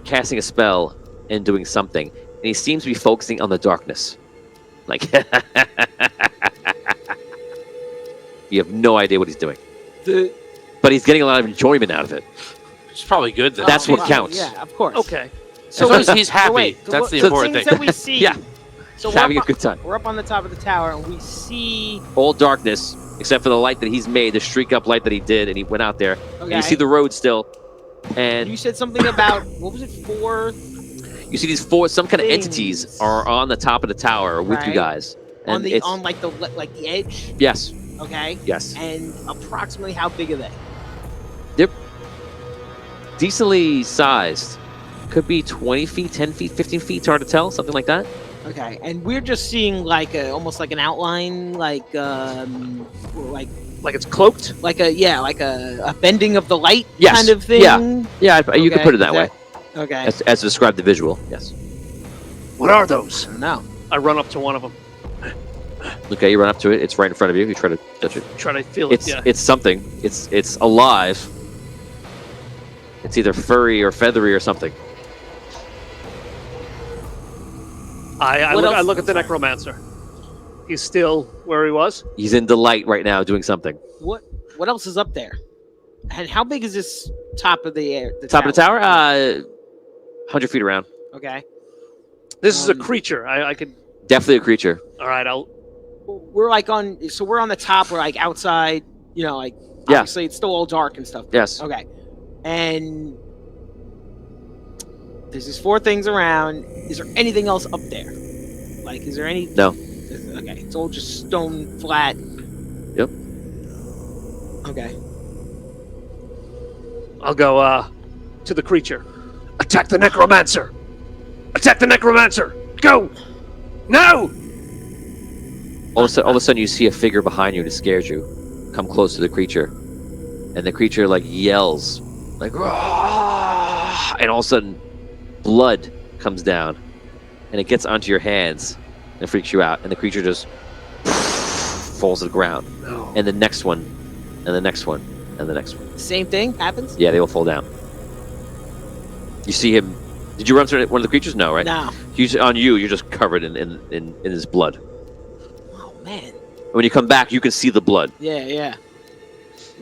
[SPEAKER 2] casting a spell and doing something. And he seems to be focusing on the darkness. Like, you have no idea what he's doing. But he's getting a lot of enjoyment out of it.
[SPEAKER 3] It's probably good then.
[SPEAKER 2] That's what counts.
[SPEAKER 4] Yeah, of course.
[SPEAKER 7] Okay.
[SPEAKER 3] As long as he's happy,
[SPEAKER 4] wait,
[SPEAKER 3] that's the
[SPEAKER 4] the
[SPEAKER 3] important
[SPEAKER 4] things
[SPEAKER 3] thing.
[SPEAKER 4] that we see.
[SPEAKER 2] Yeah.
[SPEAKER 4] So
[SPEAKER 2] Having a good time.
[SPEAKER 4] We're up on the top of the tower, and we see.
[SPEAKER 2] All darkness, except for the light that he's made, the streak up light that he did, and he went out there.
[SPEAKER 4] Okay.
[SPEAKER 2] And you see the road still. And
[SPEAKER 4] You said something about what was it? 4
[SPEAKER 2] you see these 4, some kind of
[SPEAKER 4] things.
[SPEAKER 2] entities are on the top of the tower with you
[SPEAKER 4] Right.
[SPEAKER 2] guys. And
[SPEAKER 4] on the
[SPEAKER 2] it's,
[SPEAKER 4] on like the edge.
[SPEAKER 2] yes,
[SPEAKER 4] Okay.
[SPEAKER 2] yes.
[SPEAKER 4] And approximately how big are they?
[SPEAKER 2] They're decently sized. Could be 20 feet, 10 feet, 15 feet. It's hard to tell. Something like that.
[SPEAKER 4] Okay, and we're just seeing like almost like an outline, like
[SPEAKER 7] Like it's cloaked?
[SPEAKER 4] a bending of the light
[SPEAKER 2] Yes,
[SPEAKER 4] kind of thing.
[SPEAKER 2] yeah. Yeah, you could
[SPEAKER 4] Okay,
[SPEAKER 2] put it that
[SPEAKER 4] is
[SPEAKER 2] way.
[SPEAKER 4] Okay.
[SPEAKER 2] As described the visual. Yes.
[SPEAKER 7] What are those?
[SPEAKER 4] I don't know.
[SPEAKER 7] I run up to one of them.
[SPEAKER 2] Okay, you run up to it. It's right in front of you. You try to touch it.
[SPEAKER 7] Try to feel it.
[SPEAKER 2] It's something. It's alive. It's either furry or feathery or something.
[SPEAKER 7] I
[SPEAKER 4] What else?
[SPEAKER 7] look at the necromancer. He's still where he was.
[SPEAKER 2] He's in delight right now doing something.
[SPEAKER 4] What else is up there? And how big is this top of the air?
[SPEAKER 2] Top of the tower? 100 feet around.
[SPEAKER 4] Okay.
[SPEAKER 7] This is a creature. I could.
[SPEAKER 2] Definitely a creature.
[SPEAKER 7] All right.
[SPEAKER 4] We're like on. So we're on the top. We're like outside. You know, like
[SPEAKER 2] Yeah.
[SPEAKER 4] obviously it's still all dark and stuff.
[SPEAKER 2] Yes.
[SPEAKER 4] Okay. And there's these 4 things around. Is there anything else up there? Like, is there any?
[SPEAKER 2] No.
[SPEAKER 4] Okay, it's all just stone flat.
[SPEAKER 2] Yep.
[SPEAKER 4] Okay.
[SPEAKER 7] I'll go to the creature. Attack the necromancer! Attack the necromancer! Go! No!
[SPEAKER 2] All of a sudden, you see a figure behind you and it scares you. Come close to the creature. And the creature, like, yells. Like, "Rah!" And all of a sudden, blood comes down. And it gets onto your hands. And it freaks you out. And the creature just falls to the ground.
[SPEAKER 7] No.
[SPEAKER 2] And the next one. And the next one. And the next one.
[SPEAKER 4] Same thing happens?
[SPEAKER 2] Yeah, they all fall down. You see him. Did you run through one of the creatures? No, right?
[SPEAKER 4] No.
[SPEAKER 2] On you, you're just covered in his blood.
[SPEAKER 4] Oh man.
[SPEAKER 2] When you come back, you can see the blood.
[SPEAKER 4] Yeah.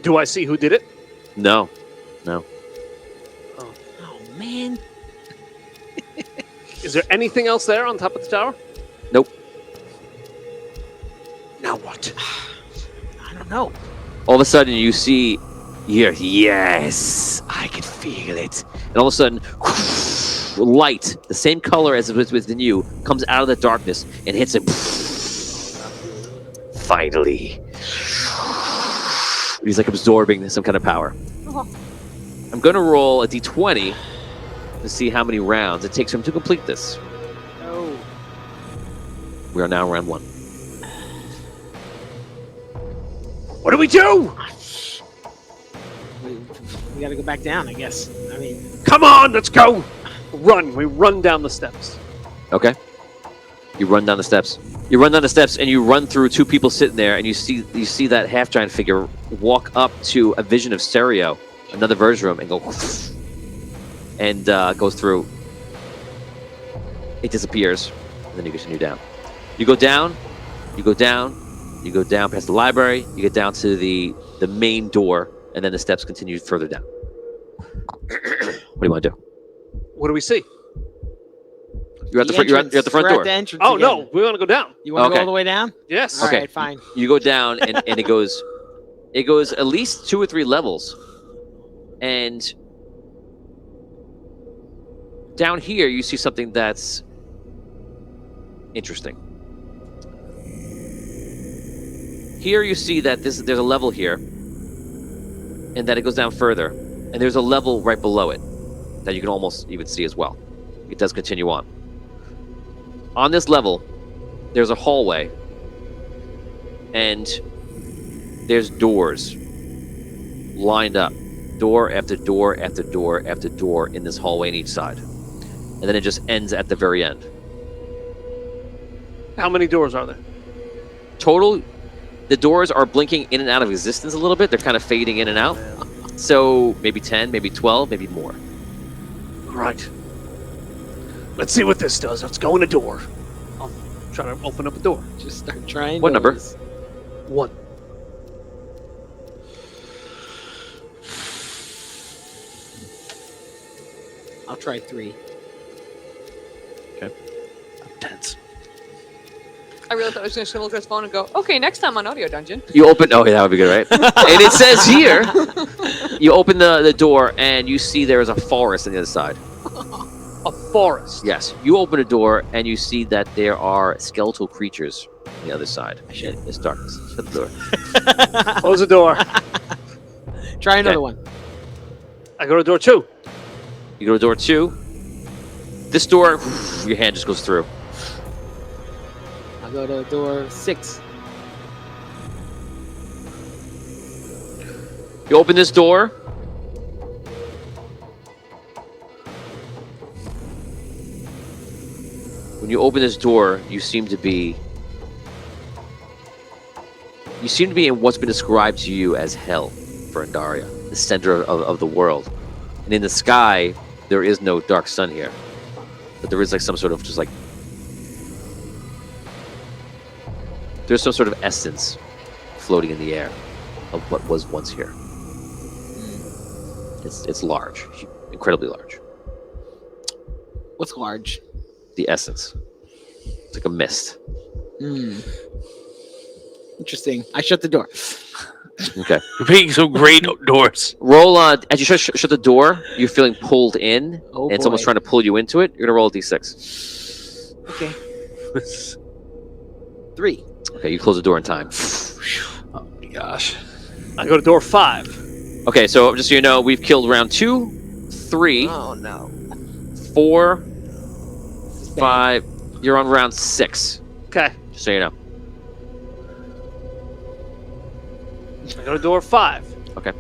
[SPEAKER 7] Do I see who did it?
[SPEAKER 2] No.
[SPEAKER 4] Oh man.
[SPEAKER 7] Is there anything else there on top of the tower?
[SPEAKER 2] Nope.
[SPEAKER 7] Now No.
[SPEAKER 2] All of a sudden, you hear, yes, I can feel it. And all of a sudden, light, the same color as it was within you, comes out of the darkness and hits it. Finally. He's like absorbing some kind of power.
[SPEAKER 8] Oh.
[SPEAKER 2] I'm going to roll a d20 to see how many rounds it takes him to complete this.
[SPEAKER 4] Oh.
[SPEAKER 2] We are now round 1.
[SPEAKER 7] What do we do?
[SPEAKER 4] We gotta go back down, I guess. I mean,
[SPEAKER 7] Come on, let's go. Run. We run down the steps.
[SPEAKER 2] Okay. You run down the steps. You run down the steps and you run through 2 people sitting there, and you see that half-giant figure walk up to a vision of Serio, another version of him, and go and goes through. It disappears, and then you continue down. You go down, you go down, you go down past the library, you get down to the main door, and then the steps continue further down. What do you want to do?
[SPEAKER 7] What do we see?
[SPEAKER 2] You're at the front. You're at the front
[SPEAKER 4] We're
[SPEAKER 2] door.
[SPEAKER 4] At the entrance
[SPEAKER 7] Oh,
[SPEAKER 4] again.
[SPEAKER 7] no. We want to go down.
[SPEAKER 4] You want to
[SPEAKER 2] Okay.
[SPEAKER 4] go all the way down?
[SPEAKER 7] Yes.
[SPEAKER 4] All
[SPEAKER 2] Okay.
[SPEAKER 4] right, fine.
[SPEAKER 2] You go down, and it goes at least 2 or 3 levels, and down here you see something that's interesting. Here you see that there's a level here, and that it goes down further, and there's a level right below it that you can almost even see as well. It does continue on. On this level, there's a hallway, and there's doors lined up, door after door after door after door in this hallway on each side, and then it just ends at the very end.
[SPEAKER 7] How many doors are there?
[SPEAKER 2] Total, the doors are blinking in and out of existence a little bit. They're kind of fading in and out. So maybe 10, maybe 12, maybe more.
[SPEAKER 7] Right. Let's see what this does. Let's go in a door. I'll try to open up a door.
[SPEAKER 4] Just start trying.
[SPEAKER 2] What number?
[SPEAKER 4] doors.
[SPEAKER 7] 1.
[SPEAKER 4] I'll try 3.
[SPEAKER 7] I'm tense.
[SPEAKER 8] I really thought I was going to look at his phone and go, okay, next time on Audio Dungeon.
[SPEAKER 2] You open. Oh, yeah, that would be good, right? And it says here, you open the door and you see there is a forest on the other side.
[SPEAKER 7] A forest.
[SPEAKER 2] Yes, you open a door and you see that there are skeletal creatures on the other side. It's darkness. Shut the door.
[SPEAKER 7] Close the door.
[SPEAKER 4] Try another
[SPEAKER 2] Okay.
[SPEAKER 4] one.
[SPEAKER 7] I go to door 2.
[SPEAKER 2] You go to door 2. This door, your hand just goes through.
[SPEAKER 4] I'll go to door 6.
[SPEAKER 2] You open this door. When you open this door, you seem to be in what's been described to you as hell for Andaria, the center of the world. And in the sky, there is no dark sun here. But there is like some sort of just like there's some sort of essence floating in the air of what was once here. It's large, incredibly large.
[SPEAKER 4] What's large?
[SPEAKER 2] The essence. It's like a mist.
[SPEAKER 4] Interesting. I shut the door.
[SPEAKER 2] Okay.
[SPEAKER 3] You're being so great outdoors.
[SPEAKER 2] Roll as you shut the door, you're feeling pulled in,
[SPEAKER 4] Oh,
[SPEAKER 2] and it's almost
[SPEAKER 4] boy.
[SPEAKER 2] trying to pull you into it. You're gonna roll a d6.
[SPEAKER 4] Okay. 3.
[SPEAKER 2] Okay, you close the door in time.
[SPEAKER 3] Oh my gosh.
[SPEAKER 7] I go to door 5.
[SPEAKER 2] Okay, so just so you know, we've killed round 2, 3,
[SPEAKER 4] Oh no.
[SPEAKER 2] 4, 5. You're on round 6.
[SPEAKER 7] Okay.
[SPEAKER 2] Just so you know.
[SPEAKER 7] I go to door 5.
[SPEAKER 2] Okay.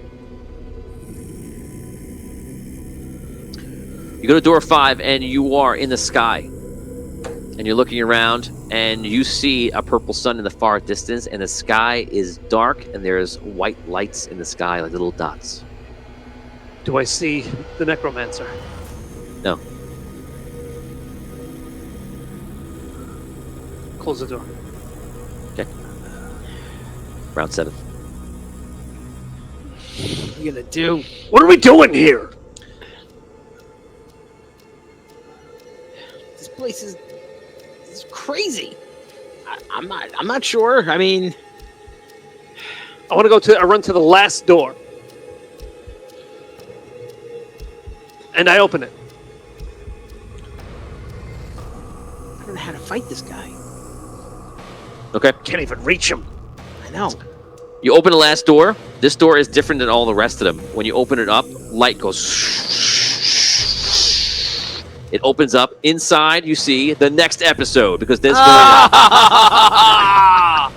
[SPEAKER 2] You go to door 5, and you are in the sky. And you're looking around, and you see a purple sun in the far distance, and the sky is dark, and there's white lights in the sky, like little dots.
[SPEAKER 7] Do I see the necromancer?
[SPEAKER 2] No.
[SPEAKER 7] Close the door.
[SPEAKER 2] Round 7.
[SPEAKER 4] What are you gonna do?
[SPEAKER 7] What are we doing here?
[SPEAKER 4] This place is crazy. I'm not sure. I mean,
[SPEAKER 7] I want to I run to the last door. And I open it.
[SPEAKER 4] I don't know how to fight this guy.
[SPEAKER 2] Okay.
[SPEAKER 5] Can't even reach him.
[SPEAKER 4] I know.
[SPEAKER 2] You open the last door. This door is different than all the rest of them. When you open it up, light goes. It opens up. Inside, you see the next episode because there's going on.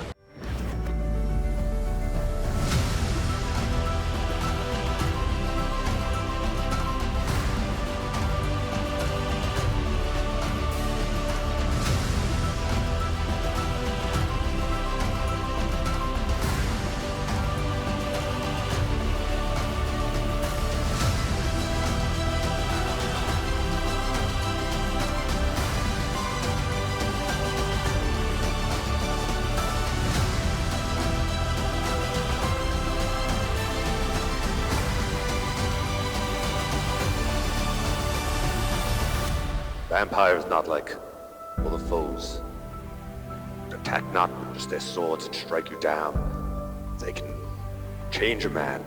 [SPEAKER 9] Vampires not like all the foes. Attack not with just their swords and strike you down. They can change a man